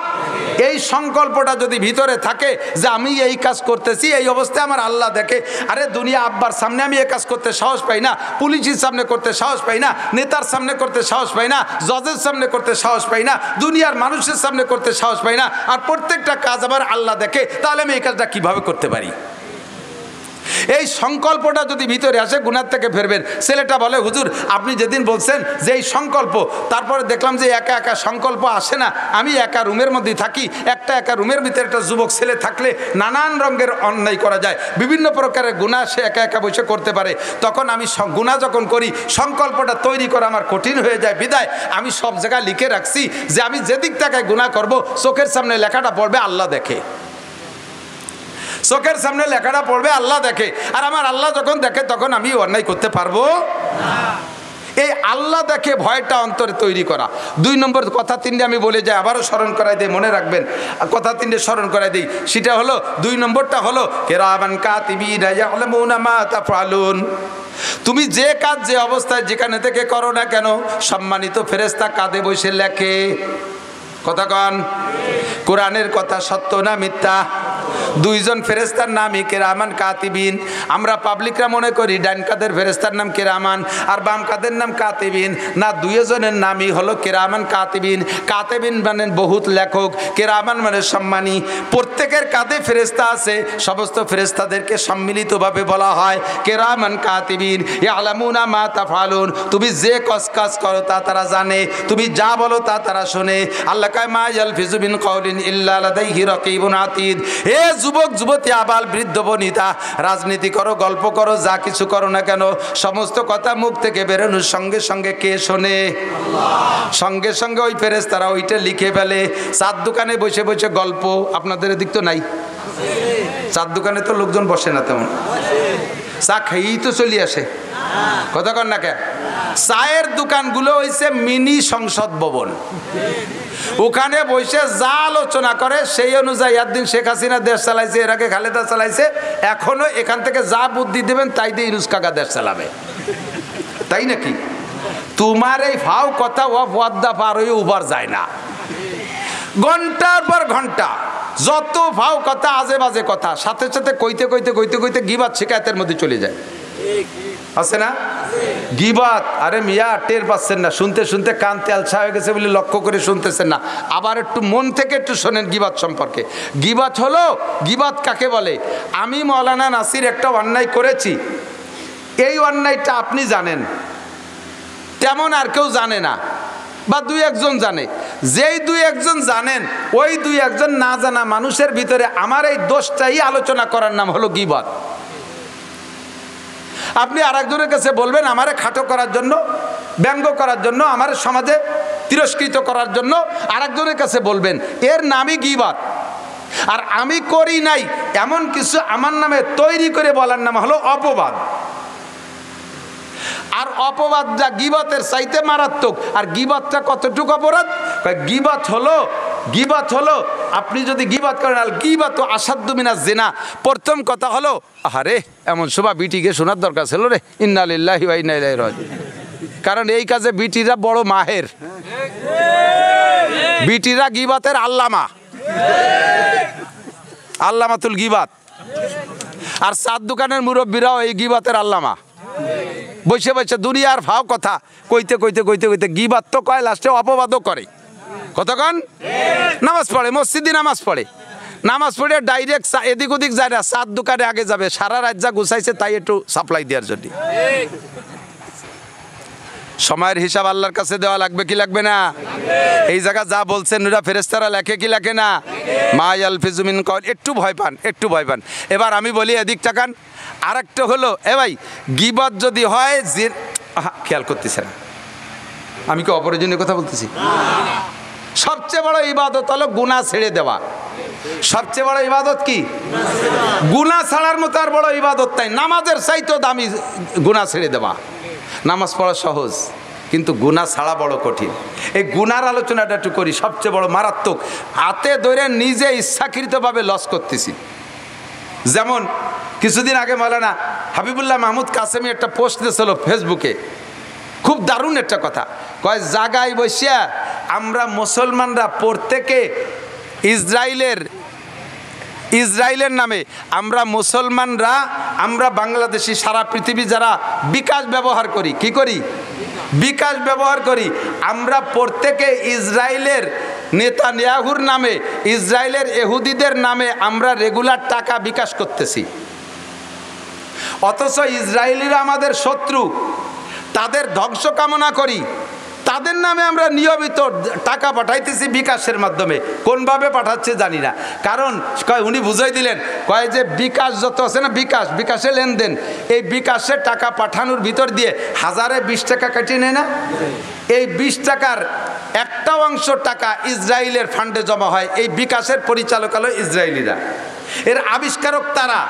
এই সংকল্পটা যদি ভিতরে থাকে যে আমি এই কাজ করতেছি, এই অবস্থায় আমার আল্লাহ দেখে। আরে দুনিয়া আব্বার সামনে আমি এই কাজ করতে সাহস পাই না, পুলিশের সামনে করতে সাহস পাই না, নেতার সামনে করতে সাহস পাই না, জজের সামনে করতে সাহস পাই না, দুনিয়ার মানুষের সামনে করতে সাহস পাই না। আর প্রত্যেকটা কাজ আমার আল্লাহ দেখে, তাহলে আমি এই কাজটা কিভাবে করতে পারি? এই সংকল্পটা যদি ভিতরে আসে, গুনার থেকে ফেরবেন। ছেলেটা বলে, হুজুর আপনি যেদিন বলছেন যে এই সংকল্প, তারপরে দেখলাম যে একা একা সংকল্প আসে না। আমি একা রুমের মধ্যে থাকি, একা রুমের ভিতরে একটা যুবক ছেলে থাকলে নানান রঙের অন্যায় করা যায়, বিভিন্ন প্রকারের গুনাহ সে একা একা বসে করতে পারে। তখন আমি গুনাহ যখন করি, সংকল্পটা তৈরি করা আমার কঠিন হয়ে যায়। বিদায় আমি সব জায়গায় লিখে রাখছি যে আমি যেদিক থেকে গুনাহ করব, চোখের সামনে লেখাটা পড়বে আল্লাহ দেখে। চোখের সামনে লেখাটা পড়বে আল্লাহ দেখে। আর আমার আল্লাহ যখন দেখে তখন আমি অন্যায় করতে পারবো না। এই আল্লাহ দেখে ভয়টা অন্তরে তৈরি করা। 2 নম্বর কথা 3টে আমি বলে যাই, আবারও স্মরণ করাই দিই, মনে রাখবেন। কথা 3টে স্মরণ করাই দিই। সেটা হলো, 2 নম্বরটা হলো কিরামান কাতিবিনা ইয়ালামুনা মা তাফআলুন। তুমি যে কাজ যে অবস্থায় যেখানে থেকে করো না কেন, সম্মানিত ফেরেশতা কাঁধে বসে লেখে। কথা কন? কোরআনের কথা সত্য না মিথ্যা? 2 জন ফেরেশতার নামই কিরামান কাতিবিন। আমরা পাবলিকরা মনে করি ডান কাদের ফেরেশতার নাম কিরামান আর বাম কাদের নাম কাতিবিন। না, 2 জনের নামই হলো কিরামান কাতিবিন। কাতিবিন মানে বহুত লেখক, কিরামান মানে সম্মানী। প্রত্যেকের কাঁধে ফেরেশতা আছে, সমস্ত ফেরেশতাদেরকে সম্মিলিতভাবে বলা হয় কিরামান কাতিবিন ইয়ালামুনা মা তাফআলুন। তুমি যে কাজ করো তা তারা জানে, তুমি যা বলো তা তারা শোনে। আল্লাহ কয় মা ইয়ালফিজু মিন কাউলিন ইল্লা লাদাইহি রাকিবুন আতীদ। হে যুবক যুবতী, আবাল বৃদ্ধ বনিতা, রাজনীতি করো, গল্প করো, যা কিছু করো না কেন, সমস্ত কথা মুখ থেকে বেরোনোর সঙ্গে সঙ্গে কে শোনে? আল্লাহ। সঙ্গে সঙ্গে ওই ফেরেশতারা ওইটা লিখে ফেলে। চার দোকানে বসে বসে গল্প, আপনাদের এদিক তো নাই? চার দোকানে তো লোকজন বসে না তেমন, চা খেয়েই তো চলে আসে। কথা কন না কে? চায়ের দোকানগুলো হইছে মিনি সংসদ ভবন। ওখানে বসে যা আলোচনা করে সেই অনুযায়ী, একদিন শেখ হাসিনা দেশ চালাইছে, এর আগে খালেদা চালাইছে, এখনো এখান থেকে যা বুদ্ধি দেবেন তাই দিয়ে ইউনুস কাকা দেশ চালাবে। তাই নাকি? তোমার এই ফাও কথা ও পদ্মা পার হয়ে উবার যায় না। ঘন্টার পর ঘন্টা যত ফাও কথা, আজে বাজে কথা, সাথে সাথে কইতে কইতে কইতে কইতে গিবাত শিকায়তের মধ্যে চলে যায়। আছে না গিবাত? আরে মিয়া টের পাচ্ছেন না, শুনতে শুনতে কান তেলছা হয়ে গেছে বলে লক্ষ্য করে শুনতেছেন না। আবার একটু মন থেকে একটু শোনেন গিবাত সম্পর্কে। গিবাত হলো, গিবাত কাকে বলে? আমি মৌলানা নাসির একটা অন্যায় করেছি, এই অন্যায়টা আপনি জানেন, তেমন আর কেউ জানে না, বা 2-1 জন জানে। যেই 2-1 জন জানেন, ওই 2-1 জন না জানা মানুষের ভিতরে আমার এই দোষটাই আলোচনা করার নাম হলো গিবাত। আপনি আরেকজনের কাছে বলবেন আমারে খাটো করার জন্য, ব্যঙ্গ করার জন্য, আমার সমাজে তিরস্কৃত করার জন্য আরেকজনের কাছে বলবেন, এর নামই গীবত। আর আমি করি নাই এমন কিছু আমার নামে তৈরি করে বলার নাম হলো অপবাদ। আর অপবাদটা গীবতের চাইতে মারাত্মক। আর গীবতটা কতটুকু অপরাধ? গীবত হলো আপনি যদি গীবত করেন, আল গীবত আসাদ্দু মিনাজ জিনা। প্রথম কথা হলো, আরে এমন শোভা বিটিকে শোনার দরকার ছিল রে, ইন্না লিল্লাহি ওয়া ইন্না ইলাইহি রাজিউন। কারণ এই কাজে বিটিরা বড় মাহের, বিটিরা গীবতের আল্লামাতুল গীবত। আর চার দোকানের মুরব্বীরাও এই গীবতের আল্লামা। বসে বসে দুনিয়ার ভাও কথা কইতে কইতে কইতে কইতে গীবত তো কয়, লাস্টে অপবাদও করে। কতক্ষণ নামাজ পড়ে, মসজিদে নামাজ পড়ে ডাইরেক্ট এদিক ওদিক যায় না, চার দোকানে আগে যাবে, সারা রাত যা গুছাইছে তাই একটু সাপ্লাই দেওয়ার জন্য। সময়ের হিসাব আল্লাহর কাছে দেওয়া লাগবে কি লাগবে না? এই জায়গা যা বলছেন নুরা ফেরেশতারা লেখে কি লেখে না? মা ইয়ালফিজু মিন কওল। একটু ভয় পান। এবার আমি বলি এদিক তাকান। আরেকটা হলো, ভাই গীবত যদি হয় যে, খেয়াল করতেছে না, আমি কি অপ্রয়োজনীয় কথা বলতেছি? সবচেয়ে বড় ইবাদত হলো গুনাহ ছেড়ে দেওয়া। সবচেয়ে বড় ইবাদত কি? গুনাহ ছাড়ার মতো আর বড় ইবাদত নাই। নামাজের চাইতেও দামি গুনাহ ছেড়ে দেওয়া। নামাজ পড়া সহজ, কিন্তু গুনাহ ছাড়া বড় কঠিন। এই গুনার আলোচনাটা একটু করি। সবচেয়ে বড় মারাত্মক, হাতে ধরে নিজে ইচ্ছাকৃতভাবে লস করতেছি। যেমন কিছুদিন আগে মাওলানা হাবিবুল্লাহ মাহমুদ কাসেমি একটা পোস্ট দিয়েছিল ফেসবুকে, খুব দারুণ একটা কথা। কয় জাগায় বসিয়া আমরা মুসলমানরা প্রত্যেকে ইসরায়েলের নামে আমরা মুসলমানরা, আমরা বাংলাদেশি, সারা পৃথিবী যারা বিকাশ ব্যবহার করি, কি করি? বিকাশ ব্যবহার করি। আমরা প্রত্যেকে ইসরায়েলের নেতানিয়াহুর নামে, ইসরায়েলের ইহুদিদের নামে আমরা রেগুলার টাকা বিকাশ করতেছি। অথচ ইসরায়েলিরা আমাদের শত্রু, তাদের ধ্বংস কামনা করি, তাদের নামে আমরা নিয়মিত টাকা পাঠাইতেছি বিকাশের মাধ্যমে। কোনভাবে পাঠাচ্ছে জানি না। কারণ কয় উনি বুঝাই দিলেন, কয় যে বিকাশ যত আছে না, বিকাশে লেনদেন, এই বিকাশে টাকা পাঠানোর ভিতর দিয়ে 1020 টাকা কাটিয়ে নেয় না? এই 20 টাকার একটা অংশ টাকা ইসরায়েলের ফান্ডে জমা হয়। এই বিকাশের পরিচালক হলো ইসরায়েলিরা, এর আবিষ্কারক তারা।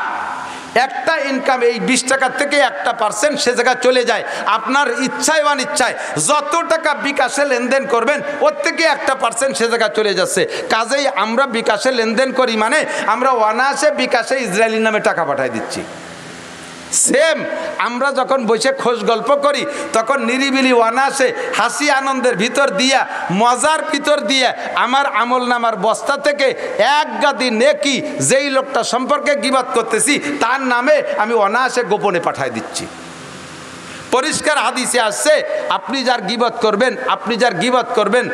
একটা ইনকাম এই 20 টাকার থেকে 1% সে জায়গায় চলে যায়। আপনার ইচ্ছায় অনিচ্ছায় যত টাকা বিকাশে লেনদেন করবেন, ওর থেকে 1% সে জায়গায় চলে যাচ্ছে। কাজেই আমরা বিকাশে লেনদেন করি মানে আমরা অনায়াসে বিকাশে ইসরায়েলির নামে টাকা পাঠাই দিচ্ছি। সেম আমরা যখন বসে খোঁজ গল্প করি, তখন নিরিবিলি অনায়াসে হাসি আনন্দের ভিতর দিয়া, মজার ভিতর দিয়ে আমার আমল নামার বস্তা থেকে এক গাদি নেকি যেই লোকটা সম্পর্কে গীবত করতেছি তার নামে আমি অনায়াসে গোপনে পাঠাই দিচ্ছি। পরিষ্কার হাদিসে আসছে, আপনি যার গীবত করবেন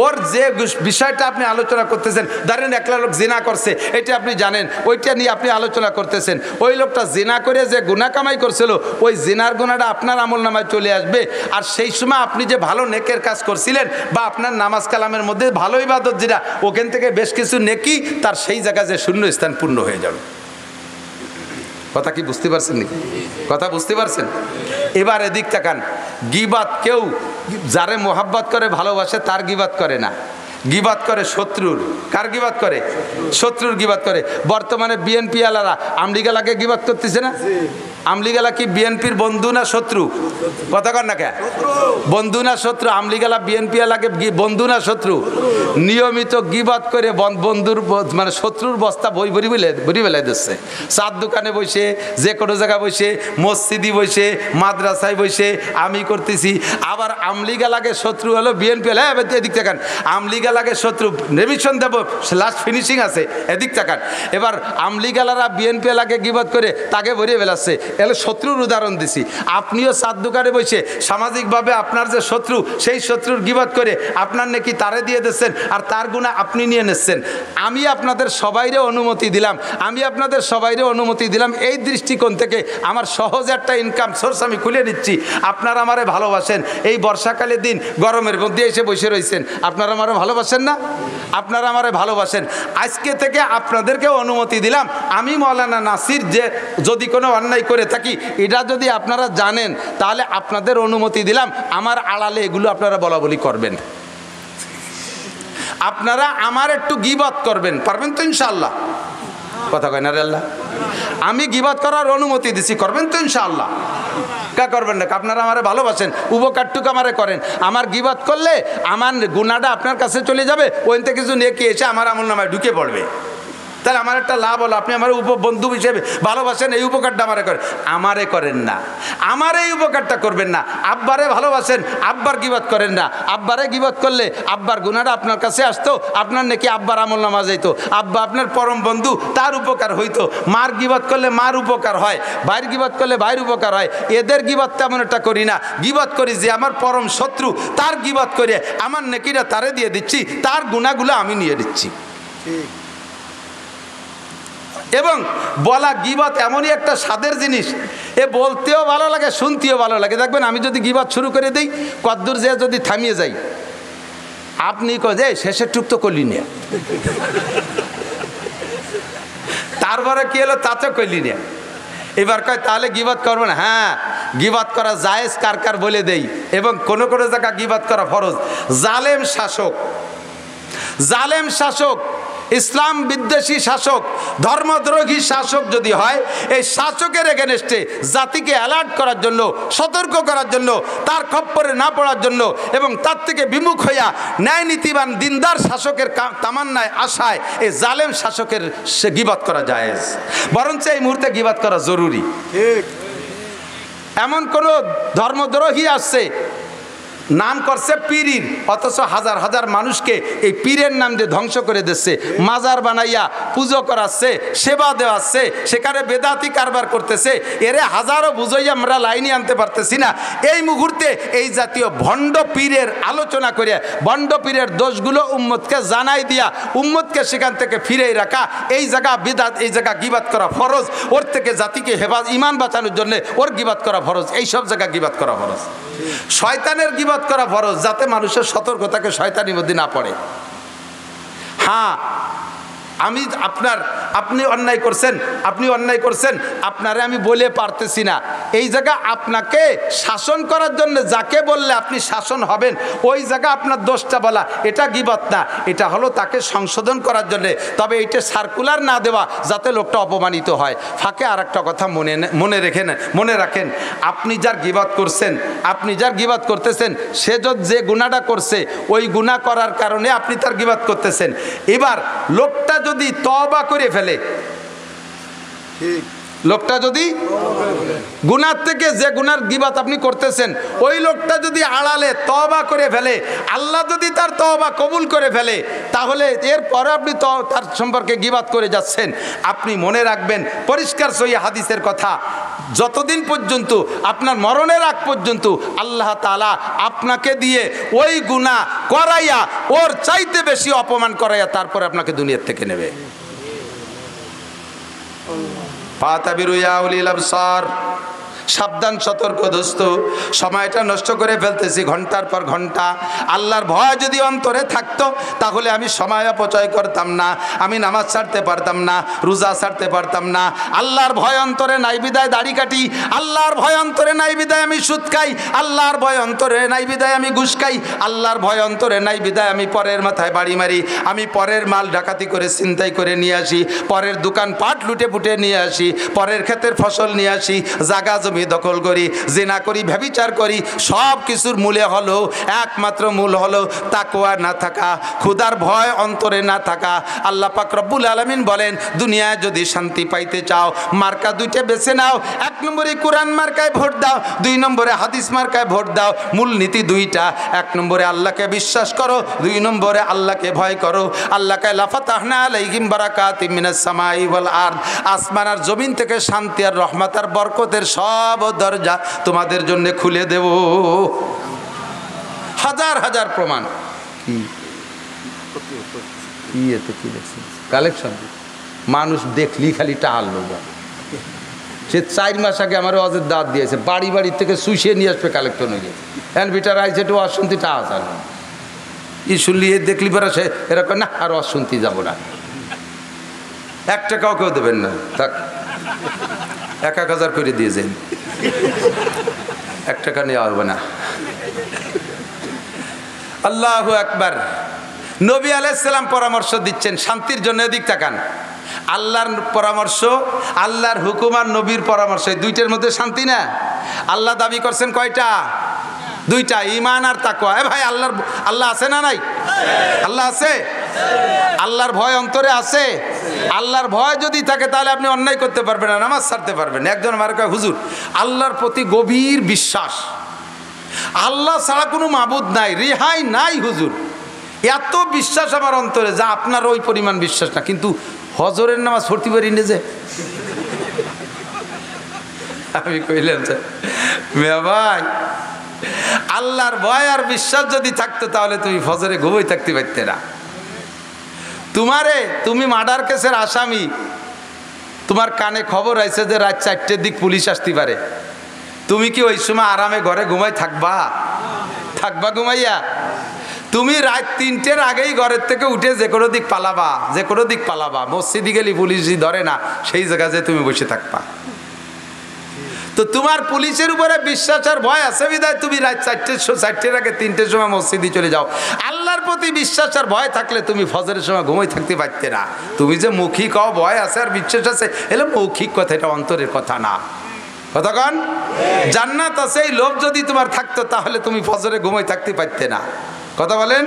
ওর যে বিষয়টা আপনি আলোচনা করতেছেন, ধরেন একলা লোক জিনা করছে, এটা আপনি জানেন, ওইটা নিয়ে আপনি আলোচনা করতেছেন। ওই লোকটা জিনা করে যে গুনাহ কামাই করছিল, ওই জিনার গুনাহটা আপনার আমল নামায় চলে আসবে। আর সেই সময় আপনি যে ভালো নেকের কাজ করছিলেন, বা আপনার নামাজ কালামের মধ্যে ভালো ইবাদত যেটা, ওখান থেকে বেশ কিছু নেকি তার সেই জায়গায় যে শূন্য স্থান পূর্ণ হয়ে যাবে। কথা কি বুঝতে পারছেন নাকি? কথা বুঝতে পারছেন? এবার এদিক তাকান। গীবত কেউ যারে মোহাব্বত করে, ভালোবাসে, তার গীবত করে না, গীবত করে শত্রুর। কার গীবত করে? শত্রুর গীবত করে। বর্তমানে বিএনপি আলারা আমলিগালাকে গীবত করতেছে না? আমলিগালা কি বিএনপির বন্ধু না শত্রু? কথা কর না কে? বন্ধু না শত্রু? আমলিগালা বিএনপি আলাকে বন্ধু না শত্রু? নিয়মিত গীবত করে বন্ধুর মানে শত্রুর বস্তা বই বেলাই দিচ্ছে। চার দোকানে বসে, যে কোনো জায়গায় বসে, মসজিদি বসে, মাদ্রাসায় বসে আমি করতেছি। আবার আমলিগালাকে শত্রু হলো বিএনপি। হ্যাঁ এদিক তাকান, আমলিগালাকে শত্রু রেমিশন দেব, লাস্ট ফিনিশিং আছে, এদিক তাকান। এবার আমলিগালারা বিএনপি এলাকে গীবত করে তাকে ভরিয়ে ফেলাচ্ছে। এলে শত্রুর উদাহরণ দিছি। আপনিও চার দোকানে বসে সামাজিকভাবে আপনার যে শত্রু, সেই শত্রুর গীবত করে আপনার নাকি তারে দিয়ে দিচ্ছেন, আর তার গুনাহ আপনি নিয়ে নিচ্ছেন। আমি আপনাদের সবাইরে অনুমতি দিলাম এই দৃষ্টিকোণ থেকে আমার সহজ একটা ইনকাম সোর্স আমি খুলে নিচ্ছি। আপনারা আমারে ভালোবাসেন। এই বর্ষাকালের দিন গরমের মধ্যে এসে বসে রয়েছেন, আপনারা আমারে ভালোবাসেন না? আপনারা আমারে ভালোবাসেন। আজকে থেকে আপনাদেরকে অনুমতি দিলাম, আমি মাওলানা নাসির যে যদি কোনো অন্যায় করে থাকি, এটা যদি আপনারা জানেন, তাহলে আপনাদের অনুমতি দিলাম আমার আড়ালে এগুলো আপনারা বলাবলি করবেন। আপনারা আমার একটু গীবত করবেন, পারবেন তো ইনশাআল্লাহ? কথা কয় না রে আল্লাহ? আমি গীবত করার অনুমতি দিছি, করবেন তো ইনশাআল্লাহ? কা করবেন না, আপনারা আমারে ভালোবাসেন, উপকারটুকু আমারে করেন। আমার গিবত করলে আমার গুনাহটা আপনার কাছে চলে যাবে, ওইন থেকে কিছু নেকি এসে আমার আমলনামায় ঢুকে পড়বে। তাহলে আমার একটা লাভ হলো, আপনি আমার বন্ধু হিসেবে ভালোবাসেন, এই উপকারটা আমারে করেন। আমারে করেন না, আমার এই উপকারটা করবেন না। আব্বারে ভালোবাসেন, আব্বার গিবত করেন না। আব্বারে গিবত করলে আব্বার গুনাহটা আপনার কাছে আসতো, আপনার নাকি আব্বার আমলনামা যাইতো, আব্বা আপনার পরম বন্ধু, তার উপকার হইতো। মার গিবত করলে মার উপকার হয়, ভাইয়ের গিবত করলে ভাইয়ের উপকার হয়। এদের গিবত তেমন একটা করি না, গিবত করি যে আমার পরম শত্রু, তার গিবত করে আমার নেকিটা তারে দিয়ে দিচ্ছি, তার গুনাহগুলো আমি নিয়ে দিচ্ছি। এবং বলা গিবত এমনই একটা স্বাদের জিনিস, এ বলতেও ভালো লাগে, শুনতেও ভালো লাগে। দেখবেন আমি যদি গিবত শুরু করে দিই, কদ্দূর যে যদি থামিয়ে যাই, আপনি যে শেষের টুক তো করলি না, তারপরে কি হলো তা তো করলি না, এবার কয় তাহলে গিবত করবো না। হ্যাঁ, গিবত করা জায়েজ কার কার বলে দেই। এবং কোনো কোনো জায়গা গিবত করা ফরজ। জালেম শাসক, জালেম শাসক, ইসলাম বিদ্বেষী শাসক, ধর্মদ্রোহী শাসক যদি হয়, এই শাসকের এগেনস্টে জাতিকে অ্যালার্ট করার জন্য, সতর্ক করার জন্য, তার খপ্পরে না পড়ার জন্য এবং তার থেকে বিমুখ হইয়া ন্যায় নীতিবান দিনদার শাসকের তামান্নায় আশায় এই জালেম শাসকের সে গিবত করা জায়েজ, বরঞ্চ এই মুহূর্তে গিবত করা জরুরি। এমন কোন ধর্মদ্রোহী আসছে, নাম করছে পীরের, অথচ হাজার হাজার মানুষকে এই পীরের নাম দিয়ে ধ্বংস করে দিচ্ছে, মাজার বানাইয়া পুজো করাচ্ছে, সেবা দেওয়াচ্ছে, সেখানে বেদাতি কারবার করতেছে। এরে হাজারো বুঝাই আমরা লাইনে আনতে পারতেছি না। এই মুহূর্তে এই জাতীয় ভণ্ড পীরের আলোচনা করে ভণ্ড পীরের দোষগুলো উম্মতকে জানাই দিয়া উম্মতকে সেখান থেকে ফিরেই রাখা, এই জায়গা বিদাত, এই জায়গা গিবাত করা ফরজ। ওর থেকে জাতিকে ইমান বাঁচানোর জন্য ওর গিবাত করা ফরজ, এই সব জায়গা গিবাত করা ফরজ। শয়তানের গিবত করা ফরজ, যাতে মানুষের সতর্কতাকে শয়তানির মধ্যে না পড়ে। হ্যাঁ, আমি আপনি অন্যায় করছেন, আপনি অন্যায় করছেন, আপনারে আমি বলে পারতেছি না। এই জায়গা আপনাকে শাসন করার জন্য যাকে বললে আপনি শাসন হবেন, ওই জায়গা আপনার দোষটা বলা, এটা গিবত না, এটা হলো তাকে সংশোধন করার জন্য। তবে এইটা সার্কুলার না দেওয়া যাতে লোকটা অপমানিত হয়। ফাঁকে আর একটা কথা মনে রাখেন, আপনি যার গিবত করছেন, আপনি যার গিবত করতেছেন, সে যে গুনাহটা করছে, ওই গুনাহ করার কারণে আপনি তার গিবত করতেছেন। এবার লোকটা যদি তওবা করে ফেলে, লোকটা যদি গুনার থেকে, যে গুনার গিবত আপনি করতেছেন, ওই লোকটা যদি আড়ালে তওবা করে ফেলে, আল্লাহ যদি তার তওবা কবুল করে ফেলে, তাহলে এরপরে আপনি তার সম্পর্কে গিবত করে যাচ্ছেন। আপনি মনে রাখবেন পরিষ্কার সহিহ হাদিসের কথা, যতদিন পর্যন্ত আপনার মরণের আগ পর্যন্ত আল্লাহ তাআলা আপনাকে দিয়ে ওই গুনাহ করাইয়া, ওর চাইতে বেশি অপমান করাইয়া তারপরে আপনাকে দুনিয়ার থেকে নেবে। ফাতাবিরু ইয়া উলিল আবসার, সাবধান, সতর্ক দোস্ত। সময়টা নষ্ট করে ফেলতেছি ঘন্টার পর ঘন্টা। আল্লাহর ভয় যদি অন্তরে থাকতো তাহলে আমি সময় অপচয় করতাম না, আমি নামাজ ছাড়তে পারতাম না, রোজা ছাড়তে পারতাম না। আল্লাহর ভয় অন্তরে নাই বিদায় দাড়ি কাটি, আল্লাহর ভয় অন্তরে নাই বিদায় আমি সুদ খাই, আল্লাহর ভয় অন্তরে নাই বিদায় আমি ঘুষ খাই, আল্লাহর ভয় অন্তরে নাই বিদায় আমি পরের মাথায় বাড়ি মারি, আমি পরের মাল ডাকাতি করে ছিনতাই করে নিয়ে আসি, পরের দোকান পাট লুটে পুটে নিয়ে আসি, পরের ক্ষেতের ফসল নিয়ে আসি, জাগা জমি দখল করি, জিনা করি, ব্যভিচার করি। সব কিছুর মূলে হলো, একমাত্র মূল হলো তাকওয়া না থাকা, খোদার ভয় অন্তরে না থাকা। আল্লাহ পাক রব্বুল আলামিন বলেন, দুনিয়ায় যদি শান্তি পাইতে চাও মার্কা দুইটা বেছে নাও। 1 নম্বরে কোরআন মার্কায় ভোট দাও, 2 নম্বরে হাদিস মার্কায় ভোট দাও। মূল নীতি দুইটা, 1 নম্বরে আল্লাহকে বিশ্বাস করো, 2 নম্বরে আল্লাহকে ভয় করো। আল্লাহকে লাফাতাহনা আলাইহিম বারাকাতিম মিনাস সামাই ওয়াল আরদ, আসমান আর জমিন থেকে শান্তি আর রহমত আর বরকতের সব দরজা তোমাদের জন্য খুলে দেব। হাজার হাজার প্রমাণ। কালেকশন মানুষ দেখলি খালি টাল লোক। সে 4 মাস আগে আমার অজের দাঁত দিয়েছে, বাড়ি বাড়ি থেকে শুষিয়ে নিয়ে আসবে কালেকশন হয়ে গেছে। ভিটার আইসে একটু অশুন্তিটা আসার ই শুনলি দেখলি পরে সে এরকম না, আর অশুন্তি যাব না, 1 টাকাও কেউ দেবেন না, থাক 1000 করে দিয়েছেন, 1 টাকা নেওয়া হবে না। আল্লাহু আকবার। নবী আলাইহিস সালাম পরামর্শ দিচ্ছেন শান্তির জন্য। এদিক তাকান, আল্লাহর পরামর্শ, আল্লাহর হুকুম আর নবীর পরামর্শ, এই দুইটার মধ্যে শান্তি না? আল্লাহ দাবি করছেন কয়টা? দুইটা, ঈমান আর তাকওয়া। ভাই আল্লাহ আছে না নাই? আল্লাহ আছে? আল্লাহর ভয় অন্তরে আছে? আল্লাহর ভয় যদি থাকে তাহলে আপনি অন্যায় করতে পারবেন না, নামাজ ছাড়তে পারবেন। একজন আমার কয়, হুজুর আল্লাহর প্রতি গভীর বিশ্বাস, আল্লাহ ছাড়া কোনো মাবুদ নাই, রেহাই নাই হুজুর, এত বিশ্বাস আমার অন্তরে যা আপনার ওই পরিমাণ বিশ্বাস না, কিন্তু হজরের নামাজ পড়তে পারি না যে। আমি কইলাম মিয়া ভাই, আল্লাহর ভয় আর বিশ্বাস যদি থাকতো তাহলে তুমি ফজরে ঘুমোই থাকতে পারতে না। তুমি মার্ডার কেসের আসামি, তোমার কানে খবর আছে যে রাত 4টের দিক পুলিশ আসতে পারে, তুমি কি ওই সময় আরামে ঘরে ঘুমাই থাকবা? ঘুমাইয়া? তুমি রাত 3টের আগেই ঘরের থেকে উঠে যে কোনো দিক পালাবা, মসজিদে গেলে পুলিশই ধরে না, সেই জায়গায় যে তুমি বসে থাকবা। তো তোমার পুলিশের উপরে বিশ্বাস আর ভয় আছে বিধায় তুমি রাত 4টের আগে 3টের সময় মসজিদে চলে যাও। আল্লাহর প্রতি বিশ্বাস আর ভয় থাকলে তুমি ফজরের সময় ঘুমাই থাকতে পারতে না। তুমি যে মুখী কও ভয় আছে আর বিশ্বাস আছে, এলো মৌখিক কথা, এটা অন্তরের কথা না। কতক্ষণ জান্নাত আছে এই লোভ যদি তোমার থাকতো তাহলে তুমি ফজরে ঘুমাই থাকতে পারতে না। কথা বলেন?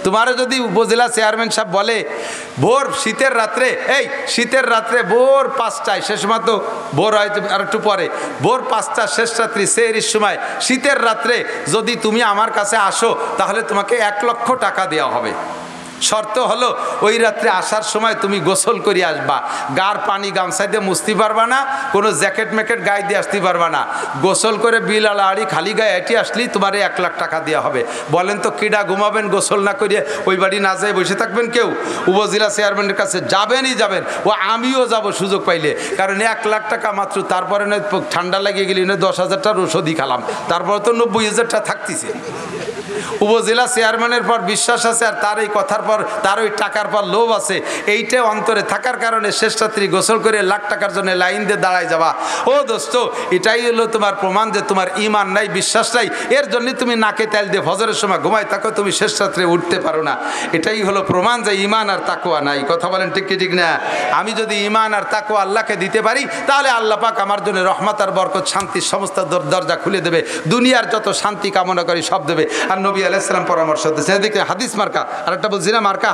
তোমারও যদি উপজেলা চেয়ারম্যান সাহেব বলে ভোর শীতের রাত্রে ভোর 5টায়, শেষ সময় তো ভোর হয়তো আর একটু পরে, ভোর 5টা শেষ রাত্রি সেহরির সময় শীতের রাত্রে যদি তুমি আমার কাছে আসো তাহলে তোমাকে 1 লক্ষ টাকা দেওয়া হবে। শর্ত হলো ওই রাত্রে আসার সময় তুমি গোসল করে আসবা, গার পানি গামছাই দিয়ে মুছতে পারবা না, কোনো জ্যাকেট ম্যাকেট গায়ে দিয়ে আসতে পারবা না, গোসল করে বিল আড়ি খালি গায়ে হেঁটে আসলেই তোমার 1 লাখ টাকা দেওয়া হবে। বলেন তো কিডা ঘুমাবেন গোসল না করিয়ে? ওই বাড়ি না যেয়ে বসে থাকবেন কেউ? উপজেলা চেয়ারম্যানের কাছে যাবেন, ও আমিও যাব সুযোগ পাইলে, কারণ 1 লাখ টাকা মাত্র। তারপরে নয় ঠান্ডা লাগিয়ে গেলি না 10,000 টাকার ওষুধই খালাম, তারপরে তো 90,000 টাকা থাকতেছে। উপজেলা চেয়ারম্যানের পর বিশ্বাস আছে আর তার এই কথার পর, তার ওই টাকার পর লোভ আছে, এইটা অন্তরে থাকার কারণে শেষ রাত্রি গোসল করে 1 লাখ টাকার জন্য লাইন দিয়ে দাঁড়ায় যাবা। ও দোস্ত, এটাই হলো তোমার প্রমাণ যে তোমার ঈমান নাই, বিশ্বাস নাই, এর জন্য তুমি নাকে তেল দিয়ে ফজরের সময় ঘুমাই থাকো, তুমি শেষ রাত্রে উঠতে পারো না। এটাই হলো প্রমাণ যে ঈমান আর তাকওয়া নাই। কথা বলেন ঠিক কি ঠিক না? আমি যদি ঈমান আর তাকওয়া আল্লাহকে দিতে পারি তাহলে আল্লাহ পাক আমার জন্য রহমত আর বরকত, শান্তির সমস্ত দরজা খুলে দেবে, দুনিয়ার যত শান্তি কামনা করি সব দেবে। আর নবী আলাইহিস সালাম পরামর্শ দিয়েছেন, এদিকে হাদিস মার্কা, আর একটা বলছি না মার্কা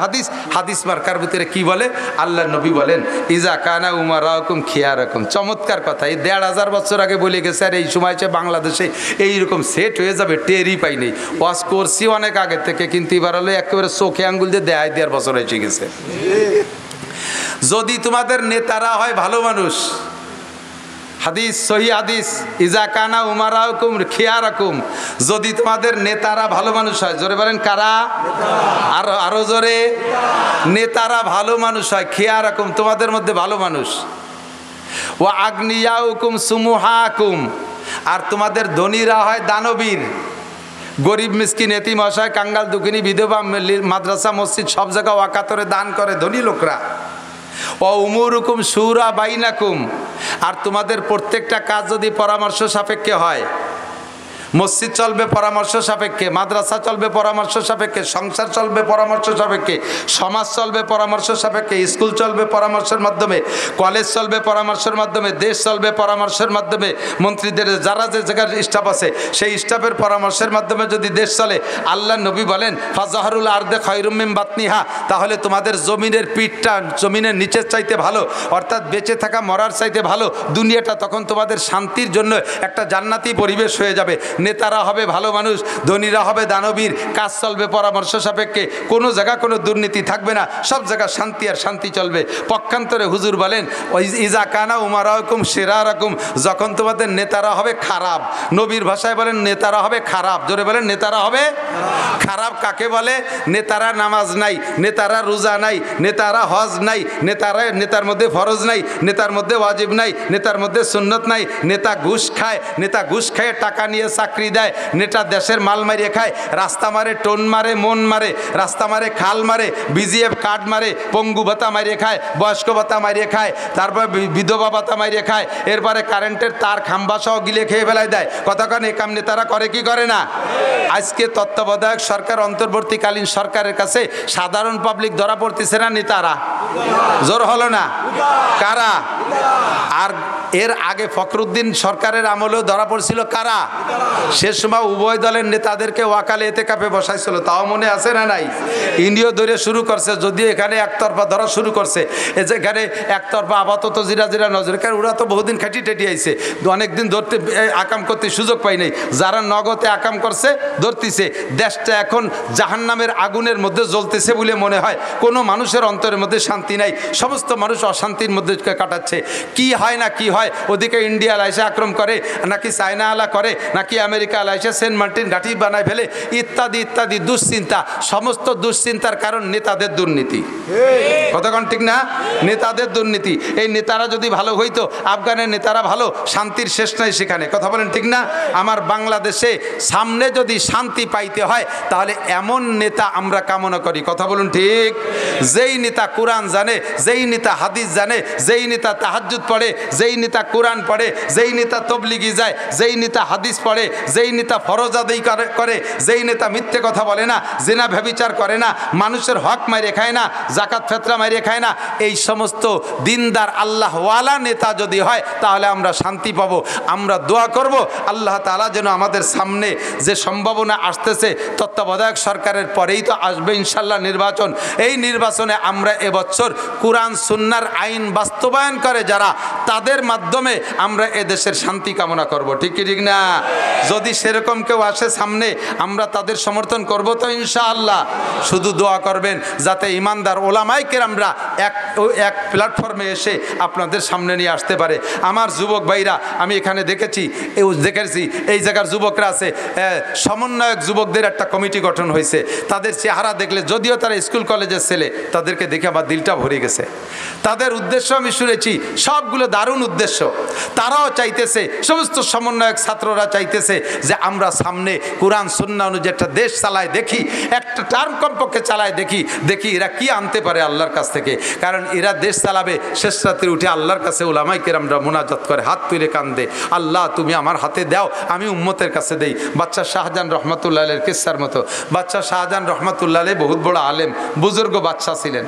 হাদিস মার্কার ভিতরে কি বলে? আল্লাহ নবী বলেন, ইজা কানা উমারাকুম খিয়ারাকুম। চমৎকার কথা, এই 1,500 বছর আগে বলে গেছে, আর এই সময় বাংলাদেশে এইরকম সেট হয়ে যাবে টেরই পাই নেই। ওয়াজ করছি অনেক আগে থেকে, কিন্তু এবার হলে একেবারে চোখে আঙ্গুল দিয়ে দেড় বছর হয়ে গেছে। যদি তোমাদের নেতারা হয় ভালো মানুষ, হাদিস সহি হাদিস, ইজা কানা উমারাকুম খিয়ারাকুম, যদি তোমাদের নেতারা ভালো মানুষ হয়, জোরে বলেন কারা? আরো জোরে, নেতারা ভালো মানুষ হয়, খিয়ারাকুম তোমাদের মধ্যে ভালো মানুষ, ওয়া আগনিয়াউকুম সুমুহাকুম, আর তোমাদের ধনীরা হয় দানবীর, গরিব মিসকিন এতিম অসহায় কাঙ্গাল দুঃখিনী বিধবা মাদ্রাসা মসজিদ সব জায়গায় ওয়াকাতরে দান করে ধনী লোকরা। ও উমুরুকুম সুরা বাইনাকুম, আর তোমাদের প্রত্যেকটা কাজ যদি পরামর্শ সাপেক্ষে হয়, মসজিদ চলবে পরামর্শ সাপেক্ষে, মাদ্রাসা চলবে পরামর্শ সাপেক্ষে, সংসার চলবে পরামর্শ সাপেক্ষে, সমাজ চলবে পরামর্শ সাপেক্ষে, স্কুল চলবে পরামর্শের মাধ্যমে, কলেজ চলবে পরামর্শের মাধ্যমে, দেশ চলবে পরামর্শের মাধ্যমে, মন্ত্রীদের যারা যে জায়গার স্টাফ আছে সেই স্টাফের পরামর্শের মাধ্যমে যদি দেশ চলে, আল্লাহ নবী বলেন ফাজাহরুল আরদে খায়রুম মিন বাতনিহা, তাহলে তোমাদের জমিনের পিঠটা জমিনের নিচের চাইতে ভালো, অর্থাৎ বেঁচে থাকা মরার চাইতে ভালো দুনিয়াটা, তখন তোমাদের শান্তির জন্য একটা জান্নাতি পরিবেশ হয়ে যাবে। নেতারা হবে ভালো মানুষ, ধনীরা হবে দানবীর, কাজ চলবে পরামর্শ সাপেক্ষে, কোনো জায়গা কোনো দুর্নীতি থাকবে না, সব জায়গা শান্তি আর শান্তি চলবে। পক্ষান্তরে হুজুর বলেন, ওই ইজা কানা উমারাকুম শিরারাকুম, যখন তোমাদের নেতারা হবে খারাপ, নবীর ভাষায় বলেন নেতারা হবে খারাপ, জোরে বলেন নেতারা হবে খারাপ। কাকে বলে? নেতারা নামাজ নাই, নেতারা রোজা নাই, নেতারা হজ নাই, নেতার মধ্যে ফরজ নাই, নেতার মধ্যে ওয়াজিব নাই, নেতার মধ্যে সুন্নত নাই, নেতা ঘুষ খায়, নেতা ঘুষ খায় টাকা নিয়ে চাকরি চাকরি দেয়, নেতা দেশের মাল মারিয়ে খায়, রাস্তা মারে, টোন মারে, মন মারে, রাস্তা মারে, খাল মারে, বিজিএফ কার্ড মারে, পঙ্গু ভাতা মারিয়ে খায়, বয়স্ক ভাতা মারিয়ে খায়, তারপর বিধবা ভাতা মারিয়ে খায়, এরপরে কারেন্টের তার খাম্বা সহ গিলে খেয়ে ফেলায় দেয়। কতক্ষণ এই কাম নেতারা করে কি করে না? আজকে তত্ত্বাবধায়ক সরকার, অন্তর্বর্তীকালীন সরকারের কাছে সাধারণ পাবলিক ধরা পড়তেছে না নেতারা? জোর হলো না? কারা? আর এর আগে ফখরুদ্দিন সরকারের আমলেও ধরা পড়ছিল কারা? সে সময় উভয় দলের নেতাদেরকে ওয়াকালে এতেকাফে বসাইছিল, তাও মনে আছে না নাই? ইন্ডিয়া ধরে শুরু করছে, যদিও এখানে একতরফা ধরা শুরু করছে, যেখানে একতরফা আপাতত জিরা জিরা নজর, কারণ ওরা তো বহুদিন খাটি টেটি আইছে, অনেকদিন ধরতে আকাম করতে সুযোগ পাই নাই, যারা নগদে আকাম করছে ধরতেছে। দেশটা এখন জাহান্নামের আগুনের মধ্যে জ্বলতেছে বলে মনে হয়, কোনো মানুষের অন্তরের মধ্যে শান্তি নাই, সমস্ত মানুষ অশান্তির মধ্যে কাটাচ্ছে। কি হয় না কি হয়, ওদিকে ইন্ডিয়া আলাইসে আক্রমণ করে, নাকি চায়না আলা করে, নাকি আমেরিকা আলাইসে সেন্ট মার্টিন ঘাঁটি বানায় ফেলে, ইত্যাদি ইত্যাদি দুশ্চিন্তা। সমস্ত দুশ্চিন্তার কারণ নেতাদের দুর্নীতি। কতক্ষণ ঠিক না? নেতাদের দুর্নীতি। এই নেতারা যদি ভালো হইতো, আফগানের নেতারা ভালো, শান্তির শেষ নাই সেখানে। কথা বলেন ঠিক না? আমার বাংলাদেশে সামনে যদি শান্তি পাইতে হয়, তাহলে এমন নেতা আমরা কামনা করি। কথা বলুন ঠিক? যেই নেতা কোরআন জানে, যেই নেতা হাদিস জানে, যেই নেতা তাহাজ্জুদ পড়ে, যেই নেতা কোরআন পড়ে, যেই নেতা তবলিগি যায়, যেই নেতা হাদিস পড়ে, যেই নেতা ফরজ আদায় করে, যেই নেতা মিথ্যে কথা বলে না, জিনা ব্যভিচার করে না, মানুষের হক মাইরে খায় না, জাকাত ফেতরা মাইরে খায় না, এই সমস্ত দিনদার আল্লাহওয়ালা নেতা যদি হয়, তাহলে আমরা শান্তি পাবো। আমরা দোয়া করব আল্লাহ তাআলা যেন আমাদের সামনে যে সম্ভাবনা আসতেছে, তত্ত্বাবধায়ক সরকারের পরেই তো আসবে ইনশাল্লাহ নির্বাচন, এই নির্বাচনে আমরা এবছর কোরআন সুন্নাহর আইন বাস্তবায়ন করে যারা, তাদের মাধ্যমে আমরা এদেশের শান্তি কামনা করব। ঠিক কি ঠিক না? যদি সেরকম কেউ আসে সামনে, আমরা তাদের সমর্থন করব তো ইনশাআল্লাহ। শুধু দোয়া করবেন যাতে ইমানদার ওলামায়ে কেরামরা এক প্ল্যাটফর্মে এসে আপনাদের সামনে নিয়ে আসতে পারে। আমার যুবক ভাইরা, আমি এখানে দেখেছি এই জায়গার যুবকরা আছে, সমন্বয়ক যুবকদের একটা কমিটি গঠন হয়েছে। তাদের চেহারা দেখলে, যদিও তারা স্কুল কলেজের ছেলে, তাদেরকে দেখে আমার দিলটা ভরে গেছে। তাদের উদ্দেশ্য আমি শুনেছি, সবগুলো দারুণ উদ্দেশ্য। তারাও চাইতেছে, সমস্ত সমন্বয়ক ছাত্ররা চাইতেছে যে আমরা সামনে কোরআন সুন্নাহ অনুযায়ী একটা দেশ চালায় দেখি, একটা টার্ম কমপক্ষে চালায় দেখি এরা কি আনতে পারে আল্লাহর কাছ থেকে। কারণ এরা দেশ চালাবে, শেষ রাতে উঠে আল্লাহর কাছে ওলামায়ে কেরামরা মুনাজাত করে, হাত তুলে কান্দে, আল্লাহ তুমি আমার হাতে দাও, আমি উম্মতের কাছে দেই। বাদশাহ শাহজাহান রহমাতুল্লাহ আলাইহির কিসসার মতো। বাদশাহ শাহজাহান রহমাতুল্লাহ আলাইহি বহুত বড় আলেম, বুজুর্গ বাদশাহ ছিলেন।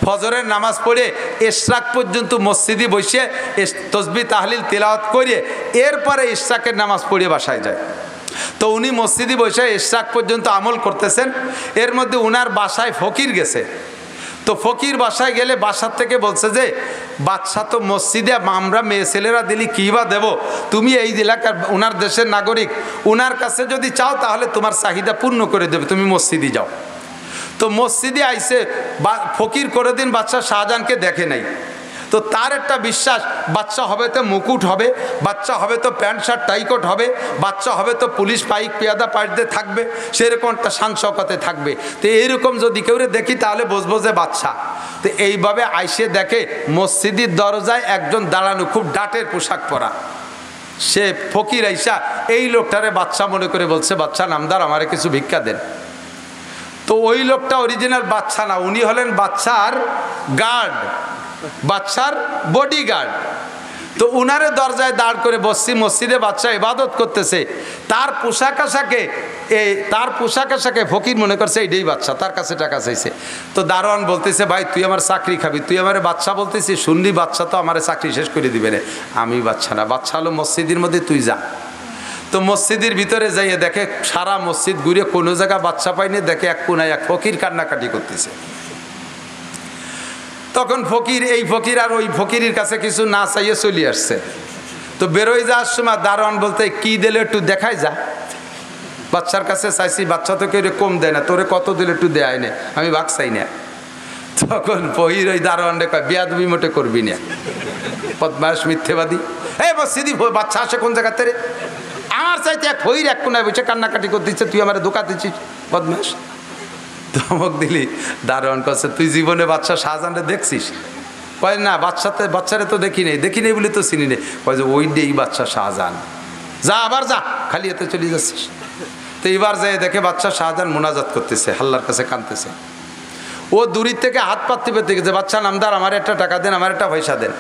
ফজরের নামাজ পড়ে ইশরাক পর্যন্ত মসজিদে বসে তসবিহ তাহলিল তিলাওয়াত করে এরপরে ইশরাকের নামাজ পড়ে বাসায় যায়। তো উনি মসজিদে বসে ইশরাক পর্যন্ত আমল করতেছেন। এর মধ্যে উনার বাসায় ফকির গেছে। তো ফকির বাসায় গেলে বাসার থেকে বলছে যে, বাদশাহ তো মসজিদে আমরা মেয়ে ছেলেরা দিলি কী বা দেবো, তুমি এই এলাকার উনার দেশের নাগরিক, উনার কাছে যদি চাও তাহলে তোমার চাহিদা পূর্ণ করে দেবে, তুমি মসজিদে যাও। তো মসজিদে আইসে ফকির করে দিন বাদশাহ শাহজাহানকে দেখে নাই। তো তার একটা বিশ্বাস, বাচ্চা হবে তো মুকুট হবে, বাচ্চা হবে তো প্যান্ট শার্ট টাইকোট হবে, বাচ্চা হবে তো পুলিশ পাইক পেয়াদা পাইতে থাকবে, সেরকম একটা শান শওকতে থাকবে। তো এইরকম যদি কেউ দেখি তাহলে বুঝবো যে বাচ্চা। তো এইভাবে আইসে দেখে মসজিদের দরজায় একজন দাঁড়ানো, খুব ডাটের পোশাক পরা। সে ফকির আইসা এই লোকটারে বাচ্চা মনে করে বলছে, বাচ্চা নামদার আমারে কিছু ভিক্ষা দেন। তো ওই লোকটা অরিজিনাল বাচ্চা না, উনি হলেন বাচ্চার গার্ড, বাচ্চার বডিগার্ড। তো উনারে দরজায় দাঁড় করে বসছি, মসজিদে বাচ্চা ইবাদত করতেছে, তার পোশাক আশাকে ফকির মনে করছে এইটাই বাচ্চা, তার কাছে টাকা চাইছে। তো দারোয়ান বলতেছে, ভাই তুই আমার চাকরি খাবি, তুই আমার বাচ্চা বলতেছিস, শুনলি বাচ্চা তো আমার চাকরি শেষ করে দিবে না। আমি বাচ্চা না, বাচ্চা হলো মসজিদের মধ্যে, তুই যা। তো মসজিদের ভিতরে যাইয়ে দেখে সারা মসজিদ ঘুরে কোনো জায়গা বাচ্চা পাইনি, দেখে এক কোনায় এক ফকির কান্নাকাটি করতেছে। তখন এই ফকির আর ওই ফকিরের কাছে কিছু না চাইয়ে চলে আসছে। তো বেরোয় যাওয়ার সময় দারোয়ান বলতে, কি দিলে একটু দেখাই যা। বাচ্চার কাছে চাইছি, বাচ্চা তো কেউ কম দেয় না, তোরে কত দিলে একটু দেয় না, আমি ভাগ চাই না। তখন ফকির ওই দারোয়ানরে কয়, বেয়াদবি মোটে করবি না, বদমাশ মিথ্যেবাদী। এই মসজিদি বাচ্চা আসে কোন জায়গাতে রে? আমার চাইতে এক ফকির এক কোনায় বসে কান্নাকাটি করে দিচ্ছে, তুই আমার ধোকা দিচ্ছিস, বদমাশ। ধমক দিলি। দারোয়ান কাছে, তুই জীবনে বাদশাহ শাহজাহানরে দেখছিস? কয় না, বাচ্চারে তো দেখি নেই বলে তো চিনি নেই। কয় যে ওই ডেই বাদশাহ শাহজাহান। যা আবার যা, খালি এতে চলে যাচ্ছিস। তো এবার যায় দেখে বাচ্চা শাহজাহান মোনাজাত করতেছে, আল্লাহর কাছে কাঁদতেছে। ও দূরের থেকে হাত পাততে পেতে যে বাচ্চা নামদার আমার একটা টাকা দেন, আমার একটা পয়সা দেন।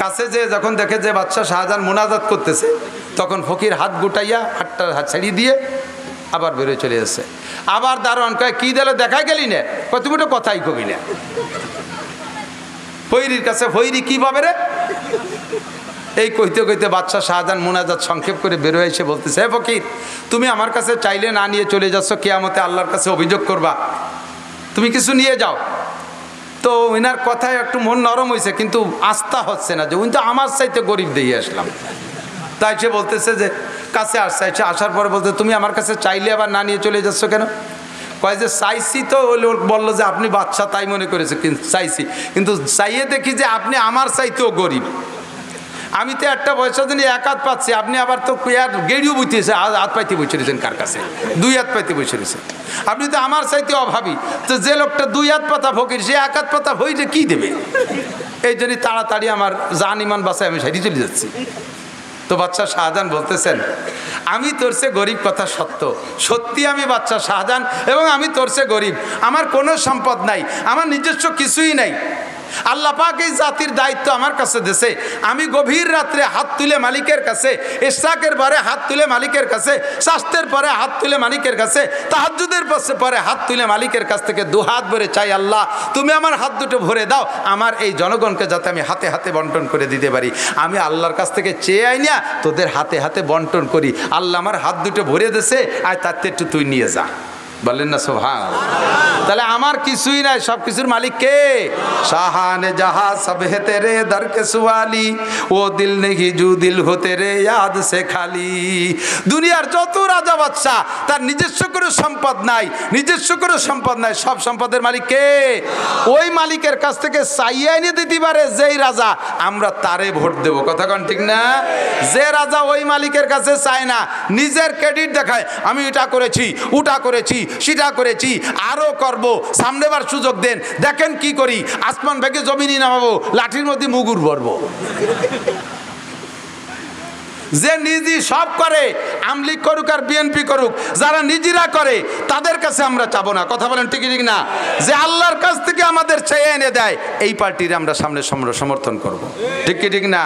কাছে যে যখন দেখে যে বাচ্চা শাহজাহান মোনাজাত করতেছে, তখন ফকির হাত গুটাইয়া হাতটা ছাড়িয়ে দিয়ে আবার বেরোয় চলে যাচ্ছে। আবার দারোয়ান কয় কি দিলে দেখা গেলি না? তুমি তো কথাই কবি না। ফৈরির কাছে, ফৈরি কি পাবে রে? এই কইতে কইতে বাচ্চা শাহজাহান মোনাজাত সংক্ষেপ করে বেরোয় এসে বলতেছে, হে ফকির, তুমি আমার কাছে চাইলে না নিয়ে চলে যাচ্ছ, কিয়ামতে আল্লাহর কাছে অভিযোগ করবা, তুমি কিছু নিয়ে যাও। তো ওনার কথায় একটু মন নরম হয়েছে, কিন্তু আস্থা হচ্ছে না যে উনি তো আমার চাইতে গরিব দিয়ে আসলাম। তাই সে বলতেছে যে কাছে আসছে, আসার পরে বলতে তুমি আমার কাছে চাইলে আবার না নিয়ে চলে যাচ্ছ কেন? কয় যে চাইছি তো। লোক বললো যে আপনি বাচ্চা তাই মনে করেছে, কিন্তু চাইছি, কিন্তু চাইয়ে দেখি যে আপনি আমার চাইতেও গরিব। আমি তো একটা পয়সা দিন এক হাত পাচ্ছি, আপনি আবার তো গেড়িও বুঝতেছে, হাত পাইতে বসে রয়েছেন কার কাছে, দুই হাত পাইতে বসে রয়েছেন। আপনি তো আমার চাইতে অভাবী। তো যে লোকটা দুই হাত পাতা ফকির, সে এক হাত পাতা হইলে কি দেবে? এই জন্যই তাড়াতাড়ি আমার জান ইমান বাসায় আমি সাইডে চলে যাচ্ছি। তো বাচ্চা শাহজাহান বলতেছেন, আমি তোর সে গরিব, কথা সত্য, সত্যি আমি বাচ্চা শাহজাহান, এবং আমি তোর সে গরিব। আমার কোনো সম্পদ নাই, আমার নিজস্ব কিছুই নাই। আল্লাহ পাক এই জাতির দায়িত্ব আমার কাছে দিয়েছে। আমি গভীর রাত্রে হাত তুলে মালিকের কাছে, ইশরাকের পরে হাত তুলে মালিকের কাছে, শাস্তের পরে হাত তুলে মালিকের কাছে, তাহাজ্জুদের পরে হাত তুলে মালিকের কাছ থেকে দুহাত ভরে চাই, আল্লাহ তুমি আমার হাত দুটো ভরে দাও, আমার এই জনগণকে যাতে আমি হাতে হাতে বন্টন করে দিতে পারি। আমি আল্লাহর কাছ থেকে চেয়ে আই না, তোদের হাতে হাতে বন্টন করি। আল্লাহ আমার হাত দুটো ভরে দিয়েছে, আর তার একটু তুই নিয়ে যা। বলেন না সুবহান। তাহলে আমার কিছুই নাই, সব কিছুর মালিক কে? শাহানে জাহা সব হে তেরে দর কে সুয়ালি, ও দিল নেহি জু দিল হো তেরে ইয়াদ সে খালি। দুনিয়ার যত রাজা বাদশা, তার নিজস্ব কোনো সম্পদ নাই, নিজস্ব কোনো সম্পদ নাই, সব সম্পদের মালিক কে? ওই মালিকের কাছ থেকে চাইয়ে এনে দিতে পারে যেই রাজা, আমরা তারে ভোট দেব। কথা কোন ঠিক না? যে রাজা ওই মালিকের কাছে চায় না, নিজের ক্রেডিট দেখায়, আমি এটা করেছি, ওটা করেছি, সেটা করেছি, আরো করব, সামনেবার সুযোগ দেন, দেখেন কি করি, আসমান ভেঙে জমিনে নামাবো, লাঠির মধ্যে মুগুর ভরবো। যে নিজে সব করে, আমলিগ করুক আর বিএনপি করুক, যারা নিজেরা করে তাদের কাছে আমরা চাবো না। কথা বলেন ঠিক ঠিক না? যে আল্লাহর কাছ থেকে আমাদের চেয়ে এনে দেয়, এই পার্টির আমরা সামনে সমর্থন করব। ঠিক কি ঠিক না?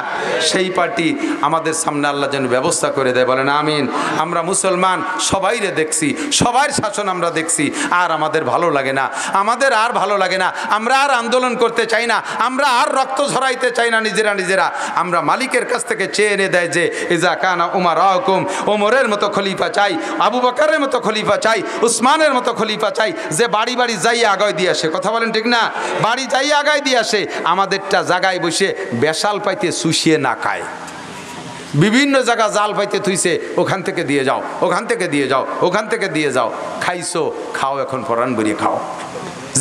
সেই পার্টি আমাদের সামনে আল্লাহ যেন ব্যবস্থা করে দেয়। বলেন আমিন। আমরা মুসলমান, সবাইরে দেখছি, সবার শাসন আমরা দেখছি, আর আমাদের ভালো লাগে না, আমাদের আর ভালো লাগে না, আমরা আর আন্দোলন করতে চাই না, আমরা আর রক্ত ঝরাইতে চাই না নিজেরা। আমরা মালিকের কাছ থেকে চেয়ে এনে দেয় যে ইজা কানা উমার আকুম, ওমরের মতো খলিফা চাই, আবু বকরের মতো খলিফা চাই, উসমানের মতো খলিফা চাই, যে বাড়ি বাড়ি যাইয়ে আগায় দিয়ে আসে। কথা বলেন ঠিক না? বাড়ি যাইয়ে আগায় দিয়ে আসে, আমাদেরটা জায়গায় বসে বেশাল পাইতে শুষিয়ে না খায়। বিভিন্ন জায়গা জাল পাইতে থুইছে, ওখান থেকে দিয়ে যাও, ওখান থেকে দিয়ে যাও, ওখান থেকে দিয়ে যাও। খাইছো, খাও, এখন ফরান বেরিয়ে খাও।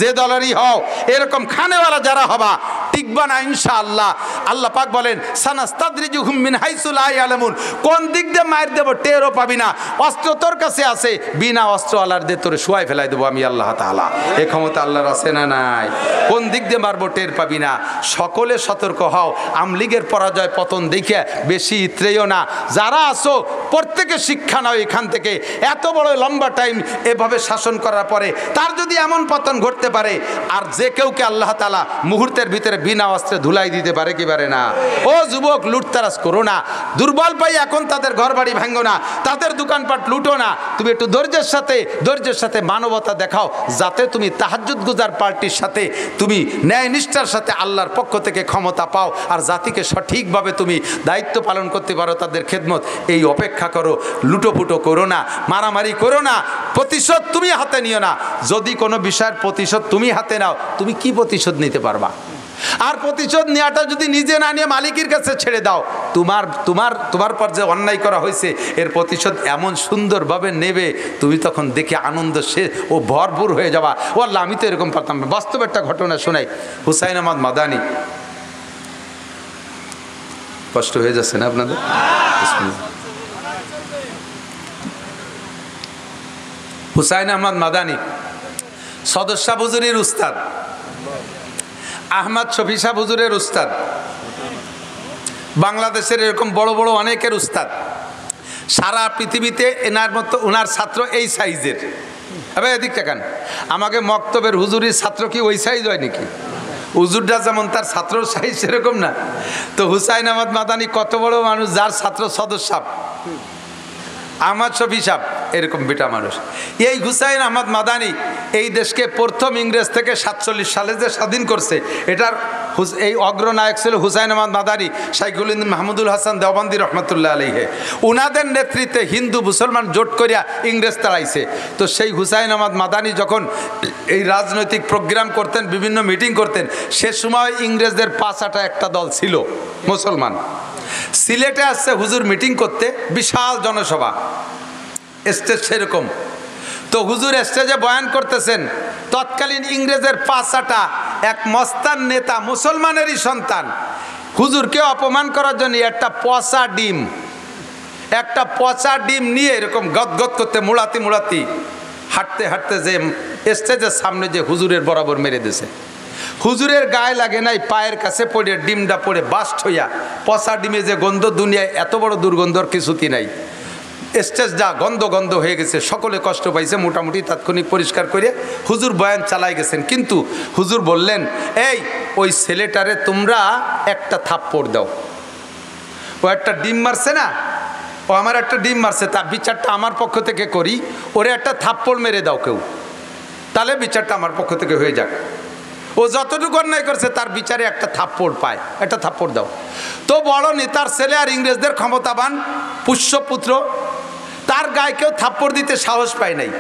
যে দলেরই হও, এরকম খানেওয়ালা যারা হবা, টিকবা না ইনশাআল্লাহ। আল্লাহ পাক বলেন সানাস্তাদরিজুহুম মিন হাইসু লা ইয়ালামুন, কোন দিক দিয়ে মার দেব টেরও পাবি না। অস্ত্র তোর কাছে আছে, বিনা অস্ত্রওয়ালার দিয়ে তোরে শুয়াই ফেলাই দেবো আমি আল্লাহ তাআলা। এই ক্ষমতা আল্লাহর আছে না নাই? কোন দিক দিয়ে মারবো টের পাবি না। সকলে সতর্ক হও, আমলিগের পরাজয় পতন দেখে বেশি ইত্রেও না। যারা আসো প্রত্যেকে শিক্ষা নাও এখান থেকে। এত বড় লম্বা টাইম এভাবে শাসন করার পরে তার যদি এমন পতন ঘটতে পারে, আর যে কেউকে আল্লাহ তাআলা মুহূর্তের ভিতরে বিনা অস্ত্রে ধুলাই দিতে পারে কি পারে না? ও যুবক, লুটতারাজ করো না, দুর্বল পাই এখন তাদের ঘর বাড়ি ভাঙো না, তাদের দোকানপাট লুটো না। তুমি একটু ধৈর্যের সাথে মানবতা দেখাও, যাতে তুমি তাহাজ্জুদ গুজার পার্টির সাথে তুমি ন্যায় নিষ্ঠার সাথে আল্লাহর পক্ষ থেকে ক্ষমতা পাও, আর জাতিকে সঠিকভাবে তুমি দায়িত্ব পালন করতে পারো, তাদের খেদমত। এই অপেক্ষা করো, লুটোপুটো করো না, মারামারি করো না, প্রতিশোধ তুমি হাতে নিও না। যদি কোনো বিষয়ের প্রতিশোধ তুমি হাতে নাও, তুমি কি প্রতিশোধ নিতে পারবা? আর প্রতিশোধ নেওয়াটা যদি নিজে না নিয়ে মালিকের কাছে ছেড়ে দাও, তোমার পর যে অন্যায় করা হয়েছে এর প্রতিশোধ এমন সুন্দরভাবে নেবে, তুমি তখন দেখে আনন্দ ও ভরপুর হয়ে যাবা। ও আল্লাহ, আমি তো এরকম পারতাম না। বাস্তব একটা ঘটনা শোনাই। হুসাইন আহমদ মাদানী, কষ্ট হয়ে যাচ্ছে না আপনাদের? হুসাইন আহমদ মাদানী সদর শাহ হুজুরের উস্তাদ, আহমদ শফি শাহ হুজুরের উস্তাদ, বাংলাদেশের এরকম বড় বড় অনেকের উস্তাদ। সারা পৃথিবীতে এনার মতো ওনার ছাত্র এই সাইজের। এবার এদিক টাকান, আমাকে মক্তবের হুজুরির ছাত্র কি ওই সাইজ হয় নাকি? হুজুরটা যেমন তার ছাত্র সাইজ সেরকম না। তো হুসাইন আহমদ মাদানী কত বড় মানুষ, যার ছাত্র সদস্য আহমদ শফি সাহেব এরকম বেটা মানুষ। এই হুসাইন আহমদ মাদানী এই দেশকে প্রথম ইংরেজ থেকে 47 সালে যে স্বাধীন করছে, এটার এই অগ্রনায়ক ছিল হুসাইন আহমদ মাদানী, শাইখুল হিন্দ মাহমুদুল হাসান দেওবন্দি রহমতুল্লাহ আলাইহে। উনাদের নেতৃত্বে হিন্দু মুসলমান জোট করিয়া ইংরেজ তাড়াইছে। তো সেই হুসাইন আহমদ মাদানী যখন এই রাজনৈতিক প্রোগ্রাম করতেন, বিভিন্ন মিটিং করতেন, সে সময় ইংরেজদের 5-8 একটা দল ছিল মুসলমান। সিলেটে আসছে হুজুর মিটিং করতে, বিশাল জনসভা, স্টেজ সেরকম। তো হুজুর স্টেজে বয়ান করতেছেন, তৎকালীন ইংরেজের 5-8 এক মস্তান নেতা, মুসলমানেরই সন্তান, হুজুরকে অপমান করার জন্য একটা পচা ডিম নিয়ে এরকম গদগদ করতে মুড়াতি হাঁটতে হাঁটতে যে স্টেজের সামনে যে হুজুরের বরাবর মেরে দিয়েছে। হুজুরের গায়ে লাগে নাই, পায়ের কাছে পড়ে ডিমটা পড়ে বাস্ট হইয়া, পচা ডিমে যে গন্ধ, দুনিয়ায় এত বড় দুর্গন্ধর কিছুই নাই। স্টেজটা গন্ধ হয়ে গেছে, সকলে কষ্ট পাইছে। মোটামুটি তাৎক্ষণিক পরিষ্কার করে হুজুর বয়ান চালাই গেছেন। কিন্তু হুজুর বললেন, এই ওই ছেলেটারে তোমরা একটা থাপ্পড় দাও, ও একটা ডিম মারছে না, ও আমার একটা ডিম মারছে, তার বিচারটা আমার পক্ষ থেকে করি, ওরে একটা থাপ্পড় মেরে দাও কেউ, তাহলে বিচারটা আমার পক্ষ থেকে হয়ে যাক। ও যতটুকু অন্যায় করছে তার বিচারে একটা থাপ্পড় পায়, একটা থাপ্পড় দাও। তো বড় নেতার ছেলে আর ইংরেজদের ক্ষমতাবান পুষ্যপুত্র, তার গায়ে কেউ থাপ্পড় দিতে সাহস পায় নাই।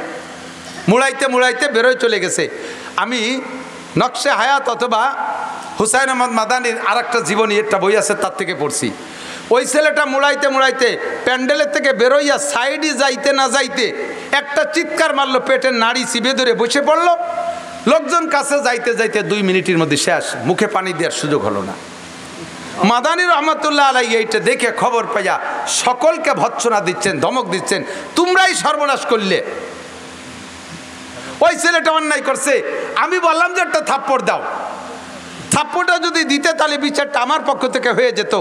মুড়াইতে বেরোয় চলে গেছে। আমি নকশে হায়াত অথবা হুসাইন আহমদ মাদানীর আর একটা জীবনী, একটা বই আছে, তার থেকে পড়ছি। ওই ছেলেটা মুড়াইতে প্যান্ডেলের থেকে বেরোইয়া সাইডে যাইতে না যাইতে একটা চিৎকার মারলো, পেটের নাড়ি চিবে ধরে বসে পড়লো। লোকজন কাছে যাইতে 2 মিনিটের মধ্যে শেষ, মুখে পানি দেওয়ার সুযোগ হলো না। মাদানী রহমতুল্লাহ আলাইহি এইটা দেখে খবর পাইয়া সকলকে ভৎসনা দিচ্ছেন, ধমক দিচ্ছেন, তোমরাই সর্বনাশ করলে, ওই ছেলেটা অন্যায় করছে। আমি বললাম যে একটা থাপ্পড় দাও, থাপ্পড়টা যদি দিতে তাহলে বিচারটা আমার পক্ষ থেকে হয়ে যেত।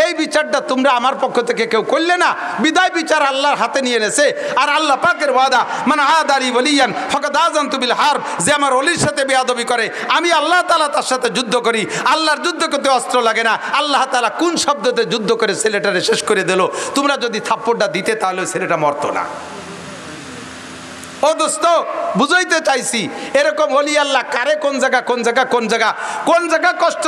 এই বিচারটা তোমরা আমার পক্ষ থেকে কেউ করলে না, বিদায় বিচার আল্লাহর হাতে নিয়ে এনেছে। আর আল্লাহ পাকের ওয়াদা, মান আদারি ওয়ালিয়ান ফাকাদ আযানতু বিল হারব, যে আমার ওলির সাথে বেয়াদবি করে আমি আল্লাহ তাআলা তার সাথে যুদ্ধ করি। আল্লাহর যুদ্ধ করতে অস্ত্র লাগে না। আল্লাহ তাআলা কোন শব্দতে যুদ্ধ করে ছেলেটারে শেষ করে দিল। তোমরা যদি থাপ্পড়টা দিতে তাহলে ছেলেটা মরতো না। ও দোস্ত, বুঝাইতে চাইছি, এরকম ওলি আল্লাহ কারে কোন জায়গা কষ্ট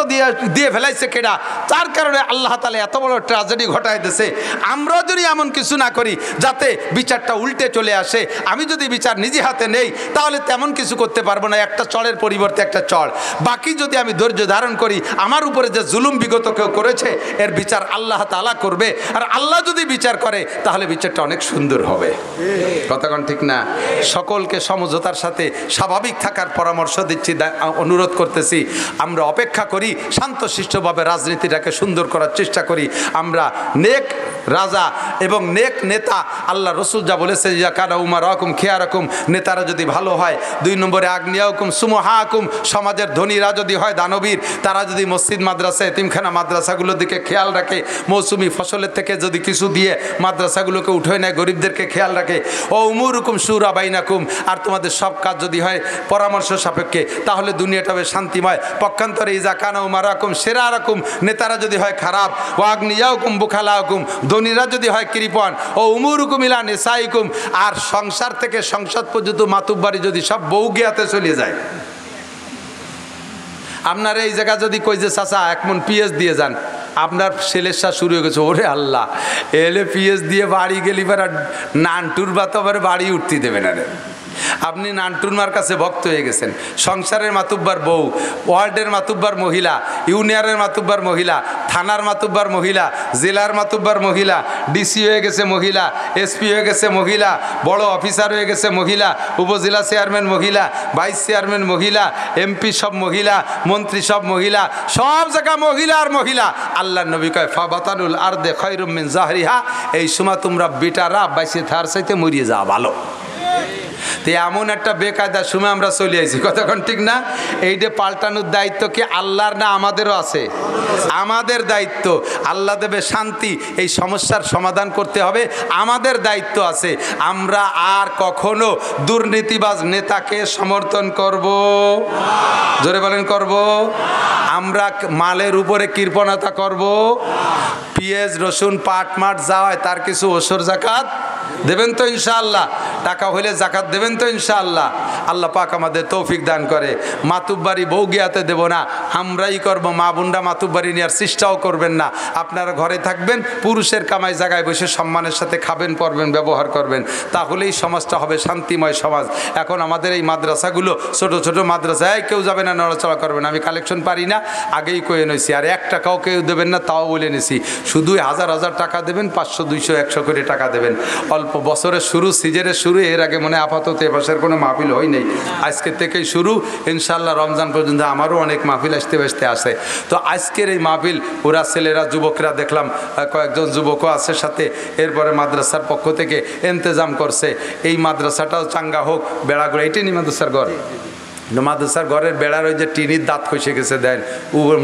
দিয়ে ফেলাইছে কেডা, তার কারণে আল্লাহ তাআলা এত বড় ট্র্যাজেডি ঘটায় দিয়েছে। আমরা যদি এমন কিছু না করি যাতে বিচারটা উল্টে চলে আসে, আমি যদি বিচার নিজে হাতে নেই তাহলে তেমন কিছু করতে পারবো না, একটা চড়ের পরিবর্তে একটা চড়। বাকি যদি আমি ধৈর্য ধারণ করি, আমার উপরে যে জুলুম বিগত কেউ করেছে এর বিচার আল্লাহ তাআলা করবে। আর আল্লাহ যদি বিচার করে তাহলে বিচারটা অনেক সুন্দর হবে। কথাক্ষণ ঠিক না? সকলকে সমঝোতার সাথে স্বাভাবিক থাকার পরামর্শ দিচ্ছি, অনুরোধ করতেছি। আমরা অপেক্ষা করি, শান্তশিষ্টভাবে রাজনীতিটাকে সুন্দর করার চেষ্টা করি। আমরা নেক রাজা এবং নেক নেতা, আল্লাহ রসুল যা বলেছে, কানা উমারাকুম খিয়ারাকুম, নেতারা যদি ভালো হয়। 2 নম্বরে আগ্নিয়াকুম সুমহাকুম, সমাজের ধনীরা যদি হয় দানবীর, তারা যদি মসজিদ মাদ্রাসা এতিমখানা মাদ্রাসাগুলোর দিকে খেয়াল রাখে, মৌসুমি ফসলের থেকে যদি কিছু দিয়ে মাদ্রাসাগুলোকে উঠে নেয়, গরিবদেরকে খেয়াল রাখে। ও উমুরুকুম শুরা বাইনাকুম, আর তোমাদের সব কাজ যদি হয় পরামর্শ সাপেক্ষে, তাহলে দুনিয়াটা হবে শান্তিময়। পক্ষান্তরে ইজা কানা উমারাকুম সেরারাকুম, নেতারা যদি হয় খারাপ, ও আগ্নিয়াকুম বুখালাকুম, ধনীরা যদি হয় কৃপণ, ও উমুরুকুম ইলা নিসাইকুম, আর সংসার থেকে সংসদ পর্যন্ত মাতুব্বাড়ি যদি সব বউ গিয়াতে চলে যায়। আপনার এই জায়গা যদি কই যে চাচা 1 মণ পিএস দিয়ে যান, আপনার ছেলের শুরু হয়ে গেছে, ওরে আল্লাহ, এলে পিএস দিয়ে বাড়ি গেলি আর নানটুর বা তো আবার বাড়ি উঠতে দেবে না রে। আপনি নানটুরমার কাছে ভক্ত হয়ে গেছেন। সংসারের মাতুব্বার বউ, ওয়ার্ডের মাতুব্বার মহিলা, ইউনিয়নের মাতুব্বার মহিলা, থানার মাতুব্বার মহিলা, জেলার মাতুব্বার মহিলা, ডিসি হয়ে গেছে মহিলা, এসপি হয়ে গেছে মহিলা, বড় অফিসার হয়ে গেছে মহিলা, উপজেলা চেয়ারম্যান মহিলা, ভাইস চেয়ারম্যান মহিলা, এমপি সব মহিলা, মন্ত্রী সব মহিলা, সব জায়গা মহিলা আর মহিলা। আল্লাহর নবী কয় ফাবাতানুল আরদে খায়রুম মিন জাহরিহা, এই সময় তোমরা বেটারা বাইসে থার চাইতে মরিয়ে যাওয়া ভালো। তো এমন একটা বেকায়দার সময় আমরা চলে আইছি, কতক্ষণ ঠিক না? এইটা পাল্টানোর দায়িত্ব কি আল্লাহর না আমাদেরও আছে? আমাদের দায়িত্ব। আল্লাহ দেবে শান্তি, এই সমস্যার সমাধান করতে হবে, আমাদের দায়িত্ব আছে। আমরা আর কখনো দুর্নীতিবাজ নেতাকে সমর্থন করব? জোরে বলেন করব? আমরা মালের উপরে কৃপণতা করব? পেঁয়াজ রসুন পাট মাট যা হয় তার কিছু ওসর জাকাত দেবেন তো ইনশাআল্লাহ? টাকা হইলে জাকাত দেবেন তো ইনশাআল্লাহ? আল্লাহ পাক আমাদের তৌফিক দান করে। মাতুব্বারি বউ গিয়াতে দেব না, আমরাই করব। মা বোনরা মাতুব্বারি নেওয়ার চেষ্টাও করবেন না। আপনারা ঘরে থাকবেন, পুরুষের কামাই জায়গায় বসে সম্মানের সাথে খাবেন, পরবেন, ব্যবহার করবেন, তাহলেই সমাজটা হবে শান্তিময় সমাজ। এখন আমাদের এই মাদ্রাসাগুলো ছোট ছোট মাদ্রাসায় কেউ যাবে না, নড়াচড়া করবেন, আমি কালেকশন পারি না, আগেই কয়ে নিয়েছি। আর 1 টাকাও কেউ দেবেন না, তাও বলে নিয়েছি। শুধুই হাজার হাজার টাকা দেবেন, 500 200 100 করে টাকা দেবেন। অল্প বছরের শুরু, সিজনের শুরু, এর আগে মনে আপাতত এপাশের কোনো মাহফিল হয় নাই, আজকের থেকেই শুরু। ইনশাআল্লাহ রমজান পর্যন্ত আমারও অনেক মাহফিল আসতে আসে। তো আজকের এই মাহফিল ওরা ছেলেরা, যুবকরা দেখলাম কয়েকজন যুবকও আছে সাথে, এরপরে মাদ্রাসার পক্ষ থেকে ইন্তজাম করছে এই মাদ্রাসাটাও চাঙ্গা হোক। বেড়াগুলো এইটাই নি মাদ্রাসার ঘর, মাদ্রাসার ঘরের বেড়ার ওই যে টিনির দাঁত খসে গেছে, দেন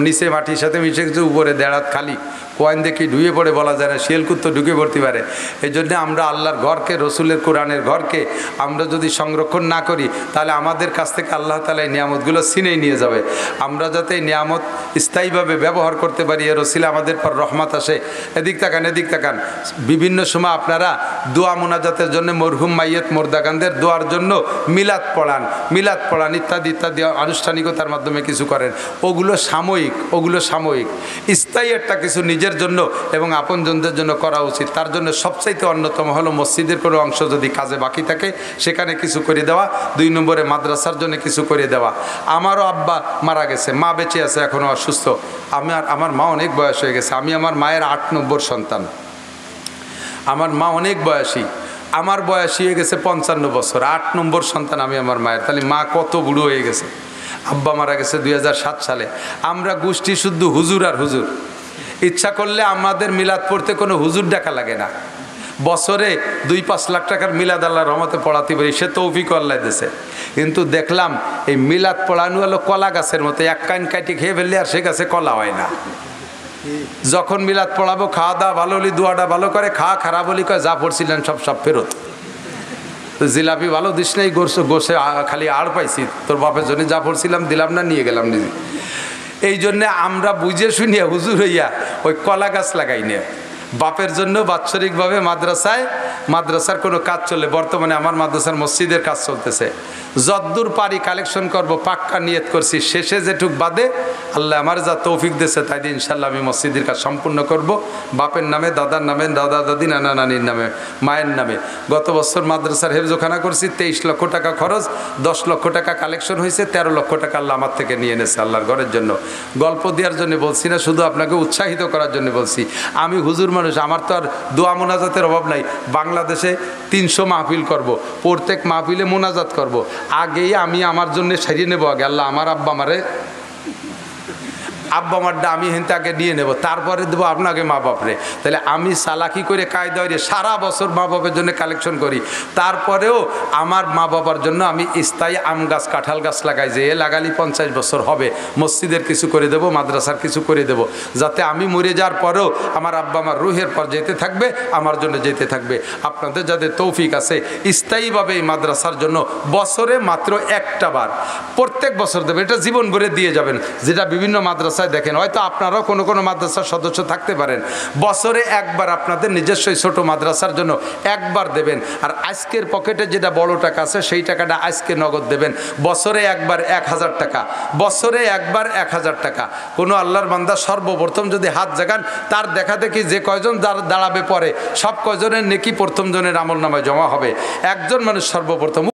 নিচে মাটির সাথে মিশে গেছে, উপরে দেড়াত খালি, কয়েন দেখি ঢুয়ে পড়ে বলা যায় না, শিয়ালকুত তো ঢুকে পড়তে পারে। এই জন্যে আমরা আল্লাহর ঘরকে, রসুলের কোরআনের ঘরকে আমরা যদি সংরক্ষণ না করি, তাহলে আমাদের কাছ থেকে আল্লাহ তাআলা এই নিয়ামতগুলো ছিনিয়ে নিয়ে যাবে। আমরা যাতে এই নিয়ামত স্থায়ীভাবে ব্যবহার করতে পারি, এর ওসিলা আমাদের পর রহমত আসে। এদিক তাকান, এদিক তাকান। বিভিন্ন সময় আপনারা দোয়া মোনাজাতের জন্য, মরহুম মাইয়ত মোর্দাগানদের দোয়ার জন্য মিলাদ পড়ান ইত্যাদি ইত্যাদি আনুষ্ঠানিকতার মাধ্যমে কিছু করেন। ওগুলো সাময়িক। স্থায়ী একটা কিছু নিজের জন্য এবং আপনজনদের জন্য করা উচিত। তার জন্য সবচাইতে অন্যতম হলো মসজিদের কোনো অংশ যদি কাজে বাকি থাকে সেখানে কিছু করে দেওয়া। 2 নম্বরে মাদ্রাসার জন্য কিছু করে দেওয়া। আমারও আব্বা মারা গেছে, মা বেঁচে আছে, এখনও অসুস্থ। আমার মা অনেক বয়স হয়ে গেছে। আমি আমার মায়ের 8 নম্বর সন্তান। আমার মা অনেক বয়সী, আমার বয়স হয়ে গেছে 55 বছর। 8 নম্বর সন্তান আমি আমার মায়ের। তাহলে মা কত বুড়ো হয়ে গেছে। আব্বা মারা গেছে 2007 সালে। আমরা গোষ্ঠী শুদ্ধ হুজুর আর হুজুর। ইচ্ছা করলে আমাদের মিলাদ পড়তে কোনো হুজুর ডাকা লাগে না। বছরে 2-5 লাখ টাকার মিলাদ আল্লাহর রহমতে পড়াতে পারি, সে তৌফিক আল্লাহ দিয়েছে। কিন্তু দেখলাম এই মিলাদ পড়ানো হলো কলা গাছের মতো, এক কান কাটি খেয়ে ফেললে আর সে গাছে কলা হয় না। যখন মিলাদ পড়াবো, খাওয়া দাওয়া ভালো হলি, দোয়াটা ভালো করে, খাওয়া খারাপ হলি কয় যা পড়ছিলেন সব ফেরত। জিলাপি ভালো দিস নাই, গোসে খালি আড় পাইছি, তোর বাপের জন্য যা পড়ছিলাম দিলাম না, নিয়ে গেলাম নিজে। এই জন্যে আমরা বুঝে শুনিয়া হুজুর হইয়া ওই কলা গাছ লাগাই নিয়ে বাপের জন্য বাৎসরিকভাবে মাদ্রাসার কোনো কাজ চলে। বর্তমানে আমার মাদ্রাসার মসজিদের কাজ চলতেছে। যদ্দূর পারি কালেকশন করব, পাক্কা নিয়ত করছি। শেষে যেটুক বাদে আল্লাহ আমার যা তৌফিক দিয়েছে তাই দিয়ে ইনশাল্লাহ আমি মসজিদের কাজ সম্পূর্ণ করব। বাপের নামে, দাদার নামে, দাদা দাদি, নানা নানির নামে, মায়ের নামে। গত বছর মাদ্রাসার হেফজোখানা করছি, 23 লক্ষ টাকা খরচ, 10 লক্ষ টাকা কালেকশন হয়েছে, 13 লক্ষ টাকা আল্লাহ আমার থেকে নিয়ে এনেছে আল্লাহর ঘরের জন্য। গল্প দেওয়ার জন্য বলছি না, শুধু আপনাকে উৎসাহিত করার জন্য বলছি। আমি হুজুর মানুষ, আমার তো আর দোয়া মোনাজাতের অভাব নাই। বাংলাদেশে 300 মাহফিল করব, প্রত্যেক মাহফিলে মোনাজাত করব। আগেই আমি আমার জন্য সারিয়ে নেবো। আগে আল্লাহ আমার আব্বা মারটা আমি হেনতে আগে নিয়ে নেব, তারপরে দেবো আপনাকে মা বাপরে। তাহলে আমি চালাকি করে কায়দা হয়ে সারা বছর মা বাপের জন্য কালেকশন করি, তারপরেও আমার মা বাবার জন্য আমি স্থায়ী আম গাছ, কাঁঠাল গাছ লাগাই, যে এ লাগালি 50 বছর হবে। মসজিদের কিছু করে দেব, মাদ্রাসার কিছু করে দেব, যাতে আমি মরে যাওয়ার পরেও আমার আব্বা আমার রুহের পর যেতে থাকবে, আমার জন্য যেতে থাকবে। আপনাদের যাদের তৌফিক আছে স্থায়ীভাবে এই মাদ্রাসার জন্য বছরে মাত্র একটা বার প্রত্যেক বছর দেবে, এটা জীবন ভরে দিয়ে যাবেন। যেটা বিভিন্ন মাদ্রাসা দেখেন, হয়তো আপনারাও কোনো কোনো মাদ্রাসার সদস্য থাকতে পারেন, বছরে একবার আপনাদের নিজস্ব ছোট মাদ্রাসার জন্য একবার দেবেন। আর আজকের পকেটে যেটা বড় টাকা আছে সেই টাকাটা আজকে নগদ দেবেন। বছরে একবার 1000 টাকা, বছরে একবার 1000 টাকা। কোনো আল্লাহর বান্দা সর্বপ্রথম যদি হাত জাগান, তার দেখা দেখি যে কয়জন দাঁড়াবে পরে সব কয়জনের নেকি প্রথম জনের আমল নামায় জমা হবে। একজন মানুষ সর্বপ্রথম